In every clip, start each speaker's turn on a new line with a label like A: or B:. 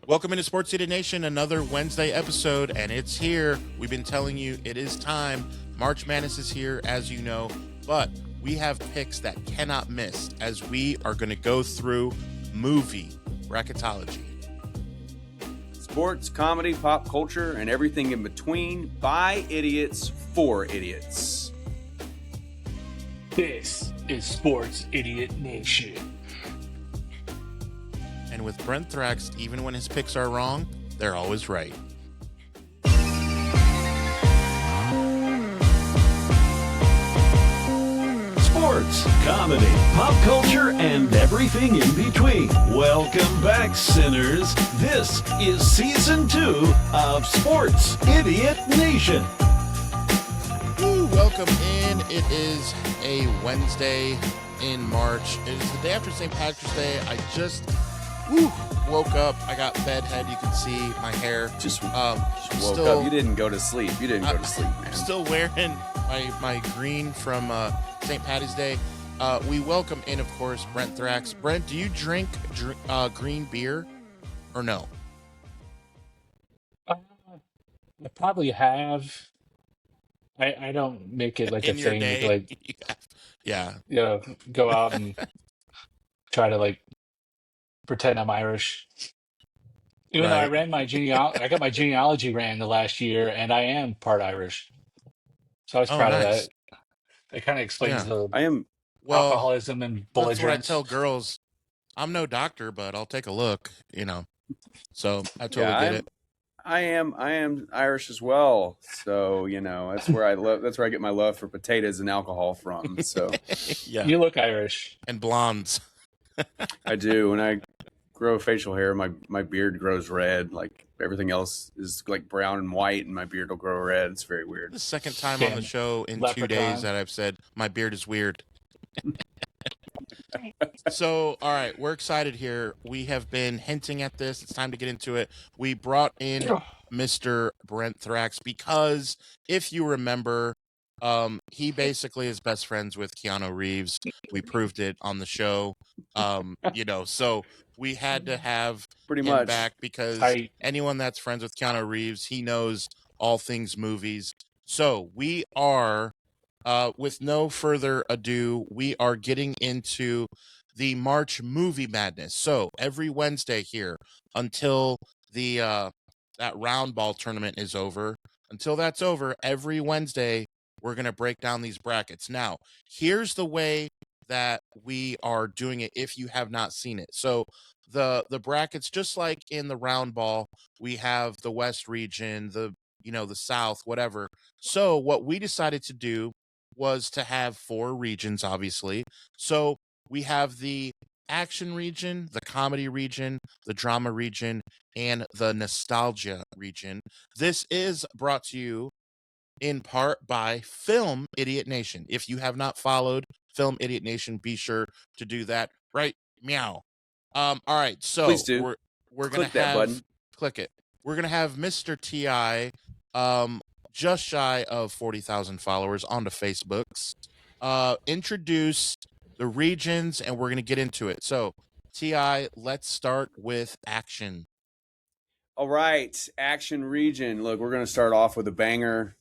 A: Welcome into Sports City Nation, another Wednesday episode, and it's here. We've been telling you it is time. March Madness is here, as you know, but we have picks that cannot miss as we are going to go through movie bracketology.
B: Sports, comedy, pop culture, and everything in between by idiots for idiots.
C: This is Sports Idiot Nation.
A: And with Brenthrax, even when his picks are wrong, they're always right.
D: Sports, comedy, pop culture, and everything in between. Welcome back, sinners. This is Season 2 of Sports Idiot Nation.
A: Woo, welcome in. It is a Wednesday in March. It is the day after St. Patrick's Day. I just woke up. I got bedhead. You can see my hair.
B: Just woke up. You didn't go to sleep. You didn't go to sleep, man.
A: I'm still wearing my green from St. Patty's Day. We welcome in, of course, Brenthrax. Brent, do you drink green beer or no?
C: I probably have. I don't make it like
A: In
C: a
A: your
C: thing
A: day?
C: to
A: Yeah.
C: go out and try to pretend I'm Irish. Even though I
A: Right.
C: ran I got my genealogy ran the last year, and I am part Irish, so I was
A: Oh,
C: proud of
A: nice.
C: that. It kind of explains
A: Yeah.
C: the
B: I am.
A: Well,
C: alcoholism and
A: that's what I
C: belligerence.
A: tell girls. I'm no doctor, but I'll take a look, So I totally
B: Yeah,
A: get it.
B: I am Irish as well. So that's where I love. That's where I get my love for potatoes and alcohol from. So
A: Yeah.
C: You look Irish.
A: And blondes.
B: I do. When I grow facial hair, my beard grows red. Like everything else is like brown and white, and my beard will grow red. It's very weird.
A: The second time on the
C: Damn
A: show in 2
C: leprechaun.
A: days that I've said my beard is weird. So, all right, we're excited here. We have been hinting at this. It's time to get into it. We brought in Mr. Brenthrax because if you remember, he basically is best friends with Keanu Reeves. We proved it on the show. So we had to have
B: Pretty
A: him
B: much.
A: back because
C: I
A: anyone that's friends with Keanu Reeves, he knows all things movies. So we are, with no further ado, we are getting into the March movie madness. So every Wednesday here until the that round ball tournament is over, until that's over, every Wednesday we're gonna break down these brackets. Now, here's the way that we are doing it if you have not seen it. So the brackets, just like in the round ball, we have the West region, the South, whatever. So what we decided to do was to have 4 regions, obviously. So we have the action region, the comedy region, the drama region, and the nostalgia region. This is brought to you in part by Film Idiot Nation. If you have not followed Film Idiot Nation, be sure to do that right meow. All right, so
B: Please do.
A: we're gonna
B: Click that
A: have
B: button.
A: click it. We're gonna have Mr. Ti, just shy of 40,000 followers on the Facebooks. Introduce the regions, and we're gonna get into it. So Ti, let's start with action.
B: All right, action region. Look, we're going to start off with a banger.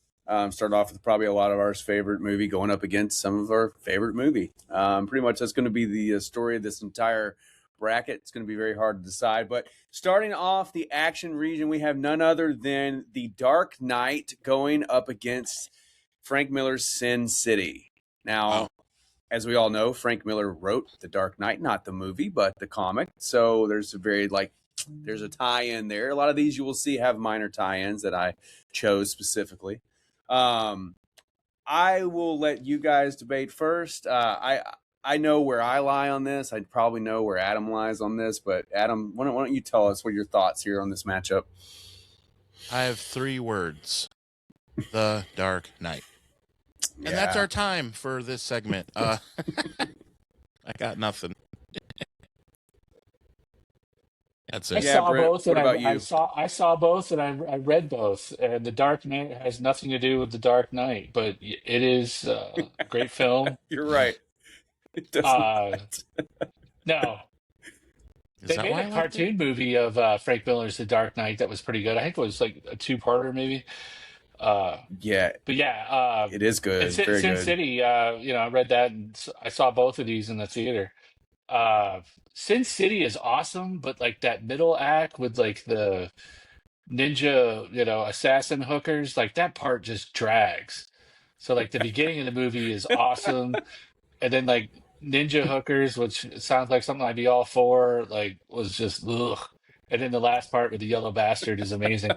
B: Start off with probably a lot of our favorite movie going up against some of our favorite movie. Pretty much that's going to be the story of this entire bracket. It's going to be very hard to decide. But starting off the action region, we have none other than The Dark Knight going up against Frank Miller's Sin City. Now,
A: Wow.
B: as we all know, Frank Miller wrote The Dark Knight, not the movie, but the comic. So there's a tie-in there. A lot of these you will see have minor tie-ins that I chose specifically. I will let you guys debate first. I know where I lie on this. I probably know where Adam lies on this. But Adam, why don't you tell us what your thoughts here on this matchup?
A: I have 3 words. The Dark Knight. And that's our time for this segment. I got nothing. That's
C: I
A: it.
B: Yeah,
C: saw
B: Brent,
C: both,
B: what
C: and
B: about
C: I
B: you?
C: saw both, and I read both. And The Dark Knight has nothing to do with The Dark Knight, but it is a great film.
B: You're right. It does
C: Uh,
B: not.
C: no,
A: Is
C: They
A: that
C: made
A: why
C: a
A: I liked it?
C: cartoon movie of Frank Miller's The Dark Knight that was pretty good. I think it was like a two-parter maybe. Uh,
B: Yeah,
C: but yeah,
B: it is
C: and
B: good, very
C: Sin
B: good.
C: City, I read that and I saw both of these in the theater. Uh, Sin City is awesome, but like that middle act with like the ninja, assassin hookers, like that part just drags. So like the beginning of the movie is awesome, and then like ninja hookers, which sounds like something I'd be all for, like was just ugh. And then the last part with the yellow bastard is amazing.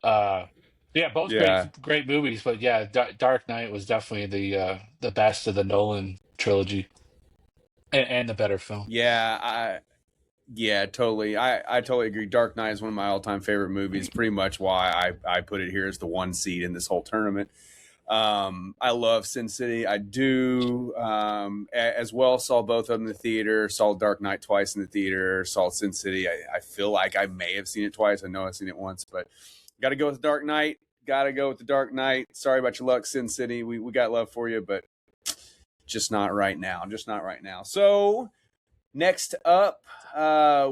C: Uh, yeah, both
B: Yeah,
C: great movies, but yeah, Dark Knight was definitely the best of the Nolan trilogy and the better film.
B: yeah, yeah, totally. I totally agree. Dark Knight is one of my all time favorite movies. Pretty much why I put it here as the one seed in this whole tournament. I love Sin City. I do as well. Saw both of them in the theater. Saw Dark Knight twice in the theater. Saw Sin City. I feel like I may have seen it twice. I know I've seen it once, but got to go with Dark Knight. Got to go with the Dark Knight. Sorry about your luck, Sin City. We got love for you, but just not right now. Just not right now. So next up,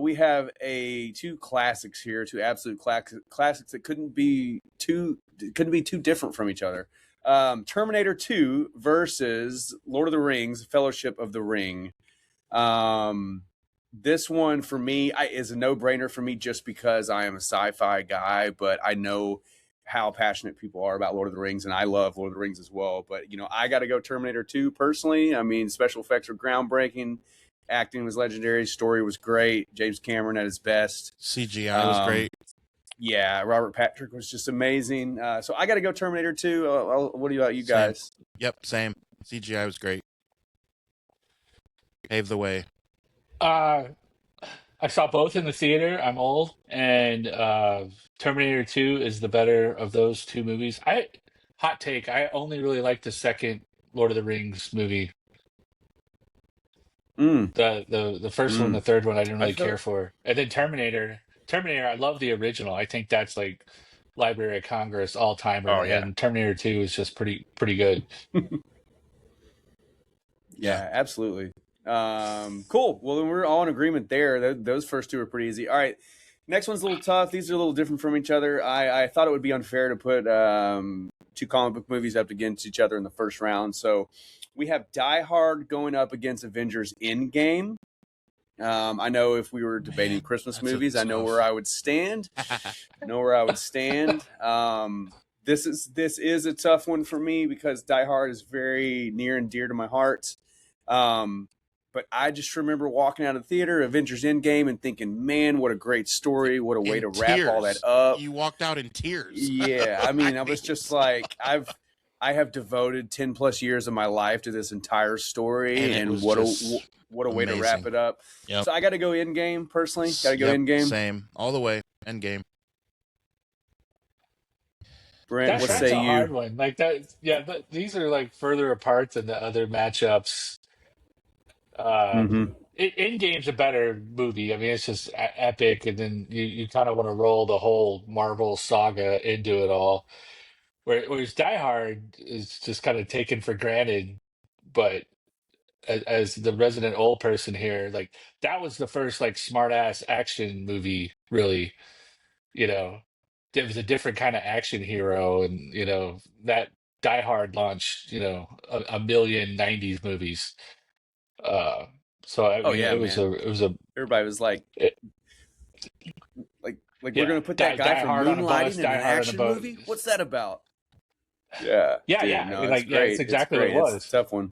B: we have two classics here, two absolute classics that couldn't be too different from each other. Terminator 2 versus Lord of the Rings, Fellowship of the Ring. This one for me is a no-brainer for me just because I am a sci-fi guy, but I know how passionate people are about Lord of the Rings, and I love Lord of the Rings as well. But, I got to go Terminator 2 personally. I mean, special effects were groundbreaking. Acting was legendary. Story was great. James Cameron at his best.
A: CGI was great.
B: Yeah, Robert Patrick was just amazing. So I got to go Terminator 2. What about you guys?
A: Yep, same. CGI was great. Paved the way.
C: I saw both in the theater. I'm old, and Terminator 2 is the better of those two movies. Hot take, I only really like the second Lord of the Rings movie.
B: Mm,
C: The first one, the
B: mm.
C: third one, I didn't
B: I
C: really
B: feel
C: care for. And then Terminator, I love the original. I think that's like Library of Congress all timer,
B: Oh yeah.
C: and Terminator 2 is just pretty good.
A: Yeah.
B: Yeah, absolutely. Cool. Well, then we're all in agreement there. Those first two are pretty easy. All right. Next one's a little tough. These are a little different from each other. I thought it would be unfair to put two comic book movies up against each other in the first round. So we have Die Hard going up against Avengers Endgame. I know if we were debating Christmas movies, I know where I would stand. This is a tough one for me because Die Hard is very near and dear to my heart. But I just remember walking out of the theater, Avengers Endgame, and thinking, man, what a great story. What a way to wrap all that up.
A: You walked out in tears.
B: Yeah. I mean, I was just like, I have devoted 10 plus years of my life to this entire story. And what a way to wrap it up.
A: Yep.
B: So I got to go Endgame personally. Got to go Endgame.
A: Same. All the way. Endgame.
B: Brent, what
C: That's
B: say
C: a
B: you?
C: hard one. Like that, yeah. But these are like further apart than the other matchups. Endgame's a better movie. I mean, it's just epic, and then you kind of want to roll the whole Marvel saga into it all. Whereas Die Hard is just kind of taken for granted, but as the resident old person here, like that was the first like smart ass action movie, really. You know, it was a different kind of action hero, and that Die Hard launched, a million '90s movies. Uh, so I
B: Oh
C: mean,
B: yeah,
C: it was
B: man.
C: a
B: Everybody was like,
C: it,
B: we're
C: yeah,
B: gonna put that guy
C: Die
B: from
C: Hard on a bus,
B: moonlighting in an
C: Die Hard on a
B: action
C: boat.
B: movie. What's that about? Yeah,
C: Yeah,
B: dude,
C: yeah,
B: no, it's
C: like yeah,
B: great.
C: it's exactly what it
B: It's
C: was.
B: a tough one.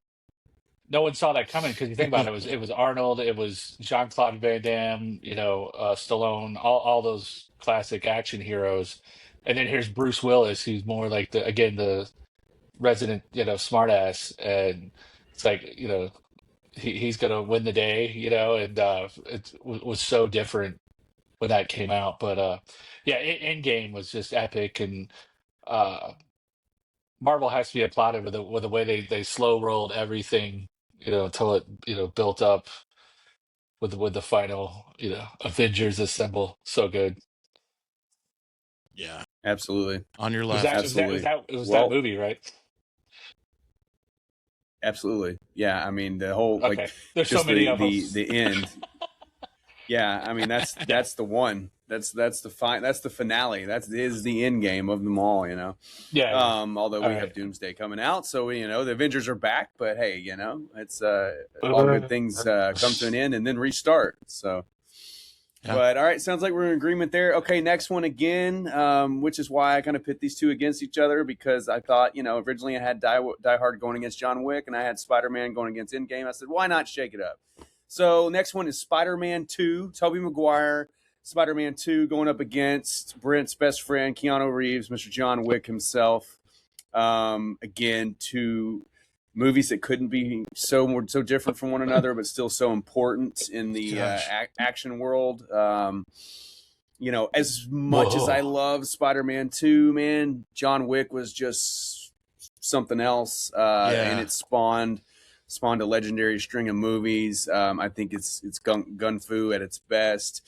C: No one saw that coming because you think about it, it was Arnold, it was Jean-Claude Van Damme, Stallone, all those classic action heroes, and then here's Bruce Willis, who's more like the resident, smartass, and it's like he's gonna win the day, and was so different when that came out, but yeah, Endgame was just epic, and uh, Marvel has to be applauded with the way they slow rolled everything, until it built up with the final Avengers assemble. So good.
A: Yeah.
B: Absolutely,
A: On your
C: Was
A: left.
C: that
B: absolutely.
C: that movie, right?
B: Absolutely. Yeah, I mean the whole
C: Okay. There's so
B: just
C: many of them.
B: the end. Yeah, I mean
C: Yeah.
B: that's the one. That's the finale. That is the end game of them all, you know.
C: Yeah. Yeah.
B: Although
C: All
B: we have
C: right.
B: Doomsday coming out, so you know the Avengers are back. But hey, you know it's all good
C: Uh,
B: things come to an end and then restart. So,
A: Yeah.
B: but all right, sounds like we're in agreement there. Okay, next one again, which is why I kind of pit these two against each other because I thought you know originally I had Die Hard going against John Wick and I had Spider Man going against Endgame. I said why not shake it up? So next one is Spider Man 2, Tobey Maguire. Spider Man 2 going up against Brent's best friend, Keanu Reeves, Mr. John Wick himself. Again, two movies that couldn't be so different from one another, but still so important in the
A: Gosh.
B: action world. You know, as much as I
C: whoa.
B: love Spider Man 2, man, John Wick was just something else. And
A: Yeah.
B: it spawned a legendary string of movies. I think it's gun fu at its best.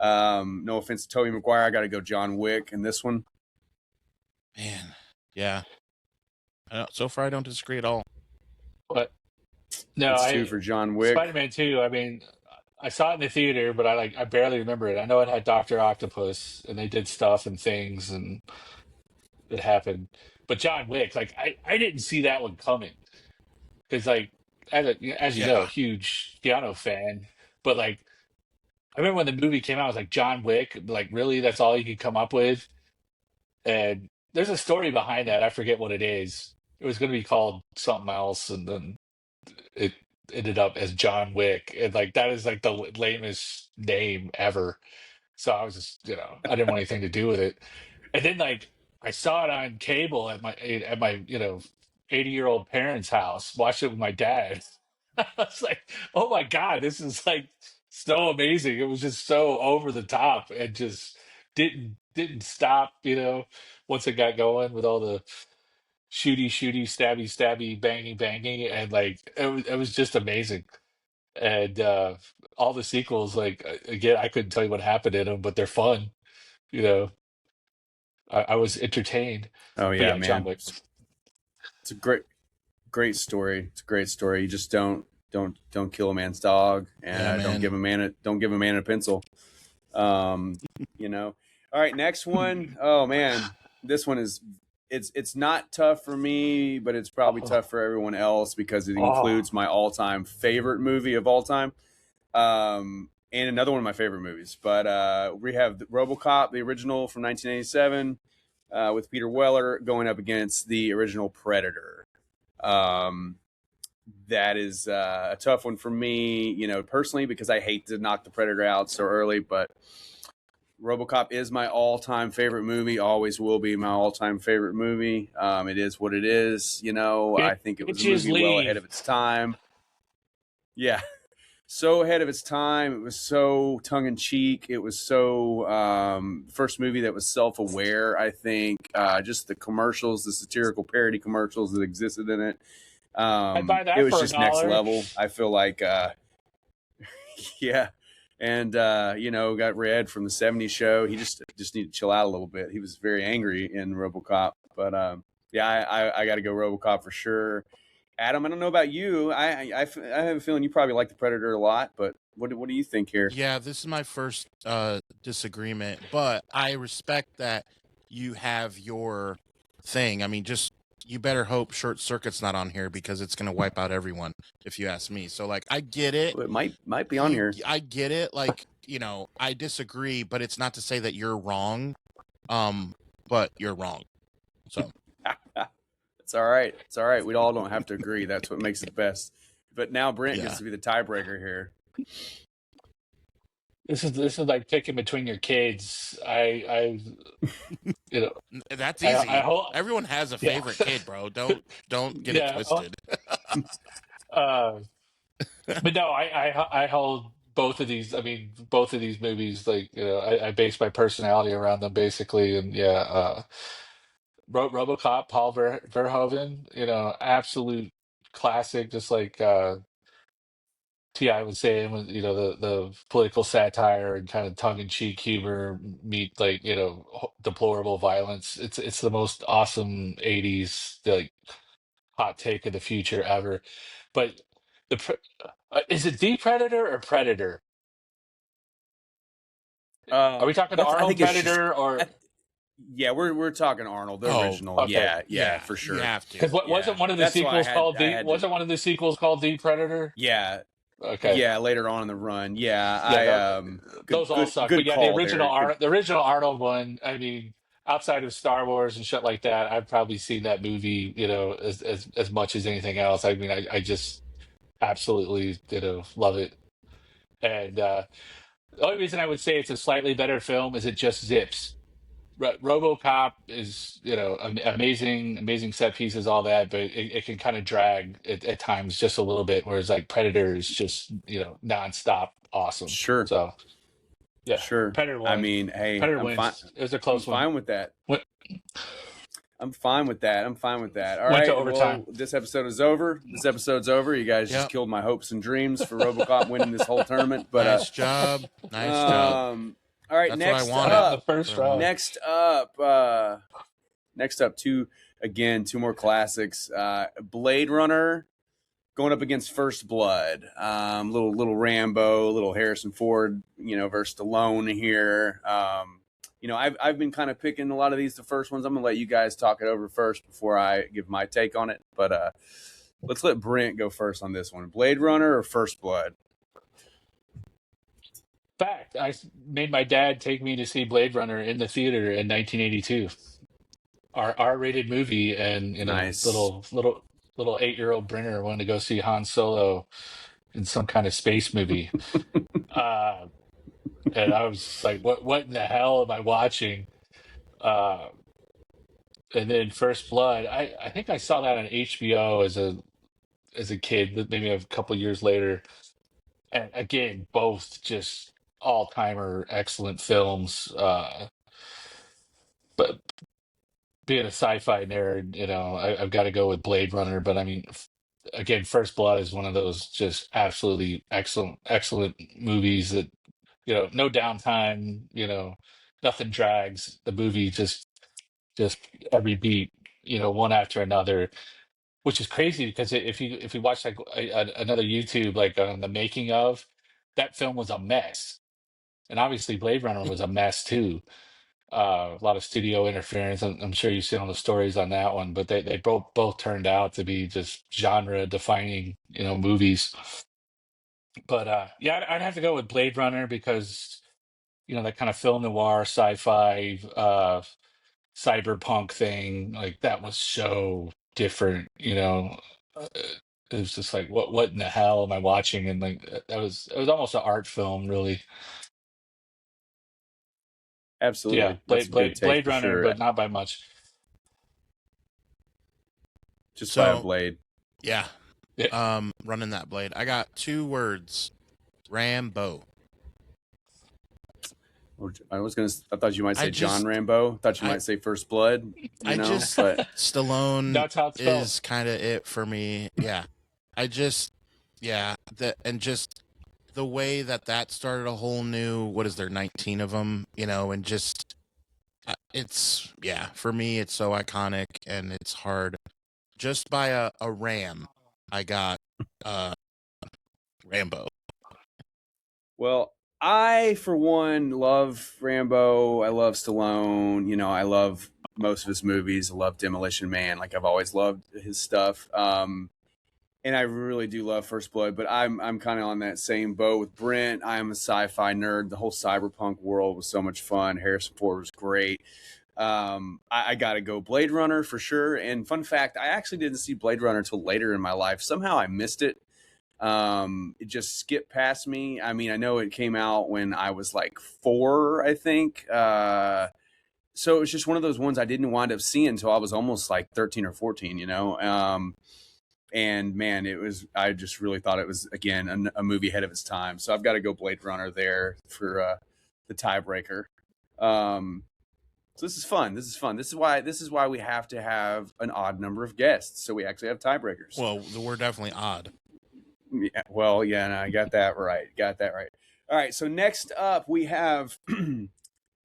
B: No offense to Tobey Maguire, I got to go John Wick in this one.
A: Man. Yeah. So far, I don't disagree at all.
C: But no,
B: It's two
C: I
B: for John Wick.
C: Spider-Man 2, I mean, I saw it in the theater, but I barely remember it. I know it had Doctor Octopus and they did stuff and things and it happened. But John Wick, like I didn't see that one coming because like as you know,
A: Yeah.
C: huge Keanu fan, but like I remember when the movie came out, I was like John Wick, like really that's all you could come up with? And there's a story behind that. I forget what it is. It was going to be called something else, and then it ended up as John Wick, and like that is like the lamest name ever. So I was just, I didn't want anything to do with it. And then like I saw it on cable at my 80-year-old parents' house. Watched it with my dad. I was like, oh my God, this is like so amazing. It was just so over the top and just didn't stop, once it got going with all the shooty, stabby, stabby, banging, banging, and like it was just amazing. And all the sequels, like again, I couldn't tell you what happened in them, but they're fun. You know, I was entertained.
B: Oh
C: But
B: yeah,
C: yeah, John
B: man.
C: Wick.
B: It's a great story. It's a great story. You just don't kill a man's dog
A: Yeah,
B: and
A: man.
B: don't give a man a pencil. Um, you know. All right, next one. Oh man, this one is it's not tough for me, but it's probably
C: Oh,
B: tough for everyone else because it
C: oh,
B: includes my all-time favorite movie of all time. And another one of my favorite movies. But we have RoboCop, the original from 1987, with Peter Weller going up against the original Predator. Um, that is a tough one for me, you know, personally, because I hate to knock the Predator out so early. But RoboCop is my all-time favorite movie. Always will be my all-time favorite movie. It is what it is. You know, I think it was a
C: bitches
B: movie well ahead
C: leave.
B: of its time. Yeah, so ahead of its time. It was so tongue in cheek. It was so first movie that was self aware. I think just the commercials, the satirical parody commercials that existed in it.
C: I'd buy
B: It
C: that
B: was
C: for a
B: just next
C: dollar.
B: level. I feel like yeah. And you know, got Red from the '70s show. He just needed to chill out a little bit. He was very angry in RoboCop, but yeah, I got to go RoboCop for sure. Adam, I don't know about you. I have a feeling you probably like the Predator a lot, but what do you think here?
A: Yeah, this is my first disagreement, but I respect that you have your thing. I mean, just you better hope Short Circuit's not on here because it's going to wipe out everyone if you ask me. So like I get it.
B: It might be on here.
A: I get it. Like, I disagree, but it's not to say that you're wrong. Um but you're wrong. So,
B: It's all right. It's all right. We all don't have to agree. That's what makes it best. But now Brent
A: yeah.
B: gets to be the tiebreaker here.
C: This is like picking between your kids. I you know
A: That's
C: I
A: easy.
C: hope.
A: Everyone has a
C: Yeah.
A: favorite kid, bro. Don't get it
C: Yeah.
A: twisted.
C: Uh, but no, I hold both of these. I mean, both of these movies, like I base my personality around them basically, and yeah, RoboCop, Paul Verhoeven, absolute classic. Just like Ti was saying, with the political satire and kind of tongue in cheek humor meet like deplorable violence. It's the most awesome '80s like hot take of the future ever. But the pre- is it the Predator or Predator? Are we talking the
B: I
C: Arnold
B: think it's just,
C: Predator or?
B: yeah, we're talking Arnold, the
A: Oh,
B: original.
C: Okay.
B: Yeah, for
A: You
B: sure.
A: have to.
C: Because what
B: Yeah.
C: wasn't one of the
B: That's why
C: sequels called
B: I
C: the
B: had to-
C: wasn't one of the sequels called The Predator?
B: Yeah,
C: Okay.
B: yeah. Later on in the run, yeah,
C: Yeah, those all suck.
B: Good
C: But yeah,
B: call there.
C: The original Arnold one. I mean, outside of Star Wars and shit like that, I've probably seen that movie, as much as anything else. I mean, I just absolutely, love it. And the only reason I would say it's a slightly better film is it just zips. RoboCop is, amazing set pieces, all that, but it can kind of drag at times just a little bit. Whereas like Predator is just, nonstop awesome.
B: Sure,
C: So yeah,
B: sure.
C: Predator
B: I
C: won.
B: mean, hey,
C: Predator
B: I'm
C: wins.
B: fine.
C: It was a
B: I'm
C: close one.
B: fine with that.
C: Went,
B: I'm fine with that. I'm fine with that. All
C: went
B: right.
C: to overtime.
B: Well, this episode is over. This episode's over. You guys just
A: Yep.
B: killed my hopes and dreams for RoboCop winning this whole tournament. But
A: Nice job. Nice job.
B: all right.
A: That's
B: Next
A: what I wanted.
B: up.
C: The first round.
B: Next up, two more classics. Blade Runner going up against First Blood. Little Rambo, little Harrison Ford, versus Stallone here. I've been kind of picking a lot of these, the first ones. I'm gonna let you guys talk it over first before I give my take on it. But let's let Brent go first on this one. Blade Runner or First Blood?
C: Fact, made my dad take me to see Blade Runner in the theater in 1982. Our R-rated movie, and
B: Nice.
C: little 8-year-old Brenner wanted to go see Han Solo in some kind of space movie. And I was like, what in the hell am I watching? And then First Blood, I think I saw that on HBO as a kid, maybe a couple years later. And again, both just all-timer excellent films. But being a sci-fi nerd, I've got to go with Blade Runner. But I mean, again, First Blood is one of those just absolutely excellent movies that, no downtime, nothing drags. The movie just every beat, one after another, which is crazy because if you watch like another YouTube, like on the making of, that film was a mess, and obviously Blade Runner was a mess too. A lot of studio interference. I'm sure you've seen all the stories on that one, but they both turned out to be just genre defining, movies. But yeah, I'd have to go with Blade Runner because that kind of film noir, sci-fi, cyberpunk thing, like that was so different. It was just like, what in the hell am I watching? And like it was almost an art film, really.
B: Absolutely.
C: Yeah,
B: That's a good take
C: Blade
B: for
C: Runner,
B: sure.
C: but not by much.
B: Just by a
A: So-
B: blade.
A: Yeah.
C: Yeah.
A: Running that blade. I got 2 words. Rambo.
B: I thought you might say
A: I
B: John
A: just-
B: Rambo. Thought you
A: I-
B: might say First Blood.
A: I just-
B: but
A: Stallone
C: That's how it's spelled.
A: is kind of it for me. Yeah. Just the way that started a whole new, what is there, 19 of them, and just, for me, it's so iconic and it's hard. Just by a ram, I got Rambo.
B: well, I for one love Rambo. I love Stallone. I love most of his movies. I love Demolition Man. Like I've always loved his stuff. And I really do love First Blood, but I'm kind of on that same boat with Brent. I am a sci-fi nerd. The whole cyberpunk world was so much fun. Harrison Ford was great. I got to go Blade Runner for sure. And fun fact, I actually didn't see Blade Runner until later in my life. Somehow I missed it. It just skipped past me. I mean, I know it came out when I was like 4, I think. So it was just one of those ones I didn't wind up seeing until I was almost like 13 or 14, and man, I just really thought it was, again, a movie ahead of its time. So I've got to go Blade Runner there for the tiebreaker. So this is fun. This is why we have to have an odd number of guests. So we actually have tiebreakers.
A: Well, we're definitely odd.
B: Yeah, well, yeah, no, I got that right. All right, so next up we have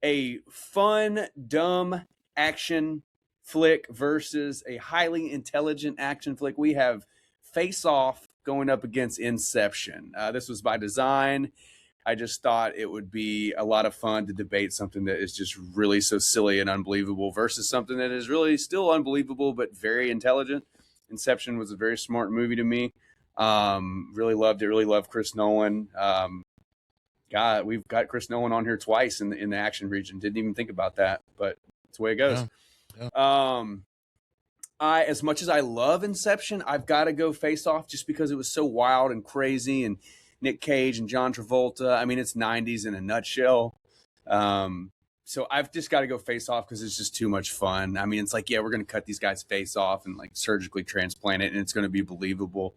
B: a fun, dumb action flick versus a highly intelligent action flick. We have Face Off going up against Inception. This was by design. I just thought it would be a lot of fun to debate something that is just really so silly and unbelievable versus something that is really still unbelievable but very intelligent. Inception was a very smart movie to me. Really loved it. Really loved Chris Nolan. God, we've got Chris Nolan on here twice in the action region. Didn't even think about that, but it's the way it goes.
A: Yeah.
B: As much as I love Inception, I've got to go Face Off just because it was so wild and crazy, and Nick Cage and John Travolta. I mean, it's 90s in a nutshell. So I've just got to go Face Off because it's just too much fun. I mean, it's like, yeah, we're going to cut these guys' face off and like surgically transplant it, and it's going to be believable.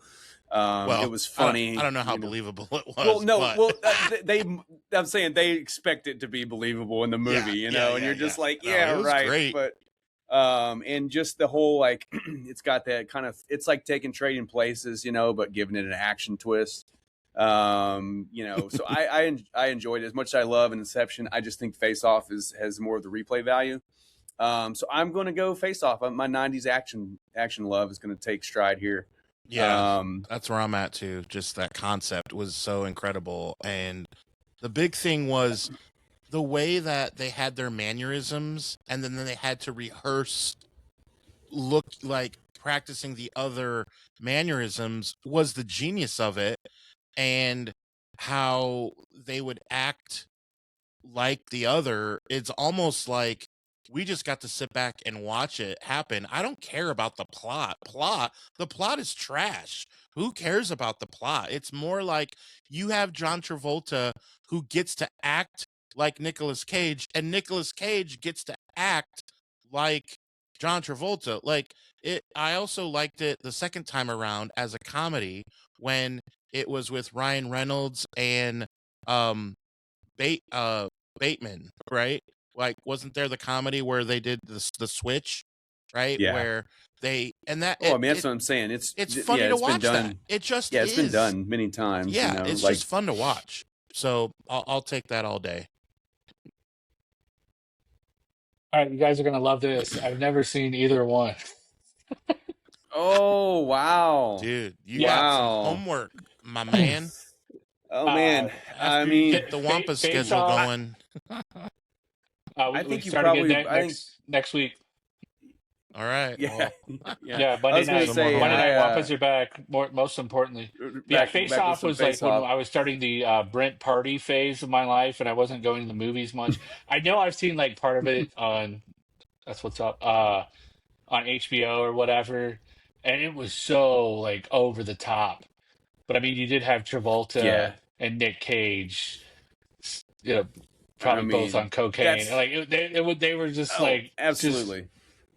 A: Well,
B: it was funny.
A: I don't know how believable it was.
B: Well, no,
A: but...
B: I'm saying they expect it to be believable in the movie, and you're just like, yeah,
A: no,
B: right.
A: Great.
B: But and just the whole like, it's got that kind of, it's like taking Trading Places, but giving it an action twist. So I enjoyed it as much as I love Inception. I just think Face Off has more of the replay value. So I'm going to go Face Off. My 90s action love is going to take stride here.
A: Yeah, that's where I'm at too. Just that concept was so incredible. And the big thing was the way that they had their mannerisms and then they had to rehearse, look like practicing the other mannerisms was the genius of it. And how they would act like the other. It's almost like we just got to sit back and watch it happen. I don't care about the plot. The plot is trash. Who cares about the plot? It's more like you have John Travolta who gets to act like Nicolas Cage, and Nicolas Cage gets to act like John Travolta. Like it, I also liked it the second time around as a comedy when it was with Ryan Reynolds and Bateman, right? Like, wasn't there the comedy where they did the switch, right?
B: Yeah.
A: Where they and that.
B: I mean, that's what I'm saying. It's
A: funny to
B: it's
A: watch
B: been done.
A: that. It just
B: it's been done many times.
A: Yeah, it's just fun to watch. So I'll take that all day.
C: All right, you guys are gonna love this. I've never seen either one.
B: Oh wow,
A: dude, you got some homework, my man.
B: Oh man, I mean,
A: get the Wampa schedule going.
C: I think you probably next week.
A: All right.
B: Yeah,
A: well,
C: yeah. Monday night Wampas are back. Most importantly, Face Off was like when I was starting the Brent party phase of my life, and I wasn't going to the movies much. I know I've seen like part of it on That's What's Up on HBO or whatever, and it was so like over the top. But I mean, you did have Travolta and Nick Cage, probably both on cocaine. Like they were just
B: absolutely
C: just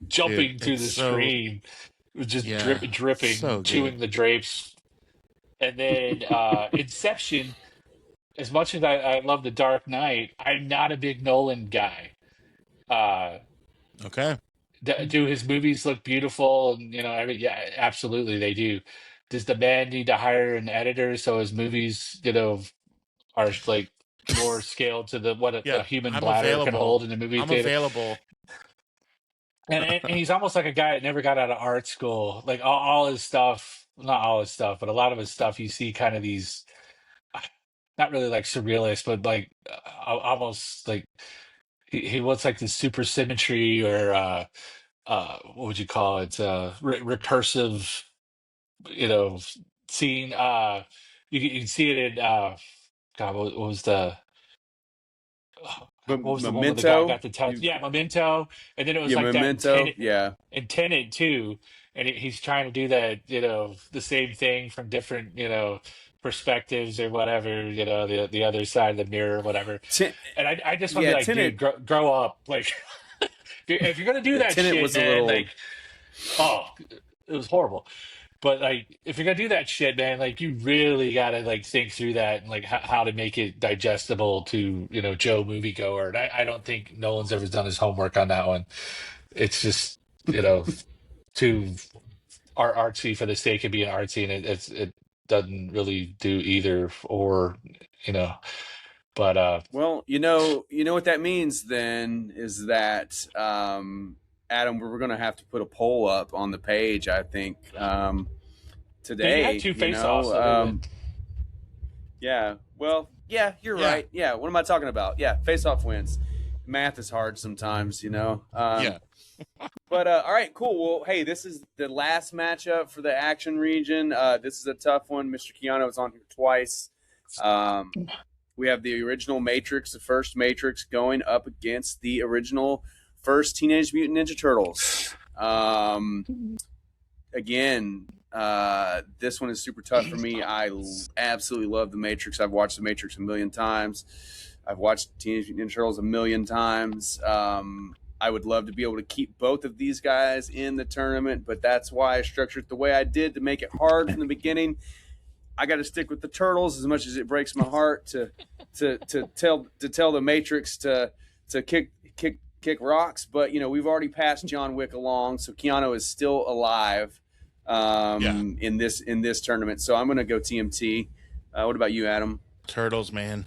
C: jumping through the screen, just dripping,
A: so
C: chewing the drapes. And then Inception. As much as I love The Dark Knight, I'm not a big Nolan guy.
A: Okay.
C: Do his movies look beautiful? And absolutely they do. Does the man need to hire an editor so his movies, are like more scaled to what a human bladder can hold in a movie theater?
A: Available.
C: And he's almost like a guy that never got out of art school. Like all his stuff, not all his stuff, but a lot of his stuff, you see kind of these, not really like surrealist, but like almost like he wants like the super symmetry or what would you call it? Recursive, scene. You can see it in God. What was the one where the guy got the touch? Memento, and then it was like
B: Memento,
C: that and Tenet too, and he's trying to do that, the same thing from different, perspectives or whatever, the other side of the mirror or whatever. And I just want to be like, Tenet, dude, grow up. Like, if you're gonna do that
B: Tenet
C: shit,
B: was
C: man,
B: a little...
C: like, it was horrible. But like, if you're gonna do that shit, man, like you really gotta like think through that and like how to make it digestible to Joe moviegoer. And I don't think Nolan's ever done his homework on that one. It's just too artsy for the sake of being artsy, and it doesn't really do either or. But
B: well, you know what that means then is that Adam, we're going to have to put a poll up on the page, I think, today.
C: You had two face-offs.
B: Yeah. Well, Yeah, you're
A: Yeah.
B: right. Yeah, what am I talking about? Yeah, face-off wins. Math is hard sometimes,
A: Yeah.
B: But all right, cool. Well, hey, this is the last matchup for the action region. This is a tough one. Mr. Keanu is on here twice. We have the original Matrix, the first Matrix, going up against the original first Teenage Mutant Ninja Turtles. Again, this one is super tough for me. I absolutely love the Matrix. I've watched the Matrix a million times. I've watched Teenage Mutant Ninja Turtles a million times. I would love to be able to keep both of these guys in the tournament, but that's why I structured it the way I did, to make it hard from the beginning. I got to stick with the Turtles, as much as it breaks my heart to tell the Matrix to kick rocks. But we've already passed John Wick along, so Keanu is still alive in this tournament. So I'm going to go TMT. What about you, Adam?
A: Turtles, man.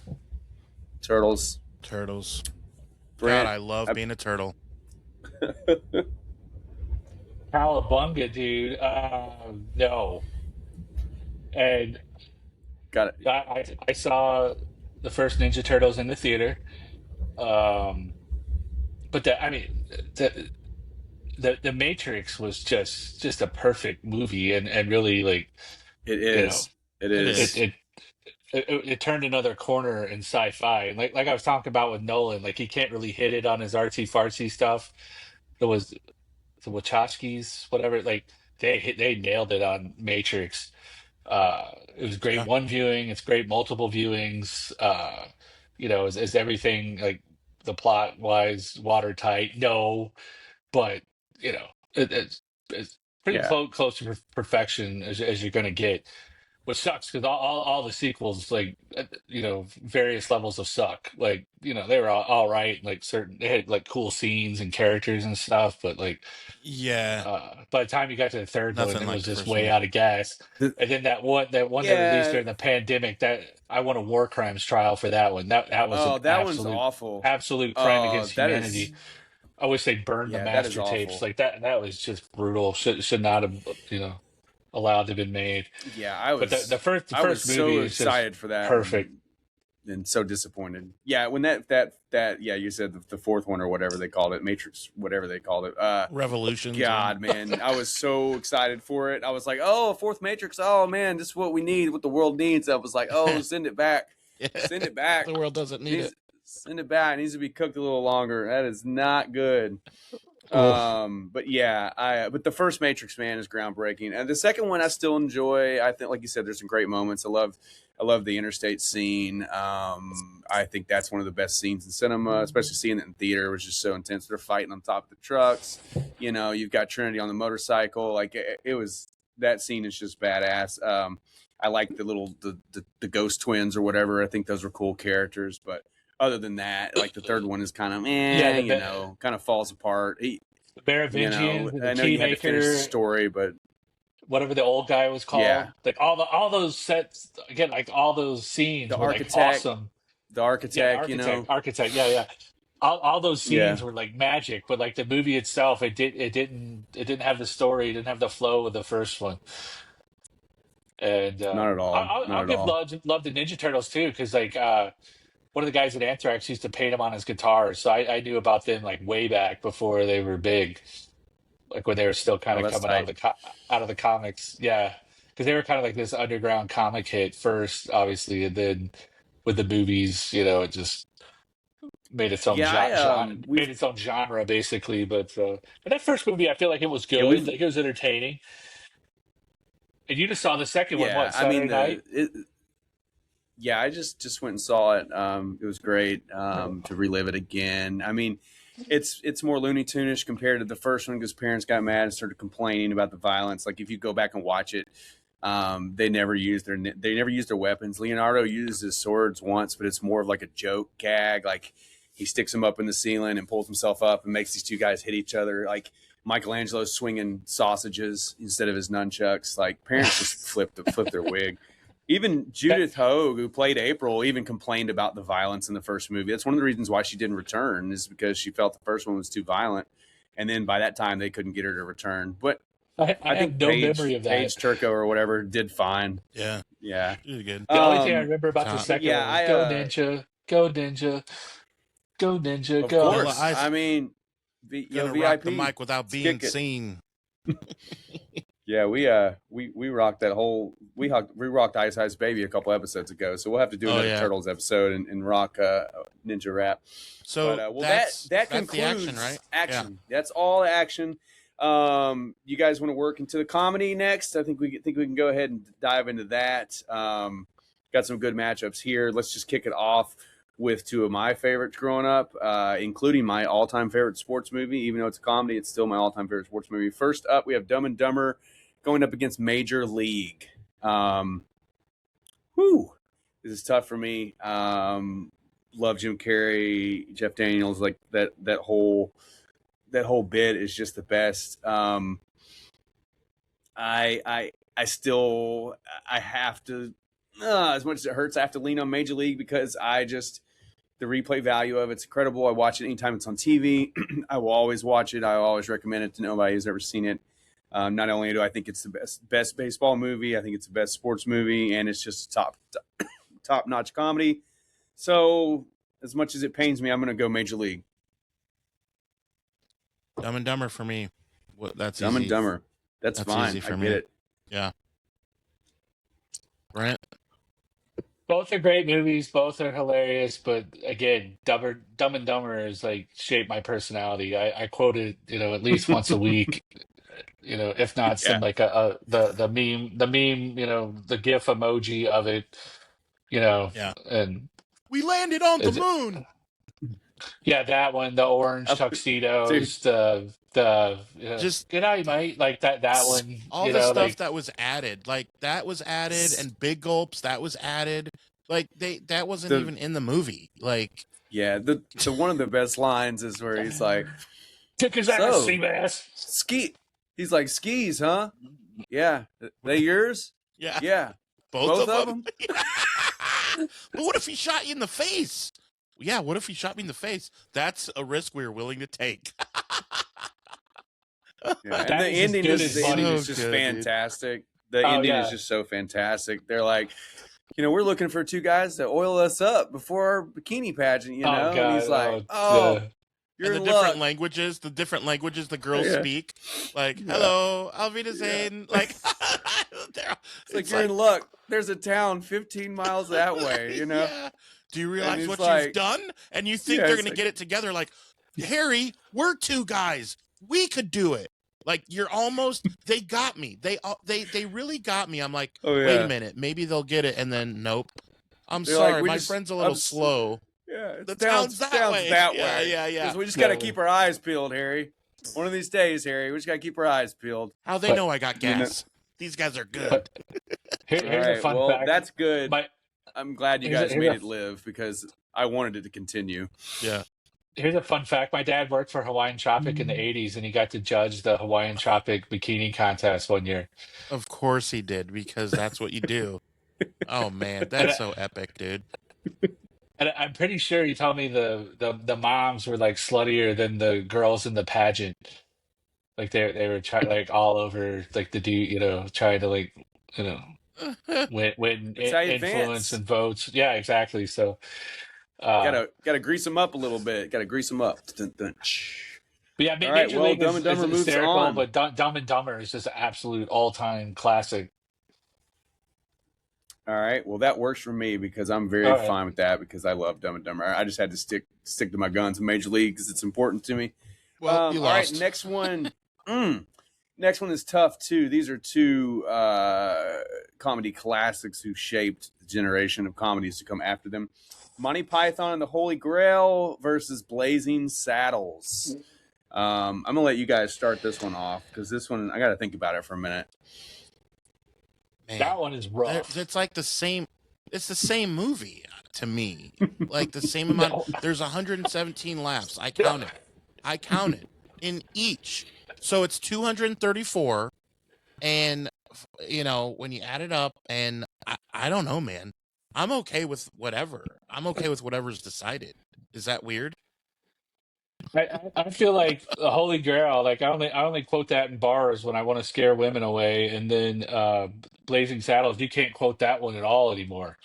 B: Turtles.
A: God, I love being a turtle.
C: Cowabunga, dude. No. And
B: Got it.
C: I saw the first Ninja Turtles in the theater. But the Matrix was just a perfect movie, and really, like,
B: It
C: you know,
B: is. It is.
C: it turned another corner in sci-fi. And like I was talking about with Nolan, like he can't really hit it on his artsy fartsy stuff. There was the Wachowskis, whatever. Like they nailed it on Matrix. It was great
A: Yeah.
C: one viewing. It's great multiple viewings. Is everything, like, the plot wise watertight? No, but it's pretty
B: Yeah.
C: close to perfection as you're gonna get. Which sucks, because all the sequels, like, various levels of suck. Like, they were all right. Like, they had, like, cool scenes and characters and stuff, but, like,
A: Yeah.
C: by the time you got to the third one,
A: Nothing
C: it
A: like
C: was
A: the
C: just
A: first
C: way
A: one.
C: out of gas. And then that one they released
B: Yeah.
C: during the pandemic, that I won a war crimes trial for that one. That was an
B: that one's
C: absolute
B: awful.
C: absolute crime against
B: That
C: humanity.
B: is.
C: I wish they burned the
B: Yeah, that is
C: master tapes.
B: awful.
C: Like that was just brutal. Should not have allowed to have been made.
B: Yeah, I was.
C: But the first
B: I was
C: movie
B: so
C: is just
B: excited for that.
C: perfect.
B: And so disappointed. Yeah, when that you said the fourth one or whatever they called it, Matrix, whatever they called it.
A: Revolutions.
B: God, man, I was so excited for it. I was like, oh, fourth Matrix. Oh man, this is what we need, what the world needs. I was like, oh, send it back. Send it back.
A: The world doesn't need it.
B: Send it back. It needs to be cooked a little longer. That is not good. But yeah, but the first Matrix, man, is groundbreaking, and the second one I still enjoy. I think, like you said, there's some great moments. I love the interstate scene. I think that's one of the best scenes in cinema, especially seeing it in theater. It was just so intense. They're fighting on top of the trucks. You've got Trinity on the motorcycle. Like it was, that scene is just badass. I like the ghost twins or whatever. I think those were cool characters, but other than that, like the third one is kind of, kind of falls apart.
C: The Merovingian,
B: I know you had to finish the story, but
C: whatever the old guy was called, like all those sets again, like all those scenes
B: the
C: were
B: architect,
C: like awesome.
B: The architect,
C: architect, yeah. All those scenes were like magic, but like the movie itself, it didn't have the story, it didn't have the flow of the first one. And
B: not at all.
C: I'll give love to Ninja Turtles too, because like one of the guys at Anthrax used to paint him on his guitar, so I knew about them like way back before they were big, like when they were still kind of coming out of the comics. Yeah, because they were kind of like this underground comic hit first, obviously, and then with the movies, it just made its own made its own genre basically. But that first movie, I feel like it was good, like it was entertaining. And you just saw the second one, what, Saturday night?
B: Yeah, I just went and saw it. It was great to relive it again. I mean, it's more Looney Tune-ish compared to the first one, because parents got mad and started complaining about the violence. Like if you go back and watch it, they never used their weapons. Leonardo uses his swords once, but it's more of like a joke gag. Like he sticks them up in the ceiling and pulls himself up and makes these two guys hit each other. Like Michelangelo's swinging sausages instead of his nunchucks. Like parents just flipped their wig. Even Judith Hogue, who played April, even complained about the violence in the first movie. That's one of the reasons why she didn't return, is because she felt the first one was too violent. And then by that time, they couldn't get her to return. But
C: I think
B: no memory of that. Paige Turco or whatever did fine.
A: Yeah.
B: Yeah.
A: You're good.
C: The only thing I remember about the
A: Tom.
C: second
B: Yeah,
C: one was go ninja, go ninja, go ninja,
B: of
C: go.
A: Vanilla
B: course.
A: Ice
B: I mean,
A: gonna rock the
B: VIP.
A: mic without
B: Let's
A: being
B: kick it.
A: seen.
B: Yeah, we rocked that whole we rocked Ice Ice Baby a couple episodes ago, so we'll have to do
A: Oh,
B: another
A: yeah.
B: Turtles episode and rock Ninja Rap.
A: So
B: But
A: that's
B: that
A: the
B: concludes
A: action, right?
B: action. That's all action. You guys want to work into the comedy next? I think we can go ahead and dive into that. Got some good matchups here. Let's just kick it off with two of my favorites growing up, including my all-time favorite sports movie. Even though it's a comedy, it's still my all-time favorite sports movie. First up, we have Dumb and Dumber going up against Major League. This is tough for me. Love Jim Carrey, Jeff Daniels, like that whole bit is just the best. I have to, as much as it hurts, I have to lean on Major League because the replay value of it's incredible. I watch it anytime it's on TV. I will always watch it. I always recommend it to nobody who's ever seen it. Not only do I think it's the best baseball movie, I think it's the best sports movie, and it's just top notch comedy. So as much as it pains me, I'm going to go Major League.
A: Dumb and Dumber for me. That's
B: Dumb
A: easy.
B: and Dumber. That's fine.
A: easy for
B: I
A: me.
B: get it.
A: Yeah. Brent?
C: Both are great movies. Both are hilarious. But again, Dumb and Dumber is like shaped my personality. I quote it, at least once a week. If not
B: Yeah.
C: some like the meme, the GIF emoji of it.
A: Yeah.
C: And
A: We landed on the
C: Is it-
A: moon.
C: yeah, that one, the orange tuxedos,
A: Just
C: good night, mate. Like that one.
A: all the stuff that was added. Like that was added, and Big Gulps, that was added. Like that wasn't even in the movie. Like
B: Yeah, so one of the best lines is where he's like,
C: took his ass,
B: So-
C: sea bass.
B: ski. He's like, skis, huh? Yeah. They yours?
A: yeah,
B: Yeah.
A: both
B: of
A: of them. But what if he shot you in the face? Yeah, what if he shot me in the face? That's a risk we are willing to take.
B: Yeah.
C: That
B: And the
C: is as
B: ending
C: good
B: is
C: as Monty.
B: just
A: So good,
B: fantastic. The
C: Oh,
B: ending
C: yeah.
B: is just so fantastic. They're like, we're looking for two guys to oil us up before our bikini pageant,
C: Oh,
B: And
C: God,
B: he's like,
C: yeah.
B: you're
A: And
B: in
A: the
B: luck.
A: different languages the girls
B: Yeah.
A: speak. Like, hello, Auf Wiedersehen. Like,
B: It's like, you're in luck. There's a town 15 miles that way,
A: Yeah. Do you realize
B: he's
A: what
B: like-
A: you've done? And you think
B: Yeah,
A: they're
B: it's
A: going to
B: like-
A: get it together? Like, Harry, we're two guys. We could do it. Like, you're almost. They got me. They really got me. I'm like,
B: Oh, yeah.
A: wait a minute, maybe they'll get it, and then nope. I'm
B: They're like,
A: sorry,
B: we
A: my
B: just-
A: friend's a little
B: I'm s-
A: slow.
B: Yeah,
A: The
B: town's
A: town's
B: that
A: way.
B: way.
A: Yeah.
B: 'Cause we just got to
C: Yeah.
B: keep our eyes peeled, Harry. One of these days, Harry, we just got to keep our eyes peeled.
A: How they
C: But-
A: know I got
B: You know-
A: gas? These guys are good.
C: But here's
B: All
C: a
B: right,
C: fun
B: well,
C: fact.
B: that's good.
C: My,
B: I'm glad you
C: here's a-
B: guys
C: here's
B: made
C: a-
B: it live because I wanted it to continue.
A: Yeah.
C: Here's a fun fact. My dad worked for Hawaiian Tropic in the 80s, and he got to judge the Hawaiian Tropic bikini contest one year.
A: Of course he did, because that's what you do. Oh man, that's so epic, dude.
C: And I'm pretty sure he told me the moms were like sluttier than the girls in the pageant. Like they were trying like all over like the dude, trying to like win
B: That's how you
C: influence
B: advance.
C: and votes. Yeah, exactly. So
B: Gotta grease them up a little bit. Gotta grease them up. Dun, dun, shh.
C: but yeah,
B: All right,
C: Major
B: well,
C: League
B: Dumb and Dumber
C: is
B: moves
C: hysterical,
B: on.
C: but Dumb and Dumber is just an absolute all-time classic.
B: All right, well that works for me because I'm very
C: All right.
B: fine with that because I love Dumb and Dumber. I just had to stick to my guns in Major League because it's important to me.
A: Well, you
B: all right,
A: lost.
B: next one. Next one is tough too. These are two comedy classics who shaped the generation of comedies to come after them. Monty Python and the Holy Grail versus Blazing Saddles. I'm gonna let you guys start this one off because this one I got to think about it for a minute.
A: Man,
C: That one is rough.
A: it's like the same. It's the same movie to me. Like the same amount.
C: No.
A: There's 117 laughs. I counted in each. So it's 234, and when you add it up, and I don't know, man. I'm okay with whatever. I'm okay with whatever's decided. Is that weird?
C: I feel like the Holy Grail. Like I only quote that in bars when I want to scare women away, and then Blazing Saddles. You can't quote that one at all anymore.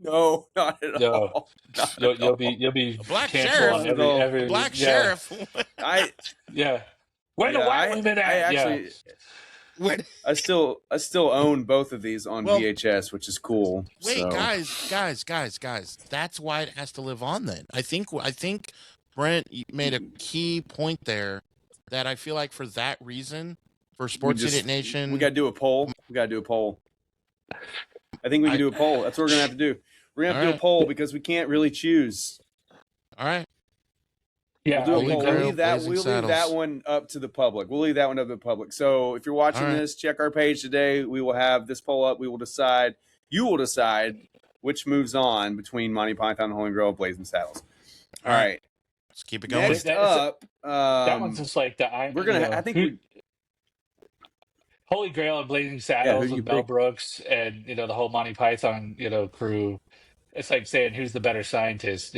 B: No, not at
C: No,
B: all. Not
C: you'll
B: at
C: you'll be
B: all.
C: you'll be
A: A black
C: canceled on
A: sheriff.
B: Not at all.
A: A
C: every
A: black
C: yeah
A: sheriff.
B: I
C: yeah. Where the
B: yeah,
C: white women
B: I
C: at? Yeah.
B: actually
A: Wait,
B: I still own both of these on
A: well,
B: VHS, which is cool.
A: wait,
B: So
A: guys. That's why it has to live on. Then I think Brent made a key point there that I feel like for that reason, for Sports Idiot
B: we
A: Nation,
B: gotta do a poll. We gotta do a poll. I think we can
A: I
B: do a poll. That's what we're gonna have to do. We're gonna have to do a
A: Alright.
B: poll because we can't really choose.
A: all right.
B: We'll
C: Yeah,
B: do a
A: Holy
B: poll.
A: Grail,
B: We'll leave that.
A: Blazing
B: We'll leave that
A: Saddles.
B: one up to the public. We'll leave that one up to the public. So if you're watching
A: Alright.
B: this, check our page today. We will have this poll up. We will decide. You will decide which moves on between Monty Python and Holy Grail, Blazing Saddles. All
A: All right.
B: right.
A: Let's keep it going.
B: Next
C: That-
B: up,
C: that one's just like the
B: we're gonna. I think we.
C: Holy Grail and Blazing
B: Yeah,
C: Saddles
B: who you
C: with Mel
B: pick?
C: Brooks and the whole Monty Python crew. It's like saying who's the better scientist,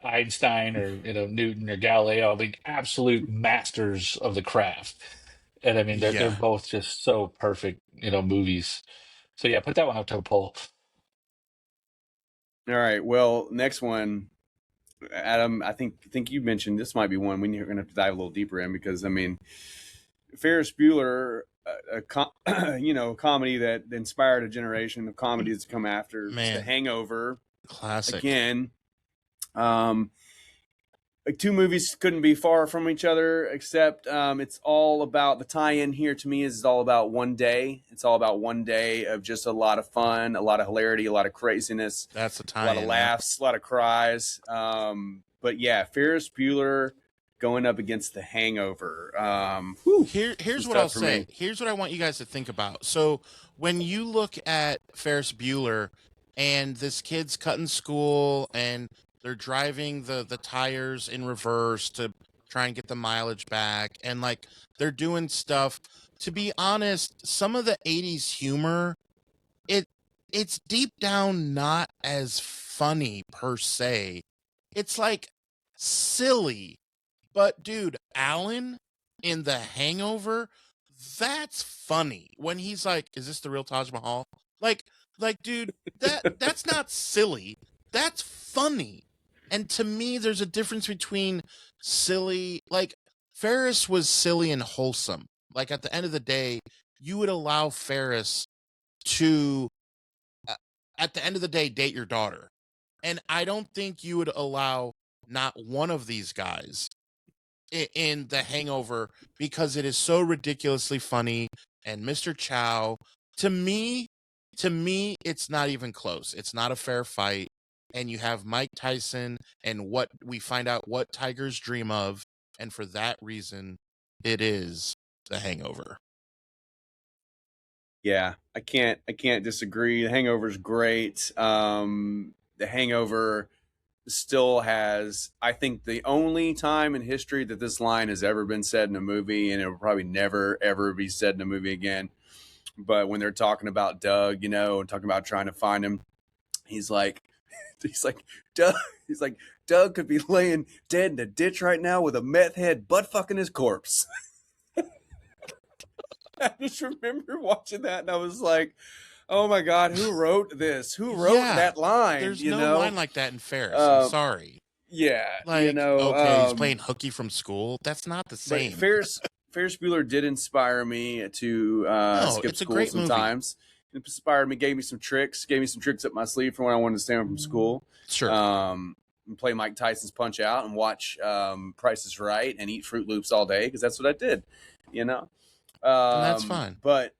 C: Einstein or Newton or Galileo. I mean, absolute masters of the craft. And I mean, they're
A: Yeah.
C: both just so perfect, movies. So yeah, put that one up to a poll.
B: All right. Well, next one, Adam. I think you mentioned this might be one we're going to have to dive a little deeper in because I mean, Ferris Bueller, a comedy that inspired a generation of comedies to come after.
A: Man.
B: The Hangover,
A: Classic.
B: again. Like two movies couldn't be far from each other, except it's all about the tie-in here to me is all about one day. It's all about one day of just a lot of fun, a lot of hilarity, a lot of craziness,
A: That's the
B: a
A: time.
B: lot of laughs, a lot of cries. But yeah, Ferris Bueller going up against The Hangover.
A: Here's
B: Some
A: what I'll
B: stuff for
A: say.
B: me.
A: Here's what I want you guys to think about. So when you look at Ferris Bueller and this kid's cutting school and they're driving the tires in reverse to try and get the mileage back and like they're doing stuff. To be honest, some of the 80s humor, it's deep down not as funny per se. It's like silly. But dude, Alan in The Hangover, that's funny. When he's like, "Is this the real Taj Mahal?" Like, dude, that's not silly. That's funny. And to me, there's a difference between silly. Like Ferris was silly and wholesome. Like at the end of the day, you would allow Ferris to, at the end of the day, date your daughter. And I don't think you would allow not one of these guys in The Hangover because it is so ridiculously funny. And Mr. Chow, to me, it's not even close. It's not a fair fight. And you have Mike Tyson and what we find out what tigers dream of. And for that reason, it is The Hangover.
B: Yeah, I can't disagree. The Hangover's great. The Hangover still has, I think, the only time in history that this line has ever been said in a movie, and it will probably never ever be said in a movie again. But when they're talking about Doug, and talking about trying to find him, he's like, Doug. He's like, Doug could be laying dead in a ditch right now with a meth head butt fucking his corpse. I just remember watching that, and I was like, "Oh my god, who wrote this? Who wrote
A: Yeah,
B: that line?"
A: There's no line like that in Ferris.
B: Um,
A: I'm sorry.
B: Yeah,
A: Like, okay, he's playing hooky from school. That's not the
B: But
A: same.
B: Ferris Bueller did inspire me to
A: No,
B: skip
A: it's a
B: school
A: great movie.
B: sometimes. It inspired me, gave me some tricks up my sleeve for when I wanted to stay home from school.
A: Sure.
B: And play Mike Tyson's Punch Out and watch Price is Right and eat Fruit Loops all day because that's what I did,
A: And that's fine.
B: But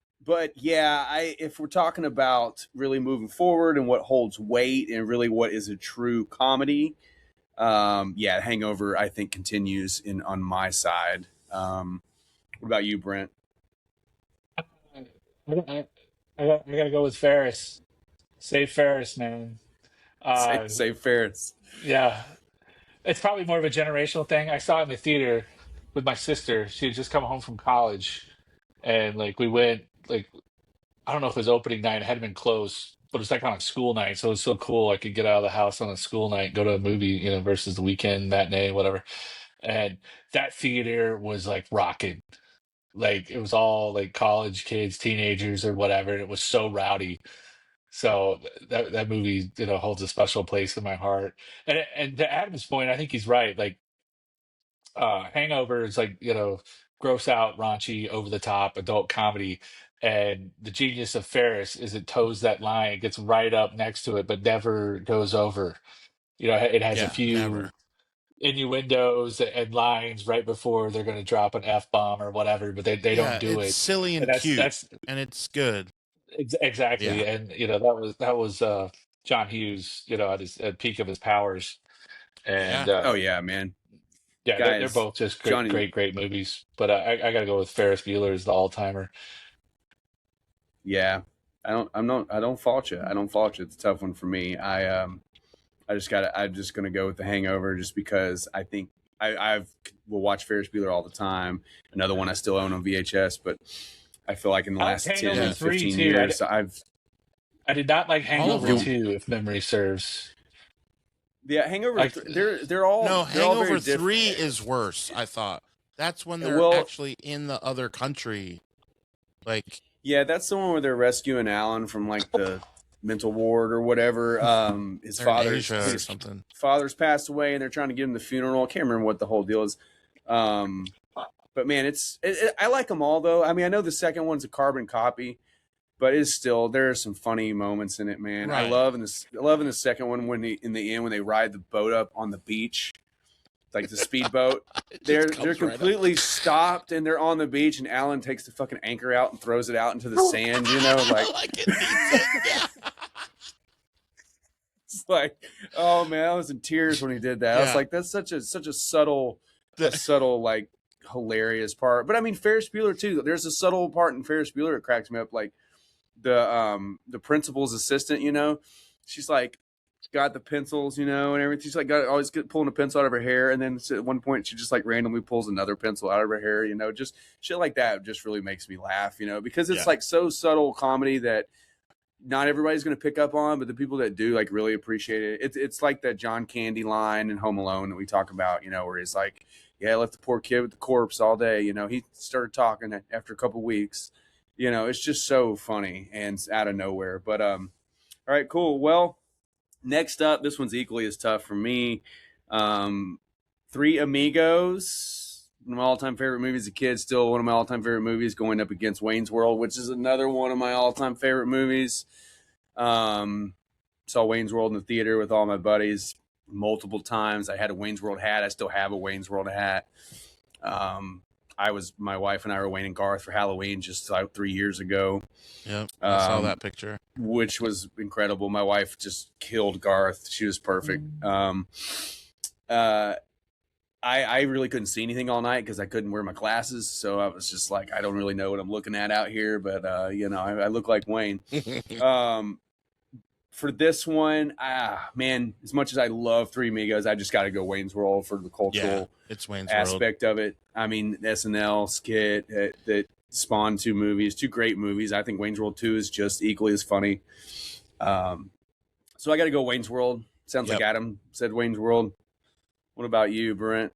B: yeah, if we're talking about really moving forward and what holds weight and really what is a true comedy, yeah, Hangover I think continues on my side. What about you, Brent?
C: I gotta go with Ferris. Save Ferris, man.
B: Say Ferris.
C: Yeah, it's probably more of a generational thing. I saw it in the theater with my sister. She had just come home from college, and like we went, like I don't know if it was opening night. It had been closed but it's like on a school night, so it's so cool. I could get out of the house on a school night, go to a movie, versus the weekend matinee, whatever. And that theater was like rocking. Like it was all like college kids, teenagers, or whatever. And it was so rowdy. So that movie, holds a special place in my heart. And to Adam's point, I think he's right. Like Hangover is like, gross out, raunchy, over the top adult comedy. And the genius of Ferris is it toes that line, it gets right up next to it, but never goes over. It has a
A: Yeah,
C: few
A: never.
C: innuendos and lines right before they're going to drop an F bomb or whatever, but they don't
A: Yeah,
C: do
A: it's
C: it.
A: silly
C: And
A: and
C: that's
A: cute,
C: that's
A: and it's good.
C: exactly.
A: Yeah,
C: And that was John Hughes, at peak of his powers. And
A: yeah.
B: Oh yeah, man,
C: yeah, they're
B: guys,
C: both just great,
B: Johnny.
C: great, great movies. But I got to go with Ferris Bueller as the all timer.
B: Yeah, I don't fault you. I don't fault you. It's a tough one for me. I'm just gonna go with The Hangover just because I think I've will watch Ferris Bueller all the time. Another one I still own on VHS, but I feel like in the
C: I like
B: last 10,
C: Hangover 3
B: 15
C: too.
B: years,
C: I did not like
A: All of
C: Hangover
A: them.
C: 2, if memory serves.
B: yeah, Hangover.
C: Like,
B: They're all
A: No,
B: they're all very
A: Hangover
B: different.
A: 3 is worse, I thought. That's when they're
B: Well,
A: actually in the other country. Like,
B: yeah, that's the one where they're rescuing Alan from like the mental ward or whatever. His
A: they're in
B: father's
A: Asia or
B: his
A: something.
B: father's passed away, and they're trying to get him the funeral. I can't remember what the whole deal is. But man, I like them all though. I mean, I know the second one's a carbon copy, but it's still there are some funny moments in it, man.
A: Right.
B: I love in the second one when in the end when they ride the boat up on the beach, like the speedboat.
A: It just
B: They're
A: comes right up.
B: completely stopped and they're on the beach, and Alan takes the fucking anchor out and throws it out into the sand.
A: Like it needs it. Yeah.
B: It's like, oh man, I was in tears when he did that. I was
A: Yeah.
B: like, that's such a subtle,
A: The-
B: like hilarious part. But I mean, Ferris Bueller too. There's a subtle part in Ferris Bueller that cracks me up. Like the principal's assistant, she's like got the pencils, and everything. She's like always pulling a pencil out of her hair, and then at one point she just like randomly pulls another pencil out of her hair. Just shit like that just really makes me laugh. Because it's
A: Yeah.
B: like so subtle comedy that not everybody's going to pick up on, but the people that do like really appreciate it. It's like that John Candy line in Home Alone that we talk about, where he's like, yeah, I left the poor kid with the corpse all day. He started talking after a couple weeks. It's just so funny and out of nowhere. But all right, cool. Well, next up, this one's equally as tough for me. Three Amigos, one of my all-time favorite movies as a kid, still one of my all-time favorite movies, going up against Wayne's World, which is another one of my all-time favorite movies. Saw Wayne's World in the theater with all my buddies multiple times. I had a Wayne's World hat. I still have a Wayne's World hat. My wife and I were Wayne and Garth for Halloween just like 3 years ago.
A: Yep, I saw that picture.
B: Which was incredible. My wife just killed Garth. She was perfect. I really couldn't see anything all night because I couldn't wear my glasses. So I was just like, I don't really know what I'm looking at out here, but I look like Wayne. For this one, man, as much as I love Three Amigos, I just got to go Wayne's World for the cultural
A: it's Wayne's World.
B: aspect of it. I mean, SNL skit that spawned two great movies. I think Wayne's World 2 is just equally as funny. So I got to go Wayne's World. Sounds like Adam said Wayne's World. What about you, Brent?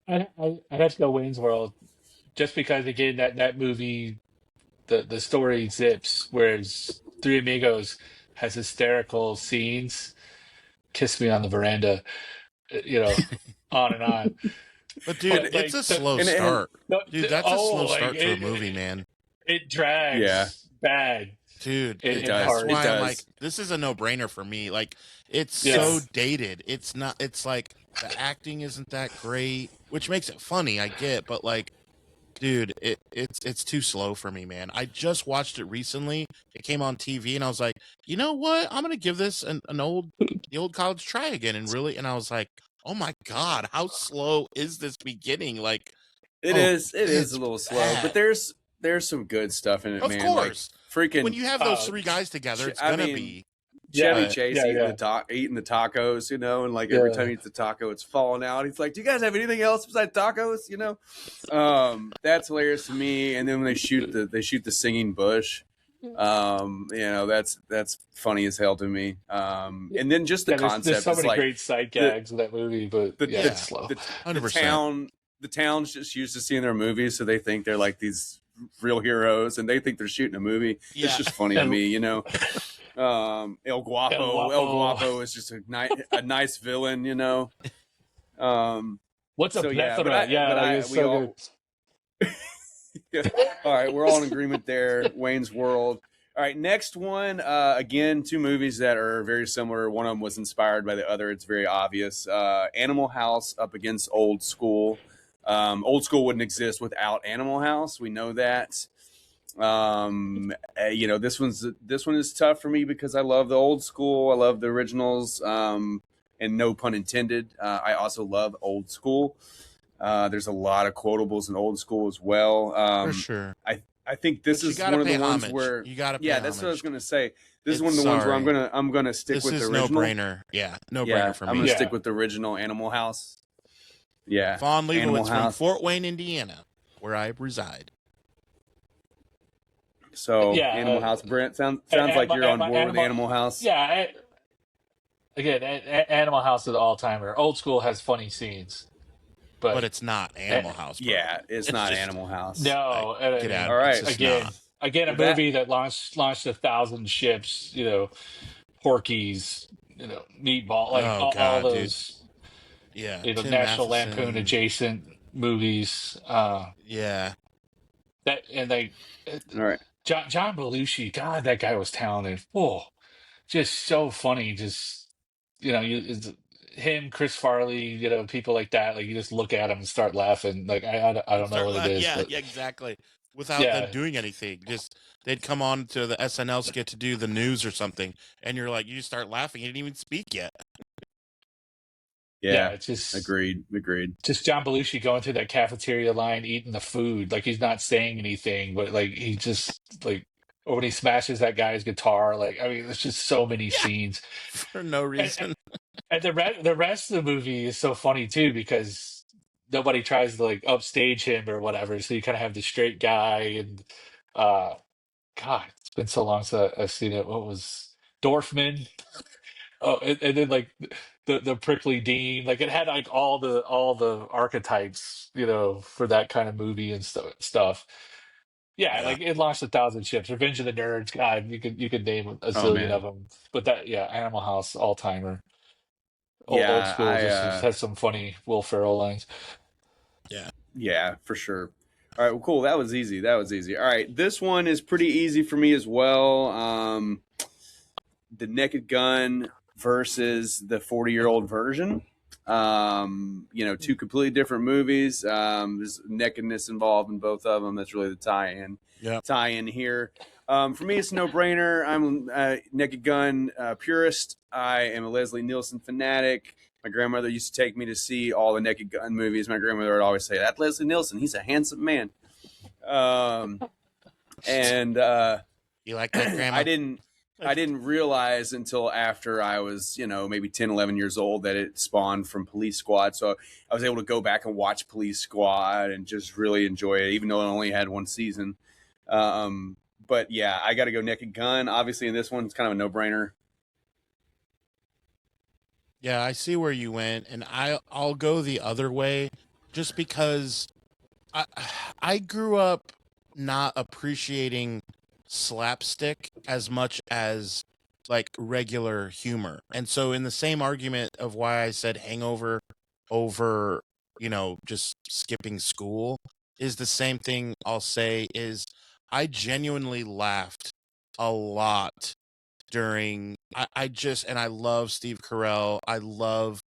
C: I have to go Wayne's World, just because again that movie, the story zips, whereas Three Amigos has hysterical scenes. Kiss me on the veranda, on and on.
A: But dude,
C: But,
A: it's
C: like,
A: a slow start. Dude, that's a slow
C: like,
A: start to a movie, man.
C: It drags
B: Yeah.
C: bad.
A: Dude,
C: It
B: does.
A: that's
B: It
A: why I'm
B: does.
A: like, this is a no-brainer for me. Like, it's
C: Yes.
A: so dated. It's not. It's like the acting isn't that great, which makes it funny. I get, but like, dude, it's too slow for me, man. I just watched it recently. It came on TV, and I was like, you know what? I'm gonna give this the old college try again, and I was like, oh my god, how slow is this beginning? Like,
B: It is
A: it's
B: a little slow,
A: bad.
B: but there's some good stuff in it,
A: Of
B: man.
A: course.
B: Like, freaking
A: When you have those three guys together, it's
B: I
A: gonna
B: mean,
A: be.
B: Chevy
C: Yeah,
B: Chase
C: yeah,
B: eating the tacos, and like every
C: Yeah.
B: time he eats the taco, it's falling out. He's like, "Do you guys have anything else besides tacos?" That's hilarious to me. And then when they shoot the singing bush, That's funny as hell to me. And then just the
C: there's
B: concept
C: so
B: is
C: many
B: like
C: great side
B: the
C: gags in that movie, but
B: the
C: yeah,
B: the,
C: it's slow.
B: the, the
A: 100%.
B: town the town's just used to seeing their movies, so they think they're like these real heroes, and they think they're shooting a movie.
A: Yeah.
B: It's just funny to me, El
C: El
B: Guapo is just a nice villain,
C: What's a
B: So yeah,
C: plethora? Yeah, like, it's
B: we
C: so
B: all all right, we're all in agreement there. Wayne's World. All right, next one. Again, two movies that are very similar. One of them was inspired by the other. It's very obvious. Animal House up against Old School. Old School wouldn't exist without Animal House. We know that. This one is tough for me because I love the Old School. I love the originals. And no pun intended. I also love Old School. There's a lot of quotables in Old School as well.
A: For sure.
B: I think this is one of the ones where
A: you gotta pay
B: that's what I was
A: homage.
B: gonna say. This is one of the ones where I'm gonna stick
A: This
B: with
A: is
B: the original.
A: no-brainer. Yeah, no-brainer for
B: I'm
A: me.
B: gonna
C: Yeah.
B: stick with the original Animal House. Yeah,
A: Vaughn
B: Animal
A: Leibowitz from
B: House.
A: Fort Wayne, Indiana, where I reside.
B: So
C: Yeah,
B: Animal House. Brent, sounds like you're on board with Animal House.
C: Yeah, again, Animal House is all timer. Old School has funny scenes,
A: But it's not Animal House. Bro.
B: Yeah, it's not
A: just-
B: Animal House.
C: no. I
A: Get
C: mean,
A: out.
B: All right.
A: It's just
C: again,
A: not.
C: again, a
B: Well, that-
C: movie that launched 1,000 ships. Porky's, Meatball, like
A: Oh,
C: all
A: God, dude.
C: those,
A: Yeah.
C: National
A: Tim
C: Lampoon
A: Matheson.
C: adjacent movies.
A: Yeah.
C: That and they,
B: All right.
C: John Belushi. God, that guy was talented. Oh, just so funny. Just it's him, Chris Farley. People like that. Like you just look at him and start laughing. Like I don't know what it is.
A: Yeah,
C: but
A: yeah, exactly. Without
C: Yeah.
A: them doing anything, just they'd come on to the SNL skit to do the news or something, and you're like, you just start laughing. He didn't even speak yet.
B: Yeah.
C: it's just
B: Agreed.
C: just John Belushi going through that cafeteria line, eating the food, like he's not saying anything, but like he just like, or when he smashes that guy's guitar, like I mean, there's just so many scenes,
A: For no reason.
C: and the rest of the movie is so funny too because nobody tries to like upstage him or whatever, so you kind of have the straight guy and God, it's been so long since I've seen it. What was Dorfman? Oh, and then like the prickly Dean, like it had like all the archetypes, for that kind of movie and stuff. Yeah,
A: Yeah.
C: like it launched 1,000 ships. Revenge of the Nerds, God, you could name a
B: Oh,
C: zillion
B: man.
C: of them. But Animal House, all timer. Old
B: Yeah,
C: School
B: I,
C: just has some funny Will Ferrell lines.
B: Yeah, for sure. All right, well, cool. That was easy. All right, this one is pretty easy for me as well. The Naked Gun versus the 40-year-old version. Two completely different movies. There's nakedness involved in both of them. That's really the tie-in here. For me, it's a no-brainer. I'm a Naked Gun purist. I am a Leslie Nielsen fanatic. My grandmother used to take me to see all the Naked Gun movies. My grandmother would always say, "That's Leslie Nielsen. He's a handsome man." And
A: You like that, Grandma?
B: I didn't realize until after I was, maybe 10, 11 years old that it spawned from Police Squad. So I was able to go back and watch Police Squad and just really enjoy it, even though it only had one season. But yeah, I got to go Naked Gun. Obviously, in this one, it's kind of a no-brainer.
A: Yeah, I see where you went, and I'll go the other way, just because I grew up not appreciating slapstick as much as like regular humor, and so in the same argument of why I said Hangover over, just skipping school, is the same thing I'll say is I genuinely laughed a lot during and I love Steve Carell. I love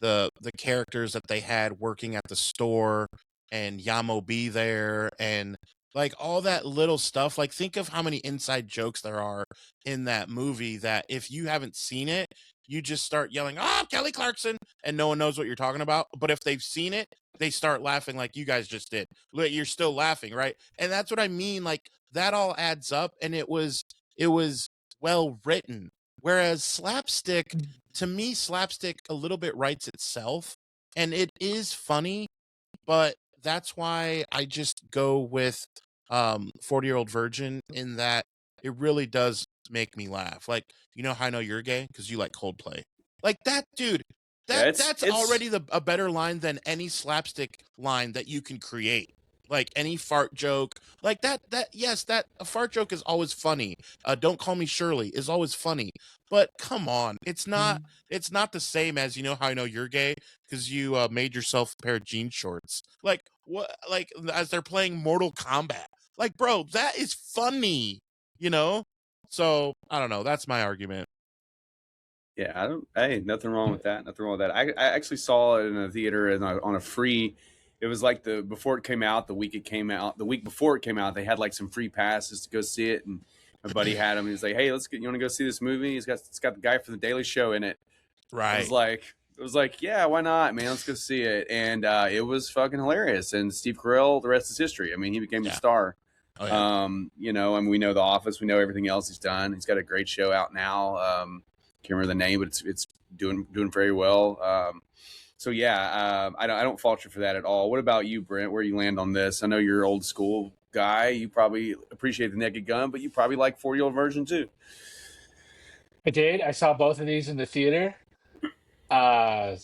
A: the characters that they had working at the store and Yamo B there and like all that little stuff. Like think of how many inside jokes there are in that movie that if you haven't seen it, you just start yelling, "Oh, Kelly Clarkson," and no one knows what you're talking about. But if they've seen it, they start laughing like you guys just did. Look, you're still laughing, right? And that's what I mean. Like that all adds up, and it was well written. Whereas slapstick, to me, slapstick a little bit writes itself, and it is funny, but that's why I just go with 40-Year-Old Virgin in that it really does make me laugh. Like, you know how I know you're gay? Because you like Coldplay. Like that, dude.
B: Yeah,
A: That's
B: it's
A: already a better line than any slapstick line that you can create. Like any fart joke, like that a fart joke is always funny. Don't call me Shirley is always funny, but come on, it's not the same as you know how I know you're gay because you made yourself a pair of jean shorts. Like what? Like as they're playing Mortal Kombat. Like, bro, that is funny. You know. So I don't know. That's my argument.
B: Yeah, I don't. Hey, nothing wrong with that. Nothing wrong with that. I actually saw it in a theater and on a free. It was like before it came out, the week it came out, the week before it came out, they had like some free passes to go see it, and my buddy had him. He was like, "Hey, you want to go see this movie? It's got the guy from the Daily Show in it."
A: Right.
B: It was like, yeah, why not, man? Let's go see it, and it was fucking hilarious. And Steve Carell, the rest is history. I mean, he became a star.
A: Oh, yeah.
B: You know, and we know The Office, we know everything else he's done. He's got a great show out now. Can't remember the name, but it's doing very well. So yeah, I don't fault you for that at all. What about you, Brent? Where you land on this? I know you're an old school guy. You probably appreciate the Naked Gun, but you probably like 4-year-old version too.
C: I did. I saw both of these in the theater. And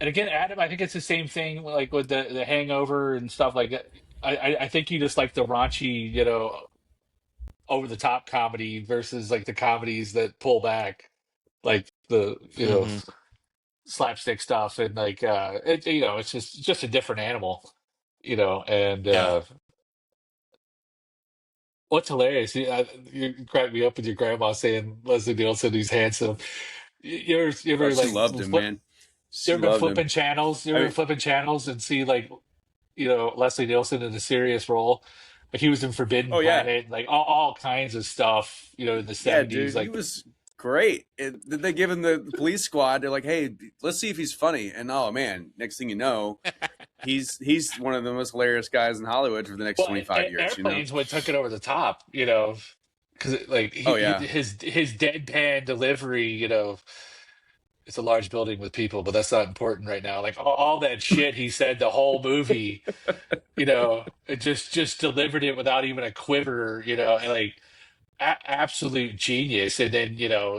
C: again, Adam, I think it's the same thing like with the Hangover and stuff like that. I think you just like the raunchy, over the top comedy versus like the comedies that pull back, like the
A: Mm-hmm.
C: slapstick stuff and like it's just a different animal, and
A: Yeah.
C: what's hilarious, you cracked me up with your grandma saying Leslie Nielsen, he's handsome. You
B: Oh,
C: ever
B: she
C: like
B: loved him, man.
C: you
B: She
C: ever been
B: loved him.
C: flipping channels? You
B: I
C: ever been
B: mean,
C: flipping channels and see like Leslie Nielsen in a serious role? Like he was in Forbidden
B: oh yeah,
C: Planet, like all kinds of stuff, in the
B: yeah,
C: 70s.
B: dude, he
C: Like,
B: was great. Did they give him the police squad? They're like, hey, let's see if he's funny. And oh man, next thing you know, he's one of the most hilarious guys in Hollywood for the next
C: well,
B: 25 years. You know?
C: Airplanes what took it over the top, because like
B: Oh yeah,
C: his deadpan delivery, it's a large building with people, but that's not important right now. Like all that shit he said the whole movie, it just delivered it without even a quiver, and like absolute genius. And then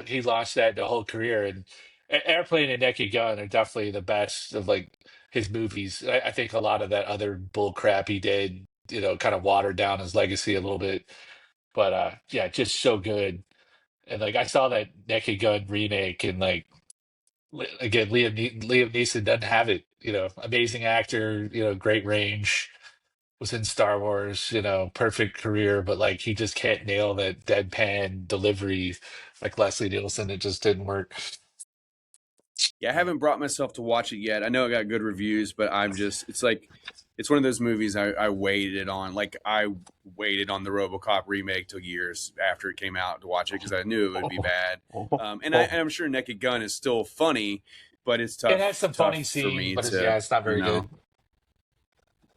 C: he launched that the whole career. And Airplane and Naked Gun are definitely the best of like his movies. I think a lot of that other bull crap he did, kind of watered down his legacy a little bit. But yeah, just so good. And like I saw that Naked Gun remake, and like again, Liam Neeson doesn't have it. Amazing actor. Great range. Was in Star Wars. Perfect career, but like he just can't nail that deadpan delivery like Leslie Nielsen. It just didn't work.
B: yeah. I haven't brought myself to watch it yet. I know it got good reviews, but it's one of those movies I waited on. Like I waited on the RoboCop remake till years after it came out to watch it because I knew it would be bad. And I'm sure Naked Gun is still funny, but it's tough.
C: It has some funny
B: for me
C: scenes, but
B: to,
C: it's not very good.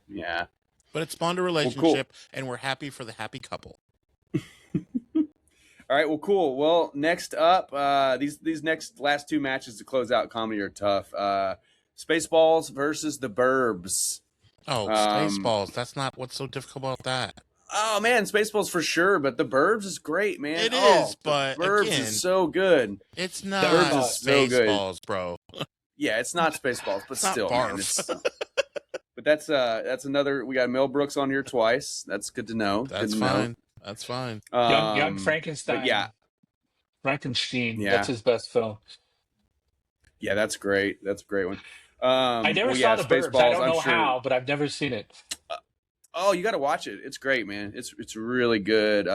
B: Yeah.
A: But it spawned a
B: Well,
A: relationship,
B: cool.
A: and we're happy for the happy couple.
B: All right. Well, cool. Well, next up, these next last two matches to close out comedy are tough. Spaceballs versus the Burbs.
A: Oh, Spaceballs. That's not what's so difficult about that.
B: Oh man, Spaceballs for sure, but the Burbs is great, man.
A: It
B: Oh,
A: is, but
B: the Burbs
A: again,
B: is so good.
A: it's not
B: Burbs is so good.
A: Spaceballs, bro.
B: Yeah, it's not Spaceballs, but
A: It's not
B: still, man.
A: barf.
B: But that's another. We got Mel Brooks on here twice. That's good to know.
A: That's
B: good to
A: fine.
B: know.
A: That's fine.
C: Young Frankenstein.
B: But yeah,
C: Frankenstein.
B: Yeah.
C: That's his best film.
B: yeah, that's great. That's a great one.
C: I never
B: well,
C: saw
B: yeah,
C: the Burbs.
B: Spaceballs,
C: I don't
B: I'm
C: know
B: sure.
C: how, but I've never seen it.
B: Oh, you got to watch it. It's great, man. It's really good.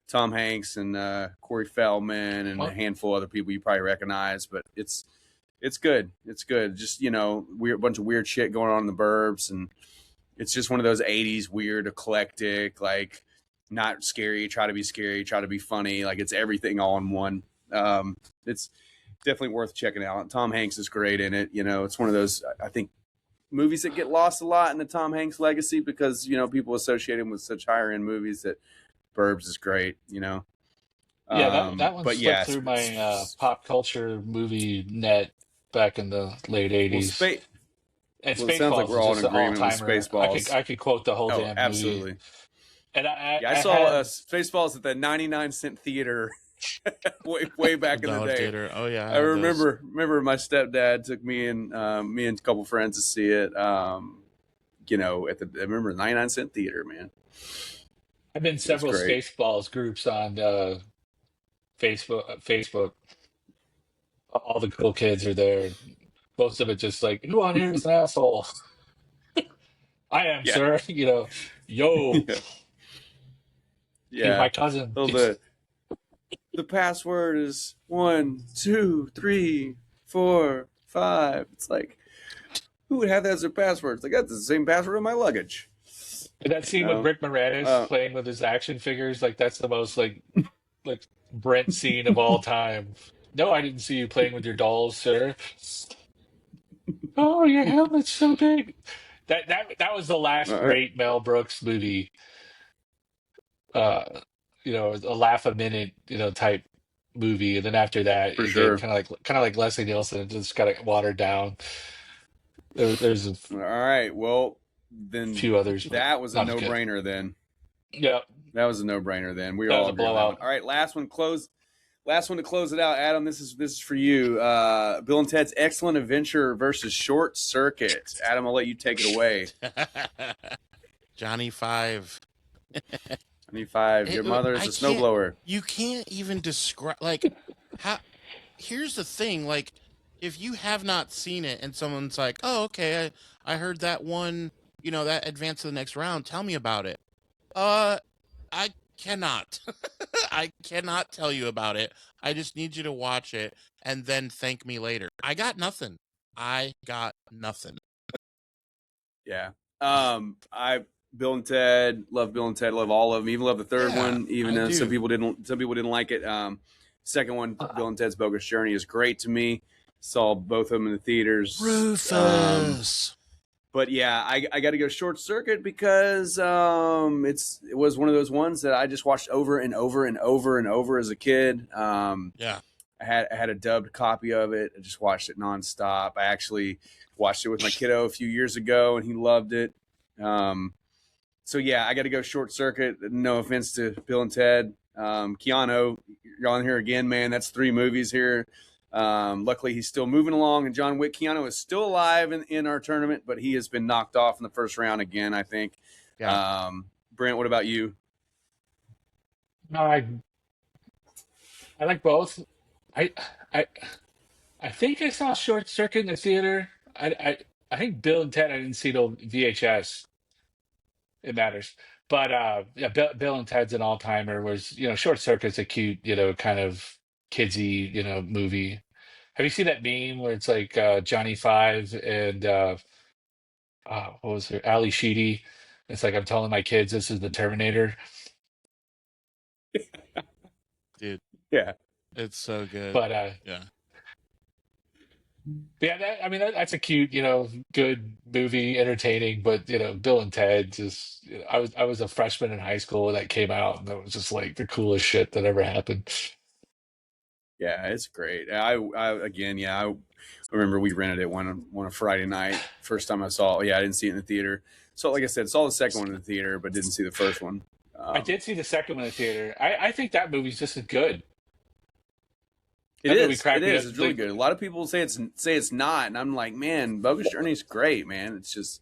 B: Tom Hanks and Corey Feldman and a handful of other people you probably recognize, but it's good. It's good. Just weird bunch of weird shit going on in the Burbs, and it's just one of those '80s weird, eclectic, like not scary. Try to be scary. Try to be funny. Like it's everything all in one. It's definitely worth checking out. Tom Hanks is great in it. It's one of those I think movies that get lost a lot in the Tom Hanks legacy because people associate him with such higher end movies. That Burbs is great.
C: Yeah, that one
B: but
C: slipped
B: yeah,
C: through my pop culture movie net back in the late
B: well,
C: '80s. And
B: well, it sounds like
C: Spaceballs
B: we're all
C: is
B: in
C: just an
B: agreement with
C: all-timer.
B: Spaceballs.
C: I could quote the whole
B: Oh,
C: damn
B: absolutely.
C: movie. And
B: Yeah, I
C: I
B: saw
C: had
B: Spaceballs at the 99-cent theater way back in the
A: Dollar
B: day.
A: Theater. Oh yeah,
B: I
A: had those.
B: remember my stepdad took me and a couple friends to see it. I remember the 99-cent theater, man.
C: I've been
B: It was
C: several
B: great.
C: Spaceballs groups on Facebook. All the cool kids are there. Most of it just like, who on here is an asshole? I am,
B: Yeah,
C: sir. Yo,
B: yeah,
C: he's
B: yeah.
C: my cousin.
B: So the password is 1, 2, 3, 4, 5. It's like, who would have that as their password? It's like, that's the same password in my luggage.
C: And that
B: You
C: scene with
B: know?
C: Rick Moranis
B: Uh,
C: playing with his action figures, like that's the most like Brent scene of all time. No, I didn't see you playing with your dolls, sir. Oh, your helmet's so big. That was the last
B: all right,
C: great Mel Brooks movie. Uh, a laugh a minute, type movie, and then after that,
B: for
C: again,
B: sure.
C: kind of like Leslie Nielsen, it just got watered down. There's a
B: All right. Well, then
C: few others, but
B: that was a
C: not as good.
B: no-brainer then.
C: Yeah,
B: That was a no-brainer then. We
C: that was
B: all
C: a
B: agree on that one.
C: blowout.
B: All right, last one to close it out. Adam, this is for you. Bill and Ted's Excellent Adventure versus Short Circuit. Adam, I'll let you take it away.
A: Johnny Five.
B: 25. Your mother is
A: I
B: a
A: can't.
B: snowblower.
A: You can't even describe like how. Here's the thing, like if you have not seen it and someone's like, "Oh, okay, I heard that one, that advanced to the next round. Tell me about it." Uh, I cannot. I cannot tell you about it. I just need you to watch it and then thank me later. I got nothing. I got nothing.
B: Yeah. I Bill and Ted, love Bill and Ted, love all of them. Even love the third
A: Yeah,
B: one, even
A: I
B: though some
A: do.
B: people didn't like it. Second one, Bill and Ted's Bogus Journey, is great to me. Saw both of them in the theaters.
A: Rufus.
B: But yeah, I got to go Short Circuit because it was one of those ones that I just watched over and over and over and over as a kid.
A: Yeah.
B: I had a dubbed copy of it. I just watched it nonstop. I actually watched it with my kiddo a few years ago, and he loved it. So yeah, I got to go Short Circuit. No offense to Bill and Ted. Keanu, you're on here again, man. That's 3 movies here. Luckily, he's still moving along. And John Wick, Keanu is still alive in our tournament, but he has been knocked off in the first round again, I think.
A: Yeah.
B: Brent, what about you?
C: No, I like both. I I I think I saw Short Circuit in the theater. I think Bill and Ted I didn't see till VHS. It matters. But yeah, Bill and Ted's an all-timer. Was Short Circuit's a cute, kind of kidsy, movie. Have you seen that meme where it's like Johnny Five and what was her, Ali Sheedy? It's like I'm telling my kids this is the Terminator.
A: Dude,
B: Yeah.
A: it's so good.
C: But
A: Yeah.
C: yeah, I mean that's a cute, good movie, entertaining. But Bill and Ted just, I was a freshman in high school when that came out, and that was just like the coolest shit that ever happened.
B: Yeah, it's great. I remember we rented it one Friday night. First time I saw it. Yeah, I didn't see it in the theater. So like I said, saw the second one in the theater, but didn't see the first one.
C: I did see the second one in the theater. I think that movie's just as good.
B: It
C: That movie
B: is. It
C: cracked me up.
B: is. It's really good. A lot of people say it's not, and I'm like, man, Bogus Journey's great, man. It's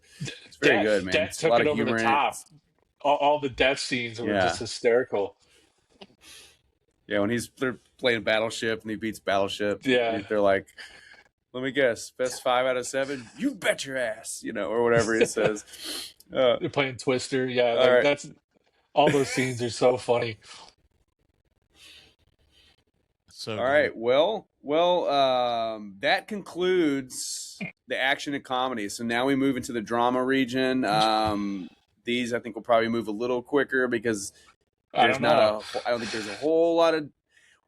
B: very good, man.
C: Death
B: It's a
C: took
B: lot
C: it
B: of
C: over the
B: humor in
C: top.
B: it.
C: All the death scenes were
B: Yeah.
C: just hysterical.
B: Yeah, when they're playing Battleship and he beats Battleship,
C: Yeah.
B: they're like, let me guess, best 5 out of 7. You bet your ass, or whatever it says.
C: They're playing Twister. Yeah,
B: All
C: like
B: right.
C: that's all those scenes are so funny.
A: So
B: All right. Well, that concludes the action and comedy. So now we move into the drama region. These I think will probably move a little quicker because
C: I
B: there's
C: don't know.
B: I don't think there's a whole lot of.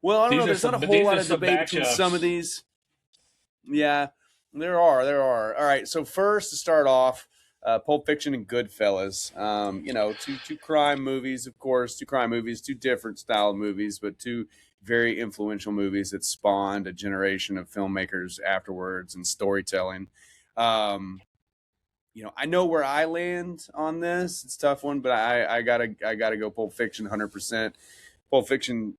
B: Well, I don't know. There's not a whole lot of debate between some of these. Yeah, there are. All right. So first to start off, Pulp Fiction and Goodfellas. Two crime movies, of course. Two crime movies, two different style movies, but two very influential movies that spawned a generation of filmmakers afterwards and storytelling. I know where I land on this. It's a tough one, but I gotta go Pulp Fiction 100%. Pulp Fiction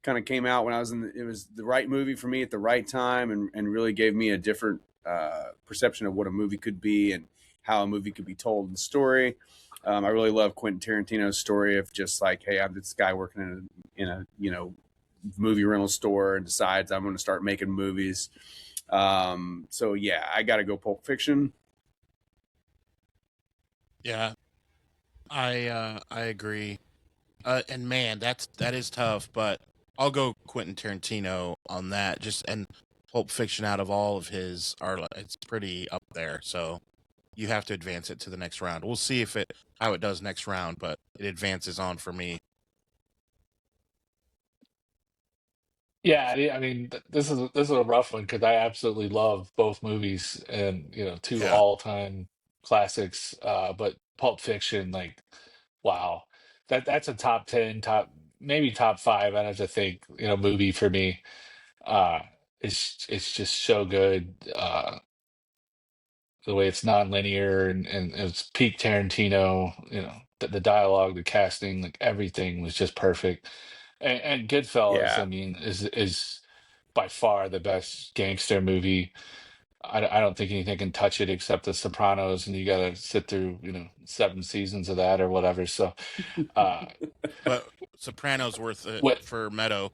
B: kind of came out when I was it was the right movie for me at the right time, and really gave me a different perception of what a movie could be and how a movie could be told in the story. I really love Quentin Tarantino's story of just like, hey, I'm this guy working in a movie rental store and decides I'm going to start making movies. So yeah, I got to go Pulp Fiction.
A: Yeah, I agree. And man, that is tough, but I'll go Quentin Tarantino on that. Just and Pulp Fiction out of all of his are it's pretty up there. So you have to advance it to the next round. We'll see how it does next round, but it advances on for me.
C: Yeah, I mean, this is a rough one because I absolutely love both movies, and two
A: Yeah.
C: all-time classics. But Pulp Fiction, like, wow, that's a top 10, maybe top five. I'd have to think, movie for me. Uh, it's just so good. The way it's non-linear, and it's peak Tarantino. The dialogue, the casting, like everything was just perfect. And Goodfellas, I
B: Yeah,
C: mean, is by far the best gangster movie. I don't think anything can touch it except The Sopranos, and you got to sit through 7 seasons of that or whatever. So, uh,
A: But Sopranos worth it
C: what
A: for Meadow.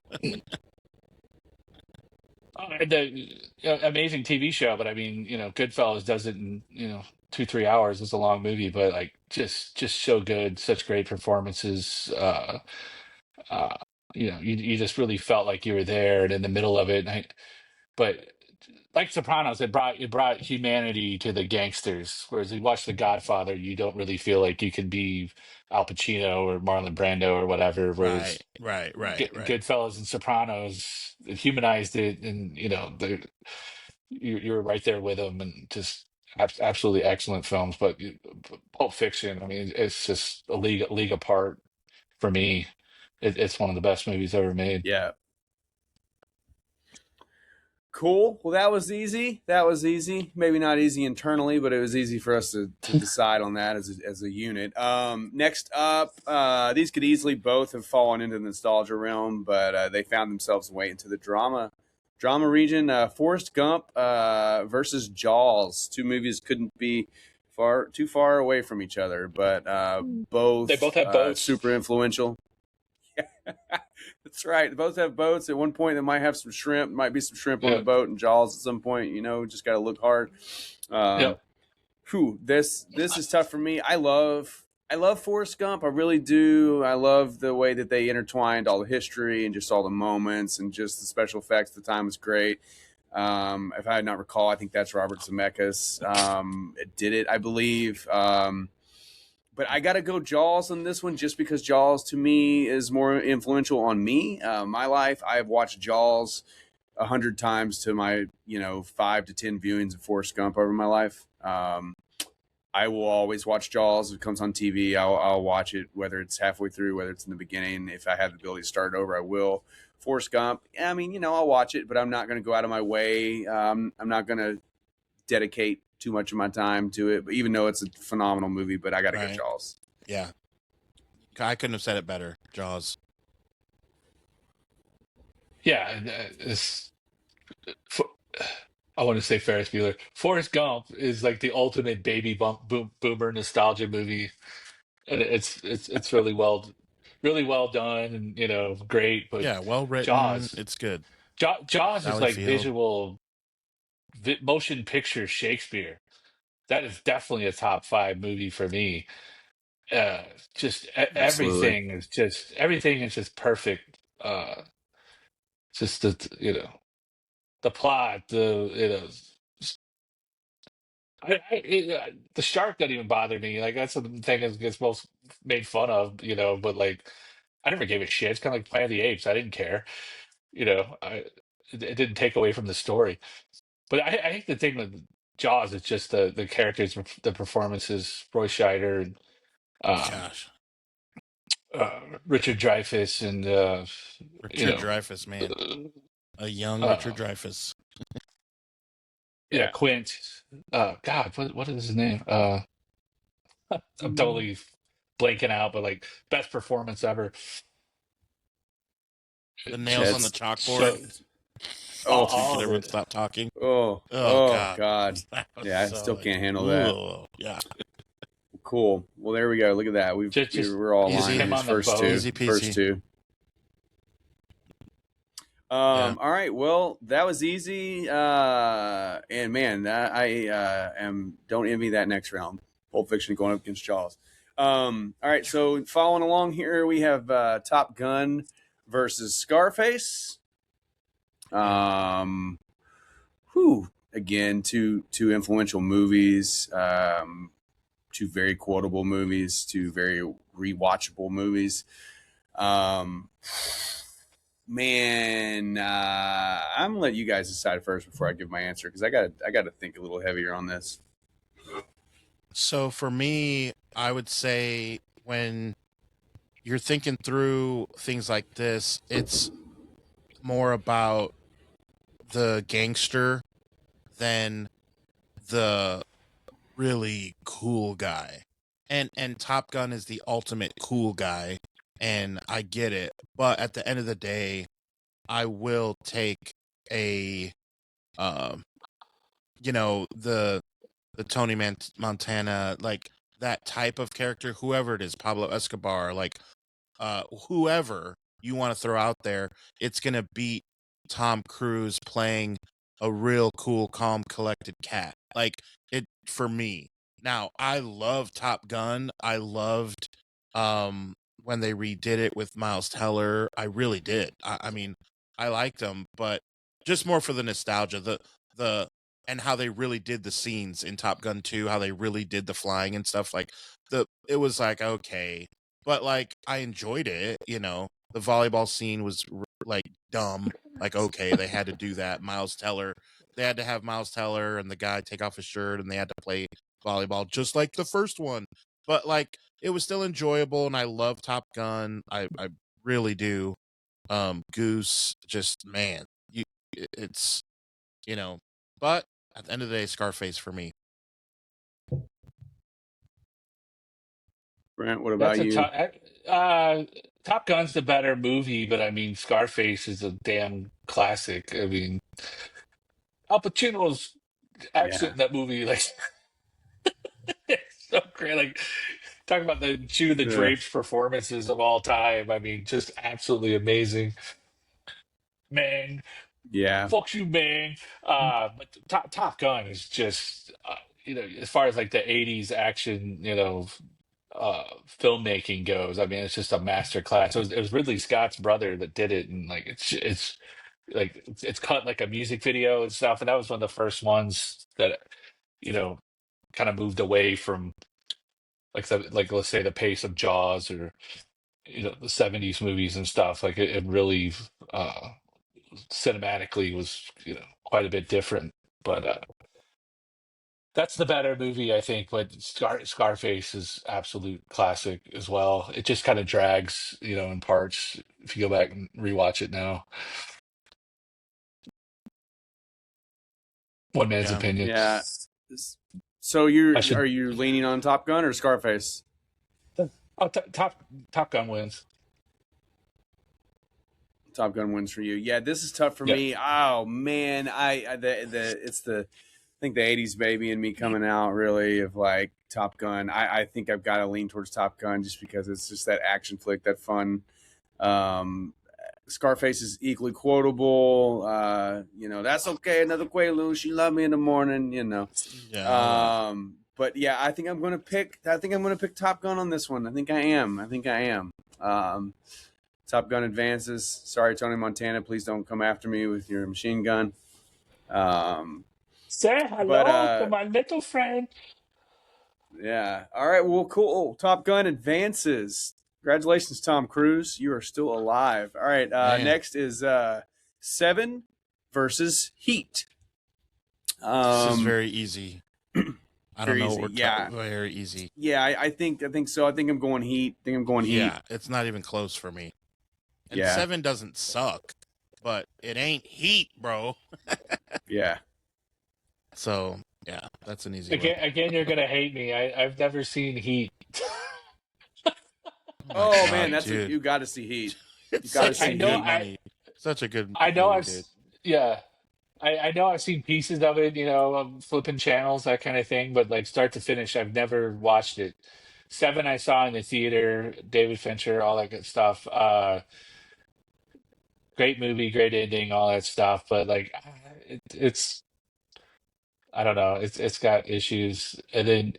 C: the amazing TV show, but I mean, Goodfellas does it in 2-3 hours. It's a long movie, but like just so good, such great performances. Uh, you just really felt like you were there and in the middle of it. But like Sopranos, it brought humanity to the gangsters. Whereas you watch The Godfather, you don't really feel like you can be Al Pacino or Marlon Brando or whatever. Whereas
A: Right, right, right, right.
C: Goodfellas and Sopranos, it humanized it, and you're right there with them, and just absolutely excellent films. But Pulp Fiction, I mean, it's just a league apart for me. It's one of the best movies ever made.
B: yeah. Cool. Well, that was easy. That was easy. Maybe not easy internally, but it was easy for us to decide on that as a unit. Next up, these could easily both have fallen into the nostalgia realm, but they found themselves way into the drama region. Forrest Gump versus Jaws. Two movies couldn't be too far away from each other, but
C: They
B: both
C: both have boats.
B: super influential. That's right. They both have boats. At one point, they might have some shrimp. Might be some shrimp on the
C: Yeah.
B: boat and Jaws at some point. Just got to look hard.
C: Yeah.
B: This is tough for me. I love Forrest Gump. I really do. I love the way that they intertwined all the history and just all the moments and just the special effects. The time was great. If I had not recall, I think that's Robert Zemeckis. Did it, I believe. But I got to go Jaws on this one just because Jaws to me is more influential on me. My life, I have watched Jaws 100 times to my 5 to 10 viewings of Forrest Gump over my life. I will always watch Jaws. If it comes on TV, I'll watch it, whether it's halfway through, whether it's in the beginning. If I have the ability to start it over, I will. Forrest Gump, I mean, I'll watch it, but I'm not going to go out of my way. I'm not going to dedicate too much of my time to it, but even though it's a phenomenal movie, but I got to
A: Right.
B: get Jaws.
A: Yeah. I couldn't have said it better. Jaws.
C: Yeah, for, I want to say Ferris Bueller. Forrest Gump is like the ultimate baby boomer nostalgia movie, and it's really well done, and great. But
A: Yeah, well written.
C: Jaws,
A: It's good.
C: Jaws is
A: Sally
C: like
A: Field.
C: visual motion picture Shakespeare. That is definitely a top five movie for me. Just
B: Absolutely.
C: everything is just perfect. Just the plot, the shark doesn't even bother me. Like that's the thing that gets most made fun of, But like, I never gave a shit. It's kind of like Planet of the Apes. I didn't care, it didn't take away from the story. But I think the thing with Jaws is just the characters, the performances. Roy Scheider and um,
A: Gosh.
C: Richard Dreyfuss, and you
A: Richard
C: know,
A: Dreyfuss, man.
C: uh,
A: A young
C: uh,
A: Richard Dreyfuss.
C: Yeah,
B: Yeah.
C: Quint. God, what is his name? I'm totally blanking out, but like best performance ever.
A: The nails on the
B: That's
C: So
A: chalkboard.
B: oh
C: all
A: Get
C: of
A: everyone
C: it.
A: to stop talking.
B: oh
A: Oh
B: oh
A: God,
B: God.
A: that was
B: Yeah, I
A: so
B: still
A: like,
B: can't handle that.
A: ooh, yeah,
B: Cool. Well, there we go. Look at that.
C: Just
B: We're all
C: just
B: aligned
A: easy,
B: on
C: him
B: these
C: on the
B: first
C: boat.
B: two.
A: easy
B: First
A: peasy.
B: two.
A: Yeah.
B: All right. Well, that was easy. And man, I am don't envy that next round. Pulp Fiction going up against Jaws. All right. So following along here, we have Top Gun versus Scarface. Whew. Again, two influential movies. Two very quotable movies. Two very rewatchable movies. Man, I'm gonna let you guys decide first before I give my answer because I got to think a little heavier on this.
A: So for me, I would say when you're thinking through things like this, it's more about the gangster than the really cool guy. And Top Gun is the ultimate cool guy, and I get it. But at the end of the day, I will take a um the Tony Montana, like that type of character, whoever it is, Pablo Escobar, like whoever you want to throw out there, it's gonna beat Tom Cruise playing a real cool, calm, collected cat. Like it for me. Now, I love Top Gun. I loved when they redid it with Miles Teller. I really did. I mean, I liked them, but just more for the nostalgia, the and how they really did the scenes in Top Gun 2, how they really did the flying and stuff. Like it was like okay, but like I enjoyed it. The volleyball scene was like dumb. Like okay, they had to do that. Miles Teller, they had to have Miles Teller and the guy take off his shirt, and they had to play volleyball just like the first one. But like it was still enjoyable, and I love Top Gun. I really do. Goose, just man, it's you know. But at the end of the day, Scarface for me.
B: Brent, what about
C: That's a
B: you?
C: top. Top Gun's the better movie, but I mean Scarface is a damn classic. I mean Al Pacino's accent
B: Yeah,
C: in that movie, like it's so great. Like talking about the Shoe the
B: yeah,
C: Drapes performances of all time. I mean, just absolutely amazing. Man,
B: yeah,
C: fuck you, man. But Top Gun is just as far as like the '80s action, filmmaking goes. I mean, it's just a master class. It was Ridley Scott's brother that did it, and like it's cut like a music video and stuff. And that was one of the first ones that you know kind of moved away from like let's say the pace of Jaws or the '70s movies and stuff. Like it really cinematically was quite a bit different. But that's the better movie, I think. But Scarface is absolute classic as well. It just kind of drags, in parts if you go back and rewatch it now. One man's
A: Yeah.
C: opinion.
B: yeah. So
C: I
B: are
C: should.
B: you leaning on Top Gun or Scarface?
C: Oh, Top Gun wins.
B: Top Gun wins for you. Yeah, this is tough for
C: Yeah.
B: me. Oh man, I think the '80s baby in me coming out really of like Top Gun. I think I've got to lean towards Top Gun just because it's just that action flick, that fun. Um, Scarface is equally quotable. That's okay. Another Quaalude. She loved me in the morning.
A: Yeah, all that.
B: But yeah, I think I'm gonna pick Top Gun on this one. I think I am. Top Gun advances. Sorry, Tony Montana. Please don't come after me with your machine gun.
C: Say
B: But
C: hello to my little friend.
B: yeah. All right. Well, cool. Top Gun advances. Congratulations, Tom Cruise. You are still alive. All right.
A: Man,
B: Next is Seven versus Heat.
A: this is very easy. I don't
B: Very
A: know
B: easy.
A: what we're
B: Yeah.
A: very easy.
B: Yeah. I think so. I think I'm going Heat. Heat.
A: Yeah, it's not even close for me. And
B: Yeah.
A: 7 doesn't suck, but it ain't Heat, bro.
B: Yeah.
A: So yeah, that's an easy one.
C: Again, you're gonna hate me. I've never seen Heat.
A: Oh my
B: Oh
A: god,
B: man,
A: dude.
B: you got to see Heat. You
A: It's
B: got to
A: such a
C: I
B: see
C: know
A: good
B: Heat.
C: I
A: such a good
C: I know
A: movie, dude.
C: yeah. I know I've seen pieces of it, flipping channels, that kind of thing, but like start to finish, I've never watched it. Seven I saw in the theater, David Fincher, all that good stuff. Great movie, great ending, all that stuff. But like, it's I don't know, it's got issues. And then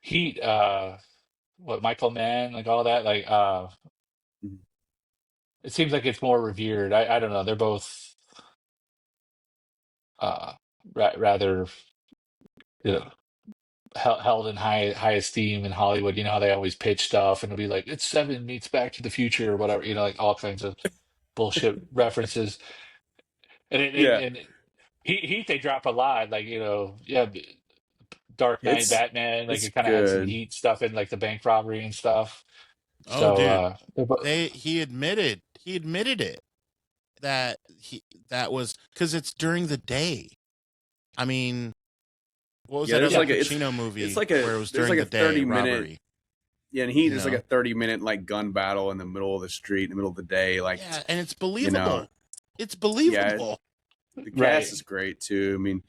C: Heat, what Michael Mann, like all that, like
B: Mhm.
C: it seems like it's more revered. I don't know, they're both uh rather you know held in high esteem in Hollywood. You know how they always pitch stuff and it'll be like it's Seven meets Back to the Future or whatever. Like all kinds of bullshit references.
B: Yeah,
C: And Heat they drop a lot. Like yeah, Dark Knight,
B: it's
C: Batman. Like
B: it's
C: it kind of had some
B: good.
C: Heat stuff in like the bank robbery and stuff.
A: Oh,
C: So
A: dude.
C: but-
A: He admitted it that was because it's during the day. I mean, what was
B: Yeah,
A: that
B: there's
A: other
B: like a
A: Pacino movie
B: it's like
A: where it
B: a
A: was
B: there's
A: during
B: like
A: the
B: a
A: day
B: 30-minute
A: robbery?
B: yeah, and Heat
A: You
B: is like a
A: know?
B: 30-minute like gun battle in the middle of the street, in the middle of the day. Like
A: Yeah, and it's
B: you know,
A: believable. It's
B: yeah,
A: believable.
B: the
C: right.
B: cast is great too. I mean,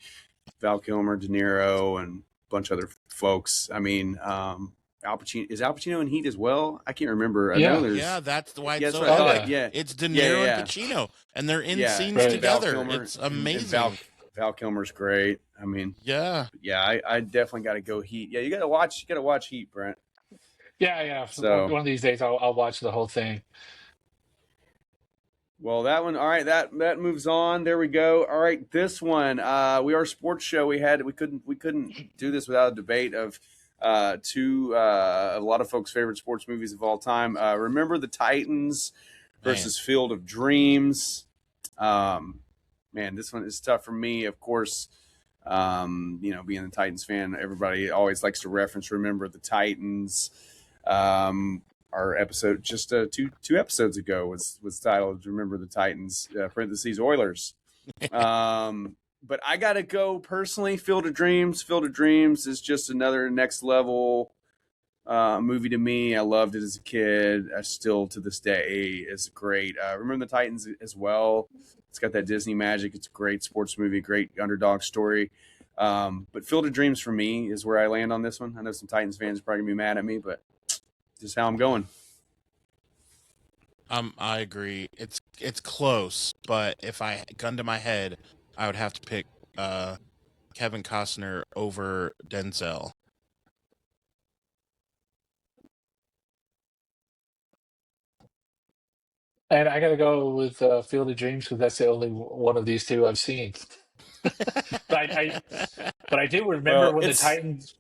B: Val Kilmer, De Niro, and a bunch of other folks. I mean, Al Pacino in Heat as well? I can't remember. I know
C: Yeah.
B: there's
A: Yeah, that's why
B: yeah,
A: it's
B: that's
A: so
B: what I
C: Oh
A: epic.
B: thought.
C: yeah.
B: Yeah,
A: It's De
B: yeah,
A: Niro and
B: yeah,
A: Pacino, and they're in
B: yeah.
A: scenes
C: Right.
B: Val
A: together.
B: Kilmer
A: It's
B: and
A: amazing.
B: Val Kilmer's great. I mean,
A: Yeah.
B: yeah, I definitely got to go Heat. Yeah, you got to watch Heat, Brent.
C: Yeah.
B: So,
C: One of these days I'll watch the whole thing.
B: well, that one. All right, that moves on. There we go. All right, this one. We are a sports show. We couldn't do this without a debate of two a lot of folks' favorite sports movies of all time. Remember the Titans
A: Man.
B: versus Field of Dreams. Man, this one is tough for me. Of course, being a Titans fan, everybody always likes to reference "Remember the Titans." Our episode just two episodes ago was titled "Remember the Titans" (parentheses Oilers). But I gotta go personally. Field of Dreams. Field of Dreams is just another next level movie to me. I loved it as a kid. I still to this day is great. Remember the Titans as well. It's got that Disney magic. It's a great sports movie, great underdog story. But Field of Dreams for me is where I land on this one. I know some Titans fans are probably gonna be mad at me, but just how I'm going.
A: I agree. It's close, but if I gun to my head, I would have to pick Kevin Costner over Denzel.
C: And I gotta go with Field of Dreams because that's the only one of these two I've seen. But I do remember
B: Well,
C: when the Titans.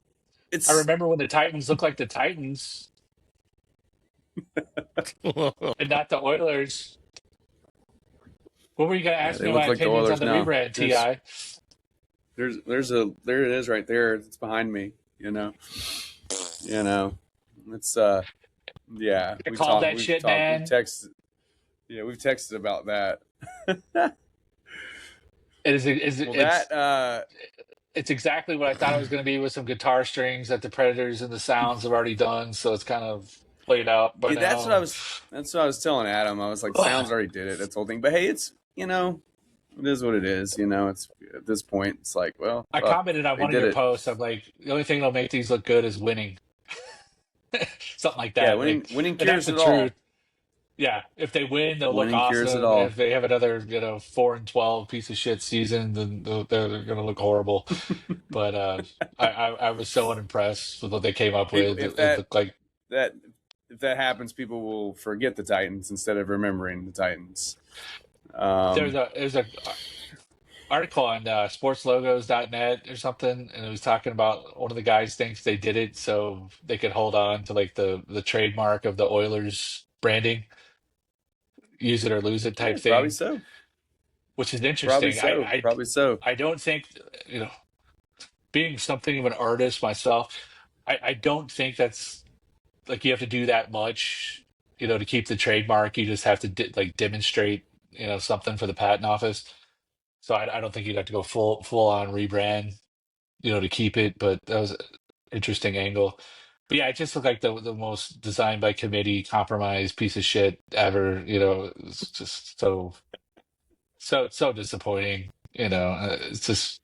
C: I
B: it's
C: remember when the Titans looked like the Titans and not the Oilers. What were you gonna ask
B: they
C: me
B: look
C: my
B: like the
C: opinions
B: Oilers
C: on the
B: now.
C: rebrand, Ti?
B: There it is right there. It's behind me. It's yeah.
C: I called that shit, man.
B: We've texted about that.
C: It's exactly what I thought it was going to be with some guitar strings that the Predators and the Sounds have already done. So it's kind of played out by
B: that's
C: now.
B: what I was telling Adam. I was like, Sounds already did it. That's the whole thing. But hey, it is what it is. It's at this point, it's like, well,
C: I commented on
B: they
C: one of
B: did
C: your
B: it.
C: posts. I'm like, the only thing that'll make these look good is winning. Something like that.
B: Yeah,
C: Like,
B: winning
C: and that's
B: cures
C: the
B: it all.
C: truth. Yeah, if they win, they'll look
B: Winning cures it
C: awesome.
B: all.
C: If they have another, 4-12 piece of shit season, then they're going to look horrible. But I was so unimpressed with what they came up with.
B: If
C: It looked like
B: if that happens, people will forget the Titans instead of remembering the Titans.
C: there's a article on sportslogos.net or something, and it was talking about one of the guys thinks they did it so they could hold on to like the trademark of the Oilers branding, use it or lose it type
B: Probably
C: thing,
B: so.
C: which is
B: Probably
C: interesting.
B: so. Probably so.
C: I don't think, being something of an artist myself, I don't think that's like you have to do that much, to keep the trademark. You just have to demonstrate, something for the patent office. So I don't think you'd have to go full on rebrand, to keep it. But that was an interesting angle. But yeah, it just looked like the most designed by committee, compromise piece of shit ever. It's just so disappointing. It's just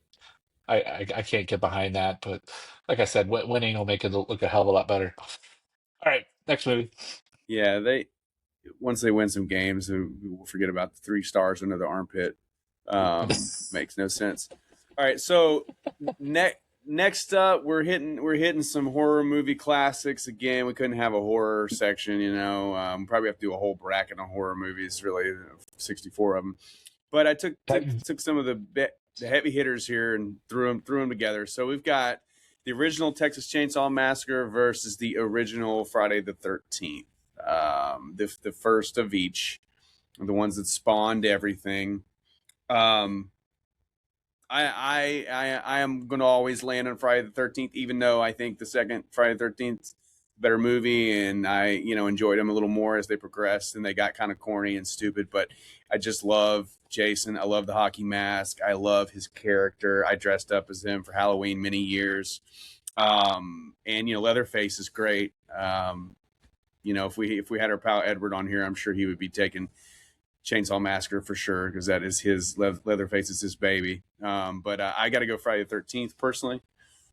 C: I can't get behind that. But like I said, winning will make it look a hell of a lot better. All right, next movie.
B: Yeah, once they win some games, we'll forget about the 3 stars under the armpit. Makes no sense. All right, so next up, we're hitting some horror movie classics again. We couldn't have a horror section, probably have to do a whole bracket on horror movies. Really, 64 of them. But I took some of the heavy hitters here and threw them together. So we've got the original Texas Chainsaw Massacre versus the original Friday the 13th. The first of each, the ones that spawned everything. I am going to always land on Friday the 13th, even though I think the second Friday the 13th better movie, and I enjoyed them a little more as they progressed, and they got kind of corny and stupid. But I just love Jason. I love the hockey mask. I love his character. I dressed up as him for Halloween many years. And Leatherface is great. If we had our pal Edward on here, I'm sure he would be taking Chainsaw Massacre for sure, because that is his Leatherface is his baby. But I got to go Friday the 13th personally.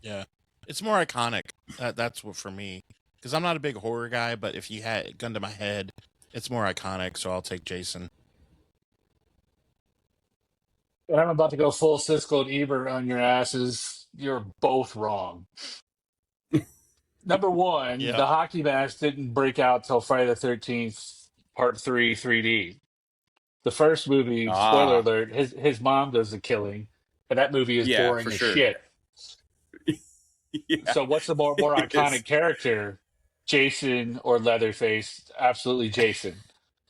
A: Yeah, it's more iconic. That's what for me, because I'm not a big horror guy. But if you had a gun to my head, it's more iconic. So I'll take Jason.
C: And I'm about to go full Siskel and Ebert on your asses. You're both wrong. Number one,
A: Yeah.
C: the hockey mask didn't break out till Friday the 13th, Part 3, 3D. The first movie, spoiler alert, his mom does the killing, and that movie is boring as shit.
B: Yeah.
C: So what's the more iconic character, Jason or Leatherface? Absolutely Jason.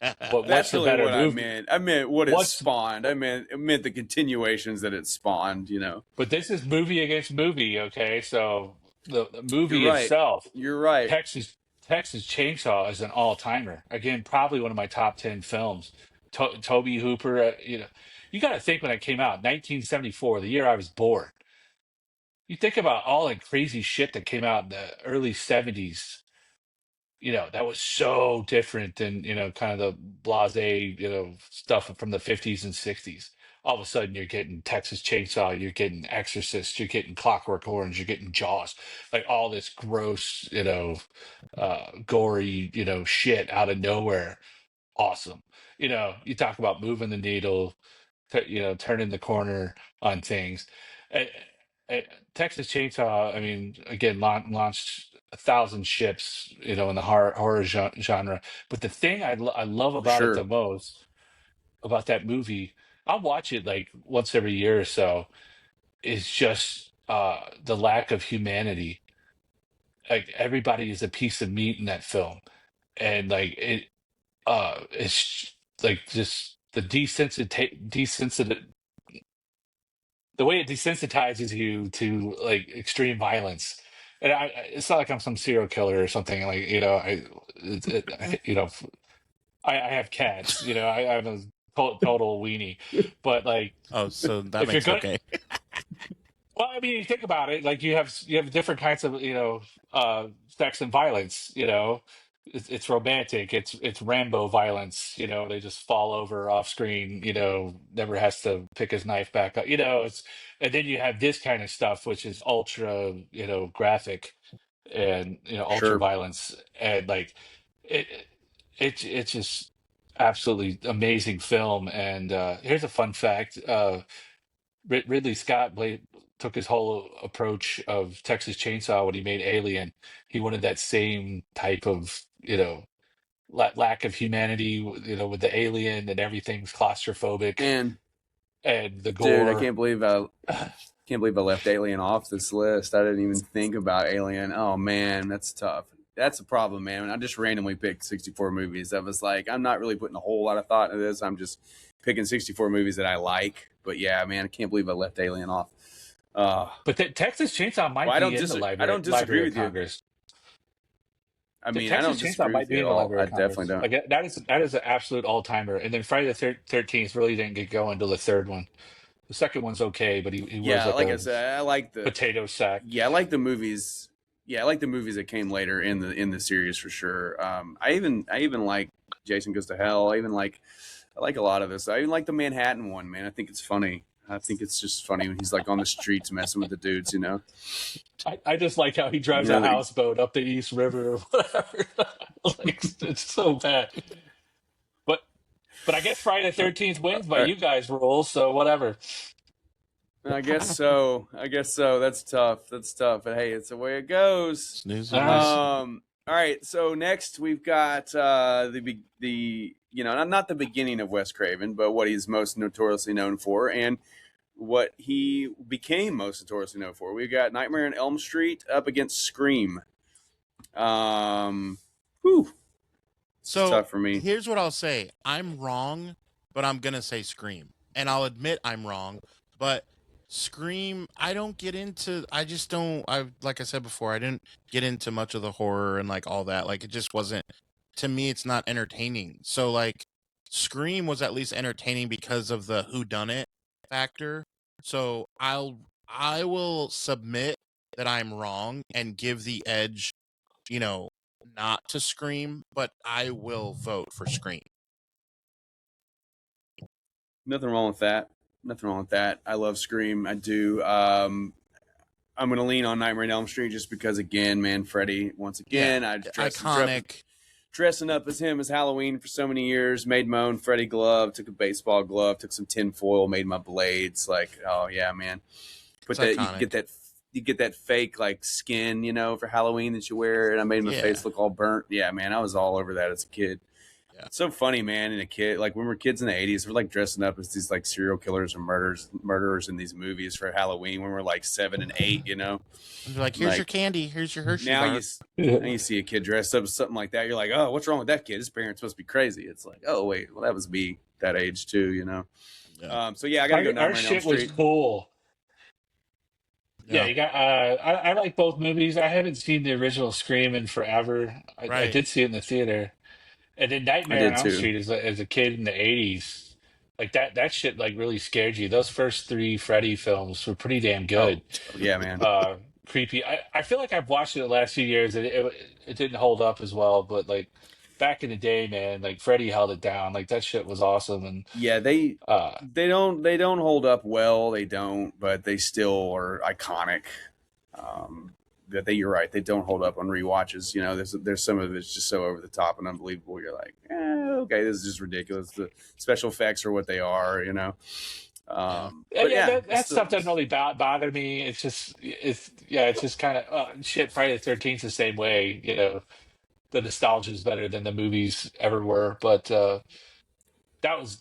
C: But
B: That's really
C: better
B: what
C: movie?
B: I meant. I meant what it spawned. It meant the continuations that it spawned,
C: But this is movie against movie, okay? So the movie itself.
B: You're right.
C: Texas Chainsaw is an all-timer. Again, probably one of my top 10 films. Toby Hooper, you got to think when it came out, 1974, the year I was born. You think about all the crazy shit that came out in the early 70s. That was so different than, kind of the blasé, stuff from the 50s and 60s. All of a sudden, you're getting Texas Chainsaw, you're getting Exorcist, you're getting Clockwork Orange, you're getting Jaws, like all this gross, gory, shit out of nowhere. Awesome. You talk about moving the needle, turning the corner on things. Uh, Texas Chainsaw, I mean, again, launched 1,000 ships, in the horror genre. But the thing I love about it the most, about that movie, I'll watch it like once every year or so, is just the lack of humanity. Like everybody is a piece of meat in that film, and like it's like just the the way it desensitizes you to like extreme violence. And it's not like I'm some serial killer or something. Like I have cats. I'm a total weenie. But like,
A: Oh, so that
C: if you're
A: makes
C: gonna,
A: okay.
C: well, I mean, you think about it. Like you have different kinds of sex and violence. It's romantic. It's Rambo violence. They just fall over off screen. Never has to pick his knife back up. And then you have this kind of stuff, which is ultra graphic and ultra violence, and like it it's just absolutely amazing film. And here's a fun fact: Ridley Scott took his whole approach of Texas Chainsaw when he made Alien. He wanted that same type of lack of humanity, with the alien and everything's claustrophobic and the gore.
B: Dude, I can't believe I left Alien off this list. I didn't even think about Alien. Oh man, that's tough. That's a problem, man. I just randomly picked 64 movies. I was like, I'm not really putting a whole lot of thought into this. I'm just picking 64 movies that I like. But yeah, man, I can't believe I left Alien off.
C: But Texas Chainsaw might be in the library.
B: I don't disagree with
C: Congress.
B: I mean, I don't disagree with you at all. I definitely don't.
C: Like, that is an absolute all timer. And then Friday the 13th really didn't get going until the third one. The second one's okay, but he wears
B: Yeah,
C: like
B: like I
C: a
B: said, I like the
C: potato sack.
B: yeah, I like the movies. Yeah, I like the movies that came later in the series for sure. I even like Jason Goes to Hell. I like a lot of this. I even like the Manhattan one, man. I think it's funny. I think it's just funny when he's like on the streets messing with the dudes, you know.
C: I just like how he drives
B: You
C: a
B: know,
C: houseboat up the East River or whatever. Like it's so bad. But I guess Friday the 13th wins by you guys rules, so whatever.
B: I guess so. I guess so. That's tough. That's tough. But hey, it's the way it goes.
A: Snooze
C: All
A: or
C: right.
A: lose.
B: All right. So next we've got the not the beginning of Wes Craven, but what he's most notoriously known for, and what he became most notoriously known for. We've got Nightmare on Elm Street up against Scream. Whew.
A: So
B: Tough for me.
A: here's what I'll say. I'm wrong, but I'm gonna say Scream. And I'll admit I'm wrong, but Scream, I don't get into I just don't like I said before, I didn't get into much of the horror and like all that. Like it just wasn't to me it's not entertaining. So like Scream was at least entertaining because of the whodunit factor. So I will submit that I'm wrong and give the edge, you know, not to Scream, but I will vote for Scream.
B: Nothing wrong with that. Nothing wrong with that. I love Scream. I do. I'm going to lean on Nightmare on Elm Street just because, again, man, Freddy, once again, I
A: Iconic.
B: dressing up as him as Halloween for so many years, made my own Freddy glove, took a baseball glove, took some tin foil, made my blades. Like, oh, yeah, man. Put
A: It's
B: that,
A: iconic.
B: you get that fake, like, skin, you know, for Halloween that you wear, and I made my
A: Yeah.
B: face look all burnt. Yeah, man, I was all over that as a kid.
A: Yeah.
B: It's so funny, man. And a kid, like when we're kids in the '80s, we're like dressing up as these like serial killers and murderers in these movies for Halloween when we're like 7 and 8. You know,
A: And they're like, here's
B: Like,
A: your candy, here's your Hershey
B: now
A: bar.
B: now you see a kid dressed up as something like that, you're like, oh, what's wrong with that kid? His parents must be crazy. It's like, oh wait, well that was me that age too. You know.
A: Yeah.
B: So yeah, I gotta go
C: Our
B: Nightmare on Elm
C: shit was
B: Street.
C: cool. Yeah,
A: Yeah.
C: you got. I like both movies. I haven't seen the original Scream in forever. I
A: Right.
C: did see it in the theater, and then
B: I
C: Nightmare on
B: did
C: Elm
B: too.
C: Street as a kid in the '80s, like that shit like really scared you. Those first three Freddy films were pretty damn good.
B: Oh yeah, man.
C: Creepy. I feel like I've watched it the last few years, and it didn't hold up as well. But like back in the day, man, like Freddy held it down. Like that shit was awesome, and
B: Yeah,
C: uh,
B: they don't hold up well. They don't, but they still are iconic. But you're right. They don't hold up on rewatches. You know, there's some of it's just so over the top and unbelievable. You're like, okay, this is just ridiculous. The special effects are what they are. You know.
A: Yeah.
B: But yeah,
C: that stuff doesn't really bother me. It's just kind of shit. Friday the 13th the same way. You know, the nostalgia is better than the movies ever were. But
B: yeah,
C: that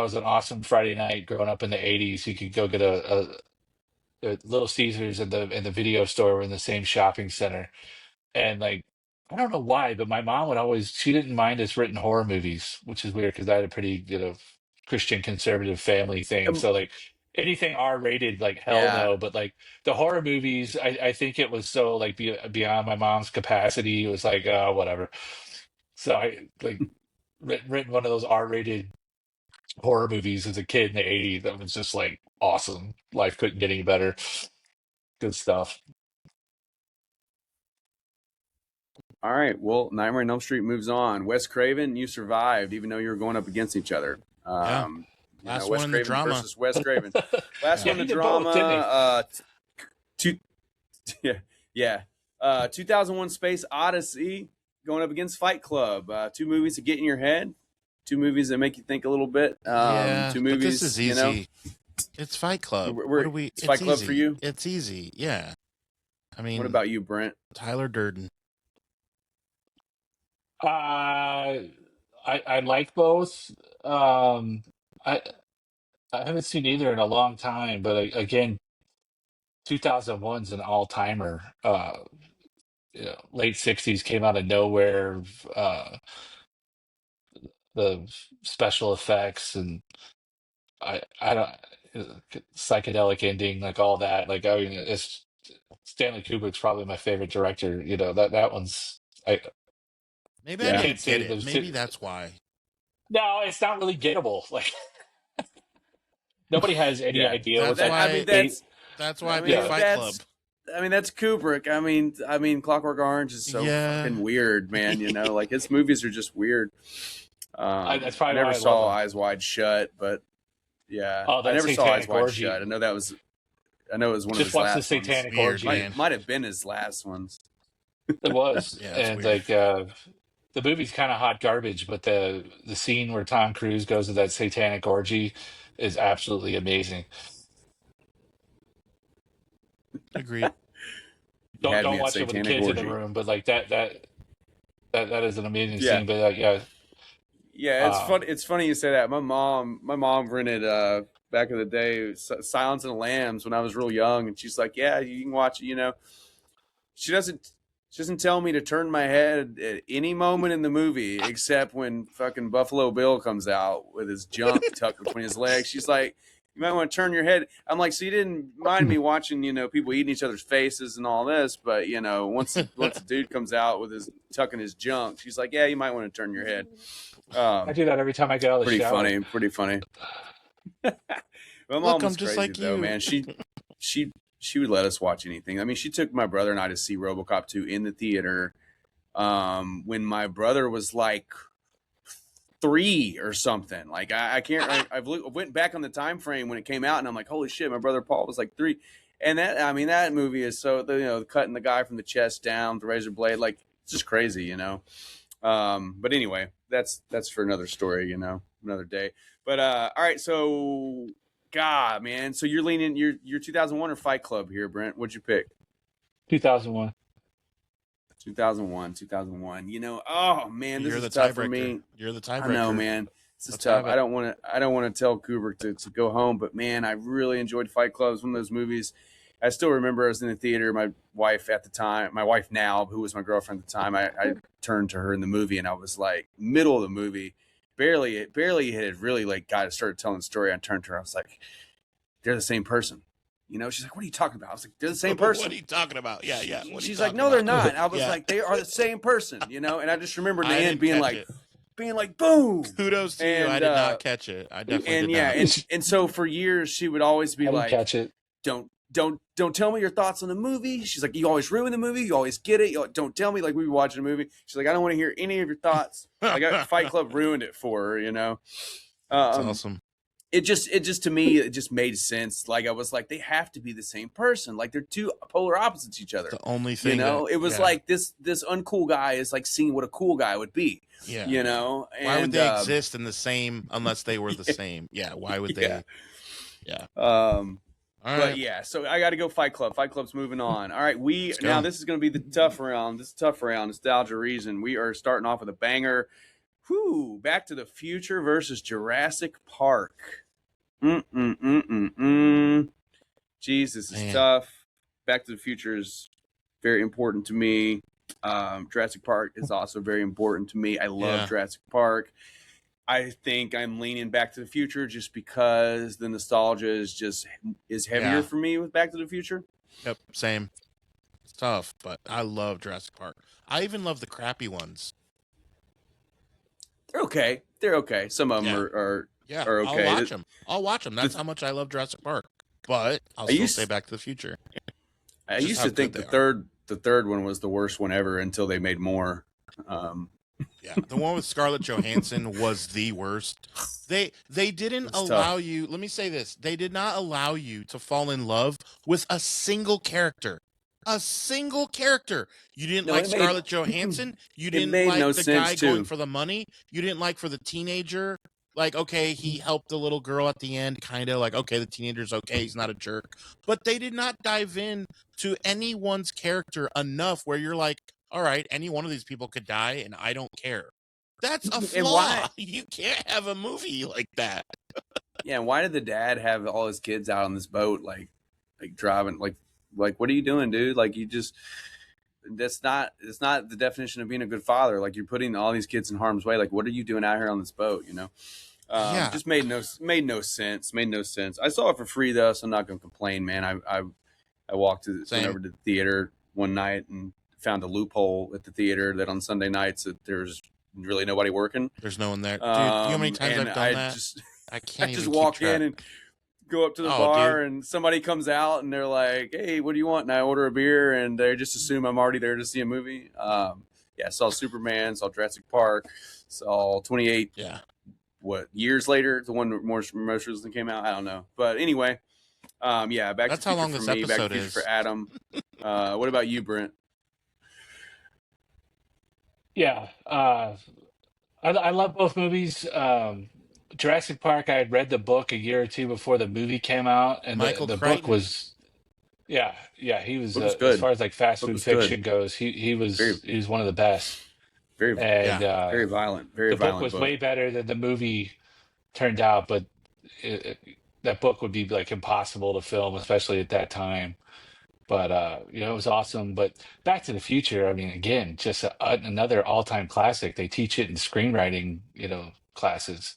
C: was an awesome Friday night growing up in the '80s. You could go get a Little Caesars and the video store were in the same shopping center, and like I don't know why, but my mom would always she didn't mind us written horror movies, which is weird because I had a pretty Christian conservative family thing.
B: Um,
C: So like anything R rated, like hell
B: yeah.
C: no. But like the horror movies, I think it was so like beyond my mom's capacity. It was like whatever. So I like written one of those R rated horror movies as a kid in the '80s. That was just like awesome. Life couldn't get any better. Good stuff.
B: All right. Well, Nightmare on Elm Street moves on. Wes Craven, you survived, even though you were going up against each other.
A: Yeah. Last one
B: Wes
A: in the
B: Craven
A: drama.
B: versus Wes Craven. Last
C: Yeah,
B: one,
C: he
B: the
C: did
B: drama.
C: both, didn't
B: Two, yeah. 2001: Space Odyssey going up against Fight Club. Two movies that get in your head. Two movies that make you think a little bit.
A: Yeah.
B: Two
A: But
B: movies.
A: this is
B: You know,
A: easy. It's Fight Club.
B: it's Fight Club
A: easy.
B: for you.
A: It's easy. Yeah. I mean,
B: What about you, Brent?
A: Tyler Durden?
C: he? I like both. I haven't seen either in a long time, but again, 2001's an all timer. Late '60s came out of nowhere. Uh, the special effects and I don't psychedelic ending, like all that. Like I mean, it's Stanley Kubrick's probably my favorite director. You know that one's
A: Maybe I
C: I
B: Yeah.
C: can't
A: didn't get
C: say
A: it.
C: those two.
A: Maybe that's why.
C: No, it's not really gettable. Like Nobody has any
B: Yeah,
C: idea what
A: that's
C: that.
A: why-
B: I mean,
A: That's why I
B: I
A: picked
B: mean,
A: Fight Club.
B: that's Kubrick. I mean, Clockwork Orange is so
A: Yeah.
B: fucking weird, man. You know, like his movies are just weird.
C: That's probably
B: I never
C: why I
B: saw
C: love him.
B: Eyes Wide Shut, but yeah,
C: Oh,
B: I
C: that
B: never saw Eyes
C: Satanic
B: Wide
C: Orgy.
B: Shut. I know it was one of
C: Just
B: his
C: watch the
B: last
C: Satanic
A: Weird,
C: Orgy.
A: man.
B: Might have been his last ones.
C: It was,
A: Yeah, it's
C: and
A: weird.
C: the movie's kind of hot garbage, but the scene where Tom Cruise goes to that Satanic Orgy is absolutely amazing.
A: Agreed.
B: You had
C: Don't
B: me at
C: watch it with the
B: Satanic
C: kids in
B: Orgy.
C: the room, but like that is an amazing
B: Yeah.
C: scene. But
B: Yeah, it's
C: Uh,
B: fun. It's funny you say that. My mom rented back in the day Silence of the Lambs when I was real young, and she's like, "Yeah, you can watch it." You know, she doesn't tell me to turn my head at any moment in the movie except when fucking Buffalo Bill comes out with his junk tucked between his legs. She's like, "You might want to turn your head." I'm like, "So you didn't mind me watching, people eating each other's faces and all this, but once the dude comes out with his tucking his junk, she's like, yeah, you might want to turn your head."
C: I do that every time I get out of the
B: Pretty
C: shower.
B: funny. My mom
A: Look, I'm
B: was
A: just
B: crazy
A: like
B: though,
A: you.
B: man. She would let us watch anything. I mean, she took my brother and I to see RoboCop 2 in the theater when my brother was like 3 or something. Like I can't. I went back on the time frame when it came out, and I'm like, holy shit, my brother Paul was like 3. And that movie is so cutting the guy from the chest down with the razor blade, like it's just crazy, But anyway, that's for another story, another day. But all right, so God, man, so you're leaning you're 2001 or Fight Club here, Brent? What'd you pick?
C: 2001.
B: 2001. Oh man, this
A: You're
B: is
A: the
B: tough for
A: tiebreaker.
B: me.
A: You're the tiebreaker.
B: I know, man. This is
A: Let's
B: tough.
A: have it.
B: I don't want to tell Kubrick to go home, but man, I really enjoyed Fight Club. It's one of those movies. I still remember I was in the theater. My wife at the time, my wife now, who was my girlfriend at the time, I turned to her in the movie, and I was like, middle of the movie, barely had really like started telling the story. I turned to her, I was like, they're the same person. She's like, what are you talking about? I was like, they're the same person.
A: What are you talking about? Yeah. What are you
B: She's like,
A: talking
B: no, they're
A: about?
B: not. I was
A: Yeah.
B: like, they are the same person, And I just remember in the
A: I
B: end
A: didn't
B: being
A: catch
B: like,
A: it.
B: boom.
A: Kudos to you. I did not catch it. I definitely
B: And
A: did
B: yeah,
A: not.
B: and so for years she would always be
C: I didn't
B: like,
C: catch it.
B: don't tell me your thoughts on the movie. She's like, you always ruin the movie. You always get it. Don't tell me. Like, we were watching a movie. She's like, I don't want to hear any of your thoughts. Like, Fight Club ruined it for her,
A: That's awesome.
B: It just to me, it just made sense. Like, I was like, they have to be the same person. Like, they're two polar opposites to each other.
A: The only thing,
B: it was like this uncool guy is like seeing what a cool guy would be.
A: Yeah.
B: And,
A: why would they exist in the same unless they were the same? Yeah. Why would they? Yeah. All right.
B: But yeah, so I got to go Fight Club. Fight Club's moving on. All right, now this is going to be the tough round. This is tough round. Nostalgia reason. We are starting off with a banger. Whew, Back to the Future versus Jurassic Park. Jeez, this is tough. Back to the Future is very important to me. Jurassic Park is also very important to me. I love Jurassic Park. I think I'm leaning Back to the Future just because the nostalgia is heavier for me with Back to the Future.
A: Yep, same. It's tough, but I love Jurassic Park. I even love the crappy ones.
B: They're okay. Some of them are okay.
A: I'll watch them. That's how much I love Jurassic Park. But I'll still say Back to the Future.
B: I used to think the third one was the worst one ever until they made more.
A: Yeah, the one with Scarlett Johansson was the worst. They didn't allow you. Let me say this: they did not allow you to fall in love with a single character. A single character. You didn't like Scarlett Johansson. You didn't like the guy going for the money. You didn't like for the teenager. Like, okay, he helped the little girl at the end, kind of like, okay, the teenager's okay, he's not a jerk. But they did not dive in to anyone's character enough where you're like, all right, any one of these people could die, and I don't care. That's a flaw. You can't have a movie like that.
B: Yeah, why did the dad have all his kids out on this boat, like driving, like what are you doing, dude? Like, it's not the definition of being a good father. Like, you're putting all these kids in harm's way. Like, what are you doing out here on this boat? Just made no sense. Made no sense. I saw it for free though, so I'm not gonna complain, man. I went over to the theater one night and found a loophole at the theater that on Sunday nights that there's really nobody working.
A: There's no one there. Dude, you know how many times I've done that? I can't
B: I
A: even
B: just walk in and go up to the
A: Oh,
B: bar
A: dude.
B: and somebody comes out and they're like, "Hey, what do you want?" And I order a beer, and they just assume I'm already there to see a movie. Yeah, saw Superman, saw Jurassic Park, saw 28.
A: Yeah.
B: What years later? The one most recently came out. I don't know, but anyway, yeah, Back
A: That's
B: to the
A: how
B: Future
A: long
B: for
A: this
B: me. Back to
A: episode
B: the Future
A: is.
B: for Adam. What about you, Brent?
C: Yeah, I love both movies. Jurassic Park, I had read the book a year or two before the movie came out, and the
A: Michael
C: the book
A: Crichton.
C: was yeah, he was
B: Book was
C: as
B: good.
C: far as like fast
B: Book
C: food
B: was good.
C: fiction goes, he
B: Very,
C: was one of the best,
B: very,
C: and
A: Yeah.
B: very violent. Very
C: the book
B: violent
C: was
B: book.
C: way better than the movie turned out, but that book would be like impossible to film, especially at that time. But it was awesome. But Back to the Future, I mean, again, just another all-time classic. They teach it in screenwriting, classes.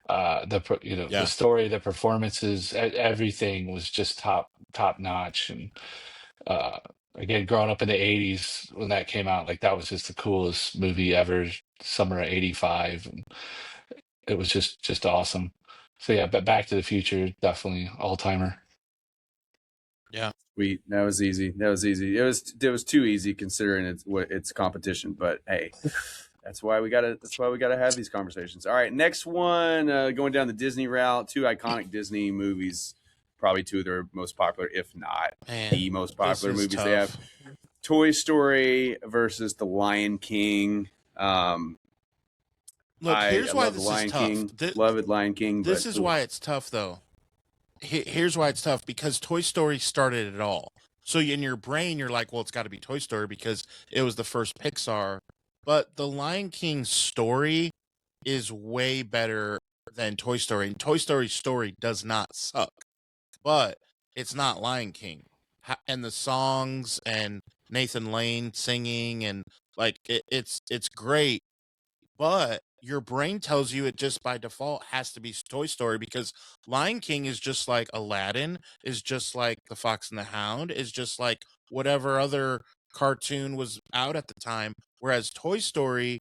C: The
A: Yeah.
C: story, the performances, everything was just top notch. And uh, again, growing up in the '80s when that came out, like that was just the coolest movie ever. Summer of '85, and it was just awesome. So yeah, but Back to the Future, definitely all-timer.
A: Yeah.
B: Sweet. That was easy. That was easy. It was too easy considering it's competition. But hey, that's why we gotta have these conversations. All right, next one. Going down the Disney route. Two iconic Disney movies, probably two of their most popular, if not
A: Man,
B: the most
A: this
B: popular
A: is
B: movies
A: tough.
B: they have. Toy Story versus The Lion King.
A: Look,
B: I
A: here's why
B: love The
A: this is
B: Lion
A: tough.
B: King. Love it, Lion King.
A: This
B: But
A: is why it's tough, though. Here's why it's tough, because Toy Story started it all. So in your brain, you're like, well, it's got to be Toy Story because it was the first Pixar. But the Lion King story is way better than Toy Story. And Toy Story's story does not suck, but it's not Lion King. And the songs and Nathan Lane singing and like it's great, but your brain tells you it just by default has to be Toy Story because Lion King is just like Aladdin, is just like The Fox and the Hound, is just like whatever other cartoon was out at the time. Whereas Toy Story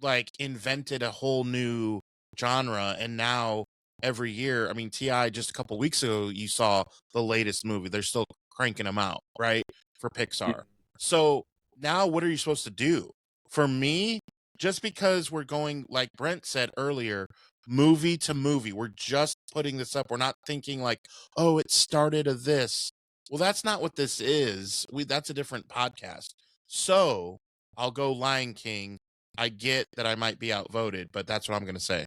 A: like invented a whole new genre, and now every year, I mean, Ti just a couple weeks ago, you saw the latest movie. They're still cranking them out, right, for Pixar. So now, what are you supposed to do? For me, just because we're going, like Brent said earlier, movie to movie, we're just putting this up. We're not thinking like, oh, it started of this. Well, that's not what this is. That's a different podcast. So I'll go Lion King. I get that I might be outvoted, but that's what I'm going to say.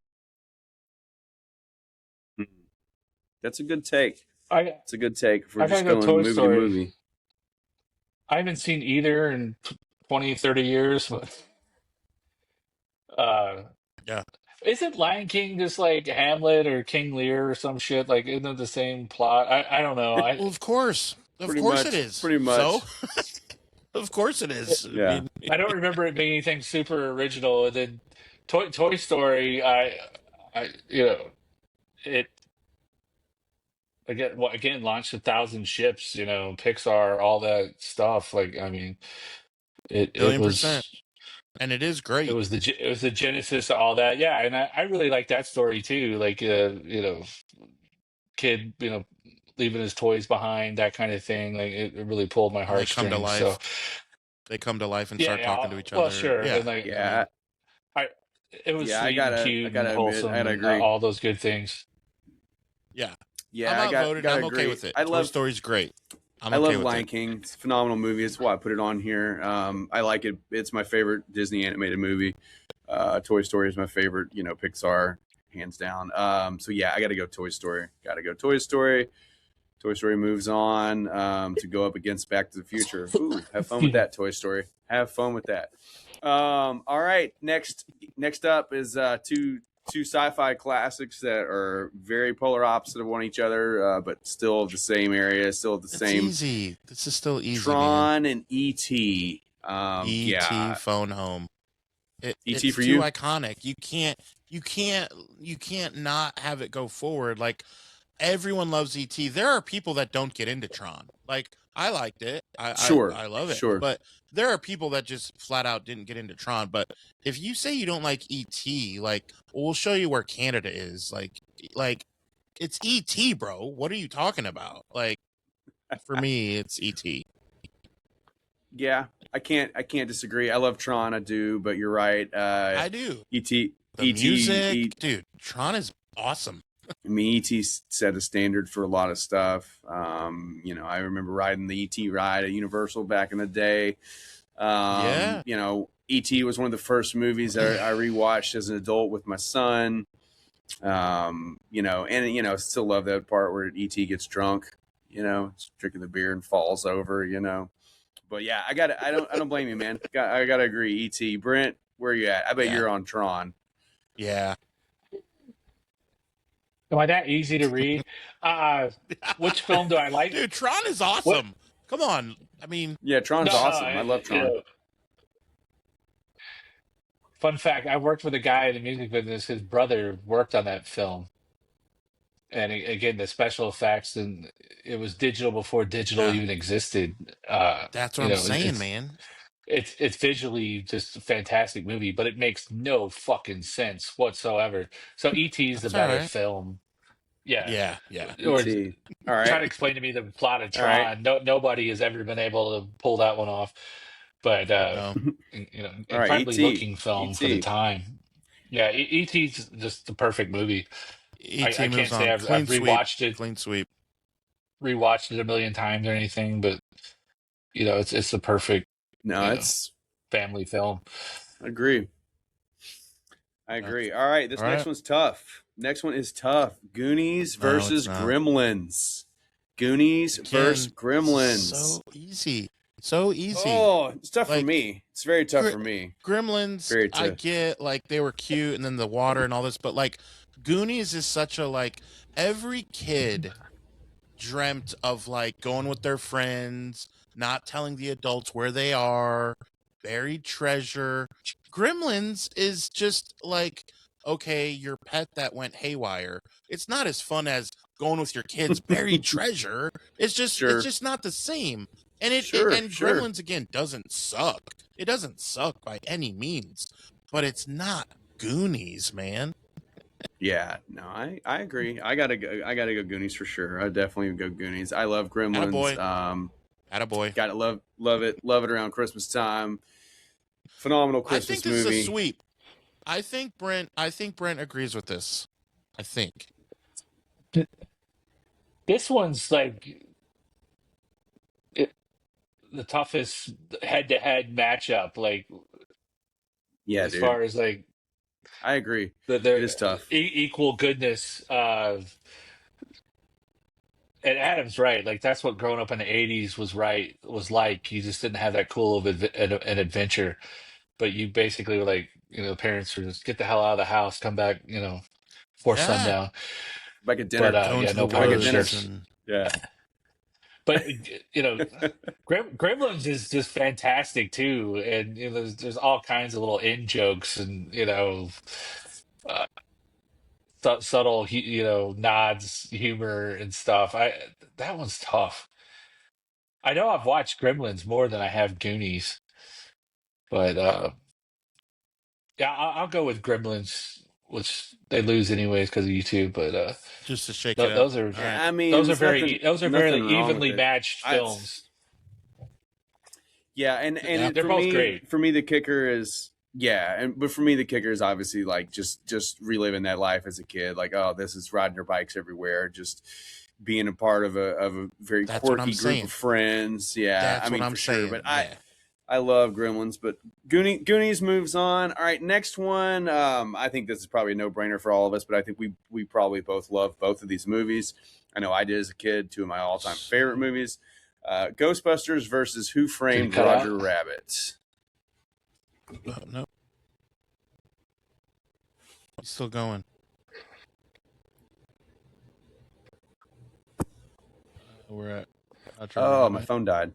B: that's a good take.
C: I
B: It's a good take if we're
C: I gotta
B: just
C: go
B: going
C: Toy
B: movie to
C: Story.
B: movie.
C: I haven't seen either in 20, 30 years, but uh,
A: Yeah.
C: isn't Lion King just like Hamlet or King Lear or some shit? Like, isn't it the same plot? I don't know.
A: Well, of course. Of
B: Pretty
A: course it
B: much.
A: is.
B: Pretty
A: So,
B: much.
A: of course it is. I
B: Yeah.
A: mean,
C: I don't remember it being anything super original. And then Toy Story, I it again launched 1,000 ships. Pixar, all that stuff. Like, I mean, it
A: billion percent.
C: was.
A: And it is
C: It
A: great.
C: was it was the genesis of all that, yeah, and I really like that story too. Like, kid, leaving his toys behind, that kind of thing. Like, it really pulled my
A: And they come to
C: heartstrings. So,
A: life. They come to life and
C: yeah,
A: start
C: yeah.
A: talking to each
C: Well,
A: other.
C: sure,
A: Yeah.
C: and like
A: I mean,
B: Yeah.
C: I, it was
B: Yeah. I
C: sweet and
B: gotta. I
C: cute and
B: gotta admit. I
C: wholesome
B: gotta
C: and
B: agree.
C: all those good things.
A: yeah.
B: Yeah.
A: I'm
B: I
A: outvoted.
B: gotta
A: I'm okay
B: agree.
A: with it.
B: I
A: Toy
B: love.
A: Story's great. I'm
B: I
A: okay
B: love
A: with
B: Lion
A: it.
B: King. It's a phenomenal movie. It's why I put it on here. I like it. It's my favorite Disney animated movie. Toy Story is my favorite. Pixar, hands down. So yeah, I got to go Toy Story. Got to go Toy Story. Toy Story moves on to go up against Back to the Future. Ooh, have fun with that, Toy Story. Have fun with that. All right, next up is two sci-fi classics that are very polar opposite of one each other, but still of the same area, still of the
A: It's
B: same.
A: easy. This is still easy,
B: Tron and E.T.
A: E.T.
B: Yeah,
A: Phone Home.
B: E.T.
A: It's
B: for
A: too
B: you.
A: iconic. You can't not have it go forward. Like, everyone loves ET. There are people that don't get into Tron. Like, I liked it.
B: Sure,
A: I love it.
B: sure.
A: But there are people that just flat out didn't get into Tron. But if you say you don't like ET, like, well, we'll show you where Canada is. Like it's E.T., bro. What are you talking about? Like, for me, it's E.T.
B: Yeah, I can't disagree. I love Tron, I do, but you're right.
A: I do.
B: E.T.
A: The music, dude. Tron is awesome.
B: I mean, E.T. set a standard for a lot of stuff. You know, I remember riding the E.T. ride at Universal back in the day.
A: Yeah.
B: You know, E.T. was one of the first movies that I rewatched as an adult with my son. You know, and you know, still love that part where E.T. gets drunk. You know, he's drinking the beer and falls over. You know, but yeah, I don't blame you, man. I gotta agree. E.T. Brent, where are you at? I bet you're on Tron.
A: Yeah.
C: Am I that easy to read? Which film do I like?
A: Dude, Tron is
C: What?
A: awesome. Come on. I mean,
B: Yeah, Tron's
C: No,
B: awesome. I love
C: you
B: Tron.
C: know, fun fact: I worked with a guy in the music business. His brother worked on that film, and again, the special effects, and it was digital before digital
A: yeah,
C: even existed.
A: that's what
C: You
A: I'm
C: know,
A: saying, man.
C: it's visually just a fantastic movie, but it makes no fucking sense whatsoever. So E.T. is the
A: That's all
C: better
A: right.
C: film. Yeah.
A: Yeah, yeah.
C: Or
B: E.T. All
C: try
B: right.
C: to explain to me the plot of
B: All right.
C: Tron. Nobody has ever been able to pull that one off. But
A: No.
C: you know,
B: All right.
C: incredibly
B: E.T.
C: looking film for the
B: E.T.
C: time. Yeah, E.T.'s just the perfect movie. I
A: E.T. moves
C: can't say
A: on.
C: I've
A: Clean sweep.
C: rewatched
A: Clean sweep.
C: it a million times or anything, but you know, it's the perfect,
B: No,
C: you know,
B: it's
C: family film.
B: agree. I
A: That's
B: agree. All right, this
A: all
B: next
A: right.
B: one's tough. Next one is tough. Goonies
A: No, it's
B: versus
A: not.
B: Gremlins. Goonies versus
A: Again,
B: Gremlins.
A: so easy. So easy.
B: Oh, it's tough for
A: Like,
B: me. It's very tough
A: Gr-
B: for me.
A: Gremlins,
B: Very
A: I
B: tough.
A: get, like, they were cute and then the water and all this, but like Goonies is such a, like, every kid dreamt of like going with their friends, not telling the adults where they are, buried treasure. Gremlins is just like, okay, your pet that went haywire. It's not as fun as going with your kids' buried treasure. It's
B: Sure.
A: just not the same. And
B: Sure.
A: Gremlins again doesn't suck. It doesn't suck by any means, but it's not Goonies, man.
B: Yeah, no, I agree. I gotta go Goonies for sure. I definitely would go Goonies. I love Gremlins.
A: Attaboy. Attaboy.
B: Gotta love it around Christmas time. Phenomenal
A: I
B: Christmas
A: think this
B: movie.
A: is a sweep. I think Brent agrees with this. I think.
C: This one's like it, the toughest head-to-head matchup, like
B: Yeah,
C: as
B: dude.
C: far as like
B: I agree.
C: the
B: It is tough.
C: equal goodness of. And Adam's right. Like that's what growing up in the '80s was like. You just didn't have that cool of an adventure, but you basically were like, you know, parents were just get the hell out of the house, come back, you know, before
A: Yeah.
C: sundown.
B: Back at
C: But
B: dinner.
A: Going
C: yeah,
A: to
C: no
A: the
B: Back at dinner.
C: partnerships.
A: woods and
B: Yeah.
C: But you know, Gremlins is just fantastic too, and you know, there's all kinds of little in jokes and you know, uh, subtle you know nods, humor and stuff. That one's tough. I know I've watched Gremlins more than I have Goonies, but yeah, I'll go with Gremlins, which they lose anyways because of YouTube. But
A: just to shake it up.
C: those are
A: All right.
B: I mean, there's
C: those are
B: nothing
C: very
B: wrong with
C: evenly
B: it.
C: matched films.
B: Yeah, and
A: Yeah.
C: They're
B: for
C: both
B: me,
C: great.
B: the kicker is but for me the kicker is obviously like just reliving that life as a kid. Like, oh, this is riding your bikes everywhere, just being a part of a very
A: That's what I'm
B: quirky group
A: saying.
B: of friends. Yeah,
A: That's
B: I mean
A: what I'm
B: for
A: saying.
B: sure. But
A: Yeah.
B: I love Gremlins, but Goonies moves on. All right, next one. I think this is probably a no-brainer for all of us, but I think we probably both love both of these movies. I know I did as a kid. Two of my all-time favorite movies: Ghostbusters versus Who Framed
C: cut
B: Roger
C: out?
B: Rabbit.
A: No. He's still going. We're at Roger
B: Oh, my
A: Rabbit.
B: phone died.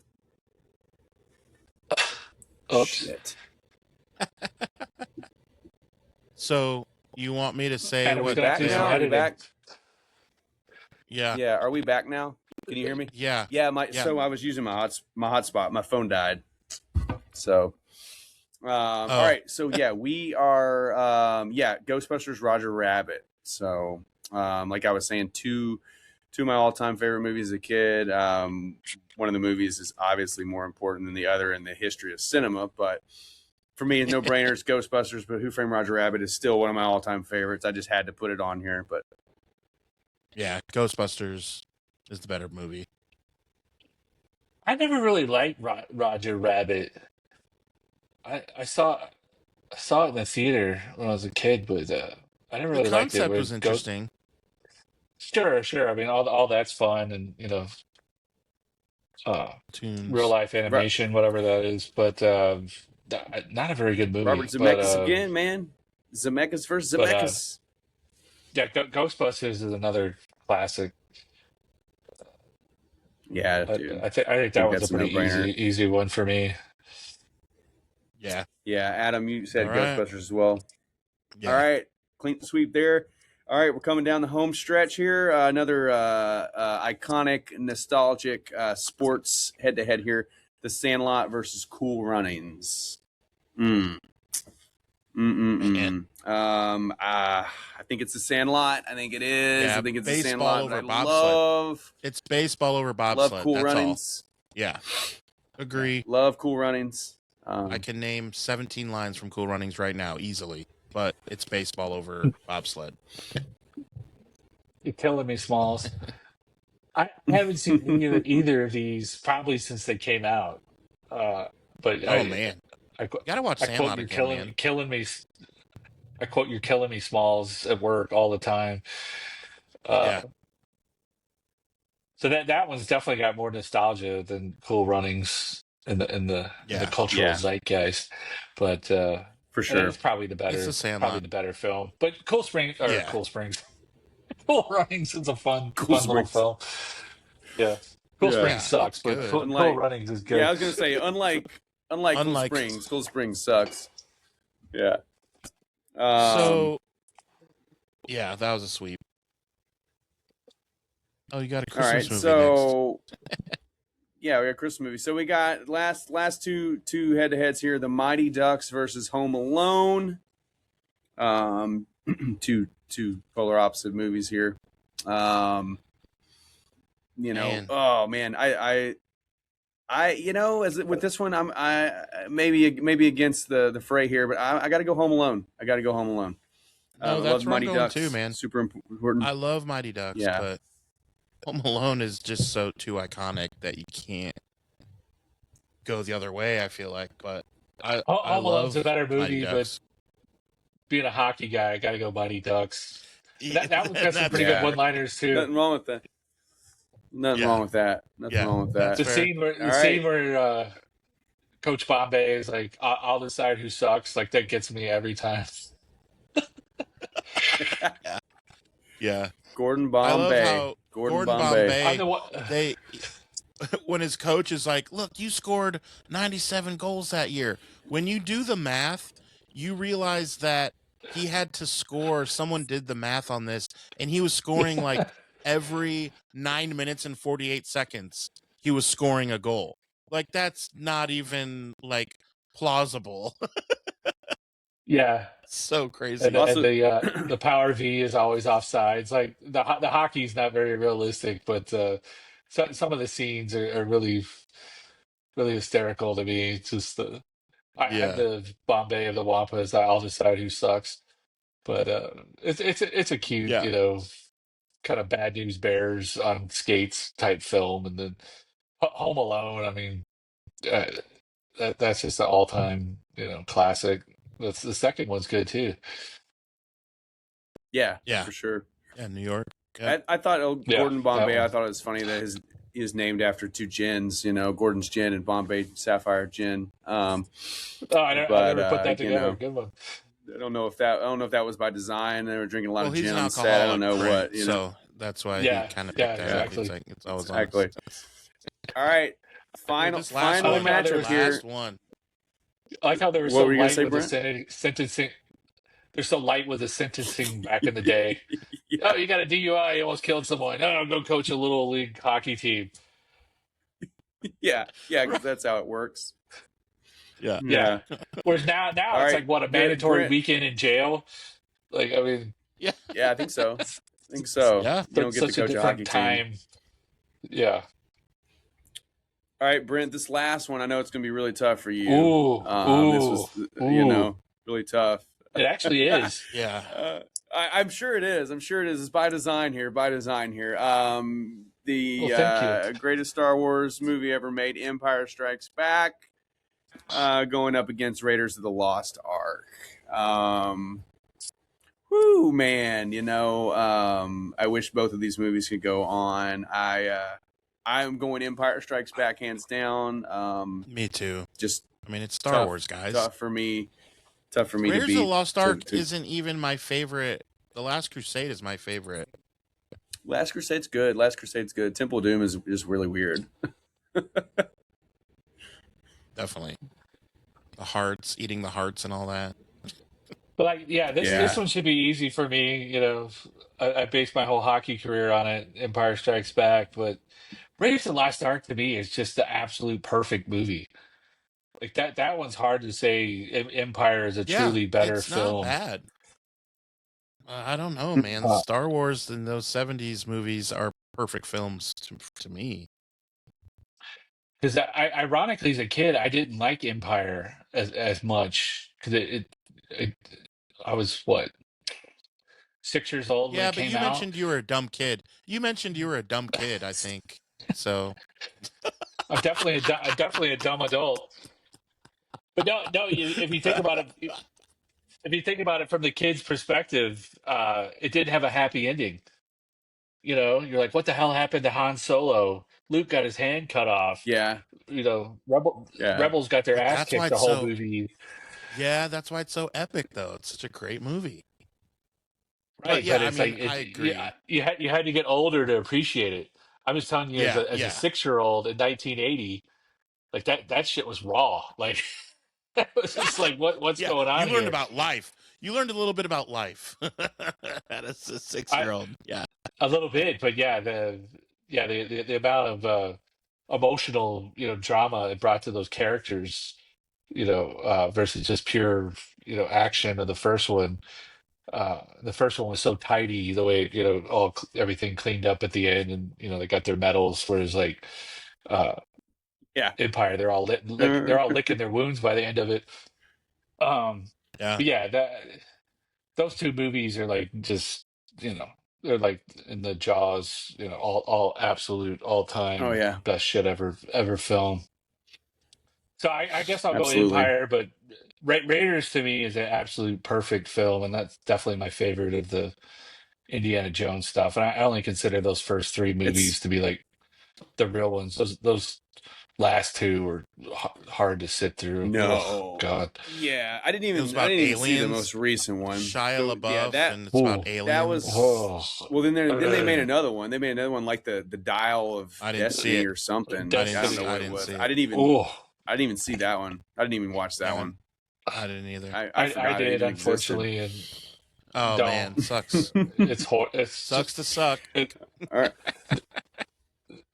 C: Oops.
B: Shit.
A: So you want me to say
C: Adam, we're
A: what?
C: gonna have to do some
B: Now? Are we
C: editing.
B: back?
A: Yeah.
B: Yeah. Are we back now? Can you hear me?
A: Yeah.
B: Yeah.
A: Yeah.
B: So I was using my hotspot. My phone died. So. All right. So yeah, we are. Ghostbusters Roger Rabbit. So Like I was saying, two of my all-time favorite movies as a kid. One of the movies is obviously more important than the other in the history of cinema, but for me, no brainers, Ghostbusters, but Who Framed Roger Rabbit is still one of my all-time favorites. I just had to put it on here, but
A: Yeah, Ghostbusters is the better movie.
C: I never really liked Roger Rabbit. I saw it in the theater when I was a kid, but I never
A: The
C: really liked it.
A: concept
C: Where
A: was interesting.
C: sure. I mean, all that's fun, and real
A: Tunes.
C: life animation, whatever that is. But not a very good movie.
B: Robert
C: But
B: Zemeckis again, man. Zemeckis versus
C: but
B: Zemeckis.
C: yeah, Ghostbusters is another classic.
B: Yeah, dude.
C: I think that was
B: that's
C: a
B: a
C: pretty
B: no-brainer.
C: easy one for me.
A: Yeah.
B: Yeah, Adam, you said
A: All right.
B: Ghostbusters as well.
A: Yeah.
B: All right, clean sweep there. All right, we're coming down the home stretch here. Another iconic, nostalgic sports head-to-head here. The Sandlot versus Cool Runnings.
A: Man.
B: I think it's the Sandlot. I think it is.
A: Yeah,
B: I think it's the
A: baseball
B: Sandlot.
A: over
B: But I
A: bobsled. It's baseball over bobsled.
B: love Cool
A: That's
B: Runnings.
A: all. Yeah. Agree.
B: Love Cool Runnings.
A: I can name 17 lines from Cool Runnings right now easily, but it's baseball over bobsled.
C: You're killing me, Smalls. I haven't seen either of these probably since they came out. But
A: Oh man,
C: I
A: you gotta watch
C: I quote
A: Sandlot
C: you're
A: again, man.
C: killing me. I quote you're killing me, Smalls, at work all the time.
A: Yeah.
C: So that one's definitely got more nostalgia than Cool Runnings in the
A: Yeah.
C: cultural
B: Yeah.
C: zeitgeist. But
B: For sure.
C: it's probably the better
A: It's the Sandlot.
C: film. But Cool Springs
A: Yeah.
C: Cool Springs. Cool Runnings is a fun
B: Cool
C: little
B: Springs.
C: film. Yeah. Cool
B: Yeah.
C: Springs sucks,
A: It's
C: but
A: good.
C: Cool
B: Unlike-
C: Runnings is good.
B: Yeah, I was gonna say unlike Cool Springs sucks. Yeah.
A: So, yeah, that was a sweep. Oh, you got a
B: all right,
A: Christmas movie
B: so yeah, we got a Christmas movie. So we got last two head to heads here: the Mighty Ducks versus Home Alone. Two polar opposite movies here.
A: Man.
B: Oh man, I with this one, I maybe against the fray here, but I got to go Home Alone. I got to go Home Alone.
A: No,
B: I
A: that's
B: love
A: where I'm
B: Mighty
A: going
B: Ducks
A: too, man.
B: Super important.
A: Next. I love Mighty Ducks,
B: Yeah.
A: but Home Alone is just so too iconic that you can't go the other way. I feel like, but I
C: Home Alone's
A: love
C: a better
A: Mighty
C: movie,
A: Ducks.
C: but being a hockey guy, I got to go Mighty Ducks. That one's got some
A: That's
C: pretty
B: fair.
C: good one-liners too.
B: Nothing wrong with that. Nothing
A: Yeah.
B: wrong with that. Nothing
A: Yeah,
B: wrong with that.
C: The
A: fair.
C: scene where Coach Bombay is like, "I'll decide who sucks." Like that gets me every time.
A: Yeah.
B: Gordon
A: I love
B: Bombay.
A: how
B: Gordon
A: Gordon
B: Bombay.
C: I'm the one.
A: they when his coach is like, "Look, you scored 97 goals that year." When you do the math, you realize that he had to score. Someone did the math on this, and he was scoring like every 9 minutes and 48 seconds. He was scoring a goal. Like that's not even like plausible.
C: Yeah,
A: So crazy.
C: and,
B: Also-
C: the power V is always offsides. Like the hockey's not very realistic, but some of the scenes are really really hysterical to me. It's just I
A: Yeah.
C: the Bombay of the Wampas. I'll decide who sucks. But it's a cute,
A: Yeah.
C: kind of Bad News Bears on skates type film, and then Home Alone. I mean, that's just an all time classic. The second one's good too.
B: Yeah,
A: Yeah.
B: for sure.
A: Yeah, New York. Yeah.
B: I thought
C: Yeah,
B: Gordon
C: that
B: Bombay.
C: one.
B: I thought it was funny that he was named after two gins. Gordon's gin and Bombay Sapphire gin.
C: Oh, I never
B: But,
C: put that together.
B: know,
C: Good one.
B: I don't know if that was by design. They were drinking a lot
A: Well,
B: of
A: he's
B: gin
A: an
B: on set. I don't know
A: alcoholic,
B: what.
A: right? So that's why
C: Yeah,
A: he kind of
C: yeah,
A: picked that up.
C: exactly.
A: It's like it's always
B: Exactly.
A: on.
B: All right, final
A: This last
C: one,
B: matchup here.
A: Last one.
C: I like how they were
B: What
C: so
B: were you gonna
C: light
B: say,
C: with the sentencing. They're so light with the sentencing back in the day.
B: Yeah.
C: Oh, you got a DUI, you almost killed someone. Oh, go coach a little league hockey team.
B: Yeah, because that's how it works.
A: Yeah.
C: Yeah. Whereas now
B: All
C: it's
B: right,
C: like what a mandatory
B: Brent.
C: weekend in jail. Like I mean,
B: Yeah, I think so. I think so.
A: Yeah.
B: You don't get to
C: Such a
B: coach a hockey
C: different
B: team.
C: time. Yeah.
B: All right, Brent, this last one, I know it's going to be really tough for you. This was, really tough.
C: It actually is.
A: Yeah.
B: I'm sure it is. I'm sure it is. It's by design here.
C: Thank you.
B: Greatest Star Wars movie ever made, Empire Strikes Back, going up against Raiders of the Lost Ark. Whoo, man! I wish both of these movies could go on. I'm going Empire Strikes Back hands down.
A: Me too.
B: Just
A: It's Star Wars, guys.
B: Tough for me to
A: Raiders
B: beat.
A: of the Lost Ark isn't even my favorite. The Last Crusade is my favorite.
B: Last Crusade's good. Temple of Doom is really weird.
A: Definitely. The hearts, eating the hearts and all that.
C: But this one should be easy for me. I based my whole hockey career on it, Empire Strikes Back. But Raiders of the Lost Ark to me is just the absolute perfect movie. Like that one's hard to say. Empire is a truly better
A: it's
C: film.
A: Not bad. I don't know, man. Star Wars and those 70s movies are perfect films to me.
C: Because ironically, as a kid, I didn't like Empire as much because I was what 6 years old when it came out.
A: Yeah, but you mentioned you were a dumb kid. I think. So
C: I'm definitely a dumb adult. But no. If you think about it from the kid's perspective, it didn't have a happy ending. You're like, what the hell happened to Han Solo? Luke got his hand cut off.
B: Yeah.
C: Rebels got their ass kicked the whole movie.
A: Yeah, that's why it's so epic, though. It's such a great movie.
C: Right,
A: but
C: it's
A: I agree.
C: You had to get older to appreciate it. I'm just telling you, as a 6-year-old in 1980, like that shit was raw. Like it was just like, what's going on?
A: You learned about life. You learned a little bit about life as a 6-year-old. Yeah,
C: a little bit, but the amount of emotional drama it brought to those characters, versus just pure action of the first one. The first one was so tidy, the way everything cleaned up at the end, and they got their medals. Whereas like Empire, they're all they're all licking their wounds by the end of it. Those two movies are like just they're like in the Jaws, all absolute all time best shit ever film. So I guess I'll go Empire, but Raiders to me is an absolute perfect film, and that's definitely my favorite of the Indiana Jones stuff. And I only consider those first three movies to be like the real ones. Those last two were hard to sit through.
B: No,
C: God.
B: Yeah, I didn't even see the most recent one.
A: Shia LaBeouf, and it's about aliens.
B: That was well. Then they made another one. They made another one like the Dial of Destiny or something. I don't know what it was. I didn't even see that one. I didn't even watch that one.
A: I didn't either.
C: I did, unfortunately, and
A: man, sucks.
C: It
A: sucks to suck.
B: All right.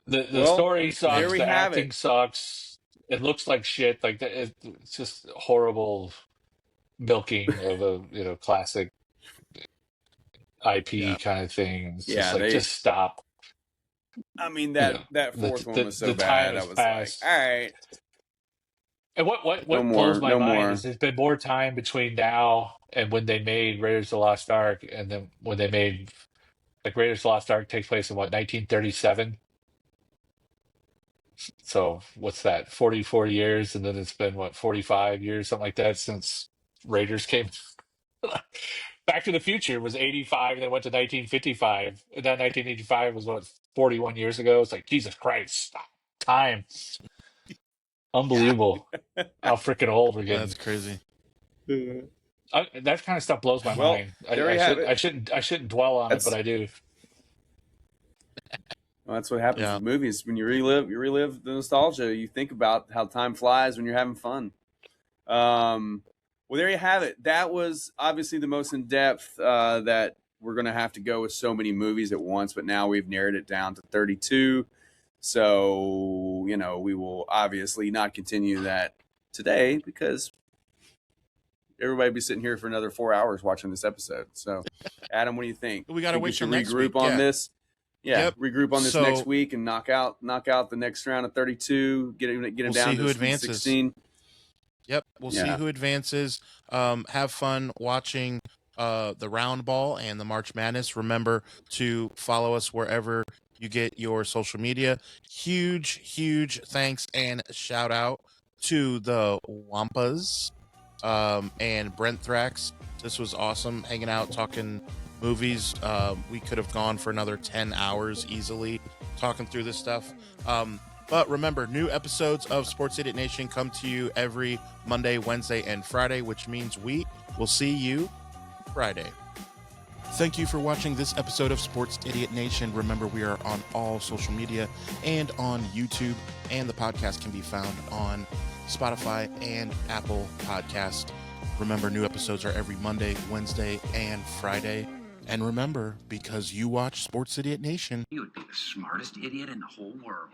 C: The story sucks. The acting sucks. It looks like shit. Like it's just horrible milking of a classic IP kind of thing. It's just stop.
B: I mean that fourth one was so bad. I was like, all right.
C: And what blows my mind is there's been more time between now and when they made Raiders of the Lost Ark, and then when they made Raiders of the Lost Ark takes place in 1937. So what's that? 44 years, and then it's been 45 years, something like that, since Raiders came. Back to the Future was 85, and then went to 1955, and then 1985 was 41 years ago. It's like, Jesus Christ, time. Unbelievable how freaking old we're getting.
A: That's crazy.
C: That kind of stuff blows my mind. I shouldn't dwell on it, but I do.
B: Well, that's what happens with movies. When you relive the nostalgia, you think about how time flies when you're having fun. Well, there you have it. That was obviously the most in-depth that we're going to have to go with so many movies at once, but now we've narrowed it down to 32. So, we will obviously not continue that today because everybody be sitting here for another 4 hours watching this episode. So, Adam, what do you think?
A: We got to
B: Think
A: wait
B: we
A: till
B: should
A: next
B: regroup
A: week.
B: on
A: Yeah.
B: this. Yeah,
A: Yep.
B: regroup on this
A: So-
B: next week and knock out the next round of 32. Get him
A: We'll
B: down
A: see
B: to
A: who
B: Sweet
A: advances.
B: 16.
A: Yep, we'll see
B: Yeah.
A: who advances. Have fun watching the Round Ball and the March Madness. Remember to follow us wherever you get your social media. Huge thanks and shout out to the Wampas and Brenthrax. This was awesome, hanging out, talking movies. We could have gone for another 10 hours easily talking through this stuff. But remember, new episodes of Sports Idiot Nation come to you every Monday, Wednesday, and Friday, which means we will see you Friday. Thank you for watching this episode of Sports Idiot Nation. Remember, we are on all social media and on YouTube, and the podcast can be found on Spotify and Apple Podcast. Remember, new episodes are every Monday, Wednesday, and Friday. And remember, because you watch Sports Idiot Nation,
E: You would be the smartest idiot in the whole world.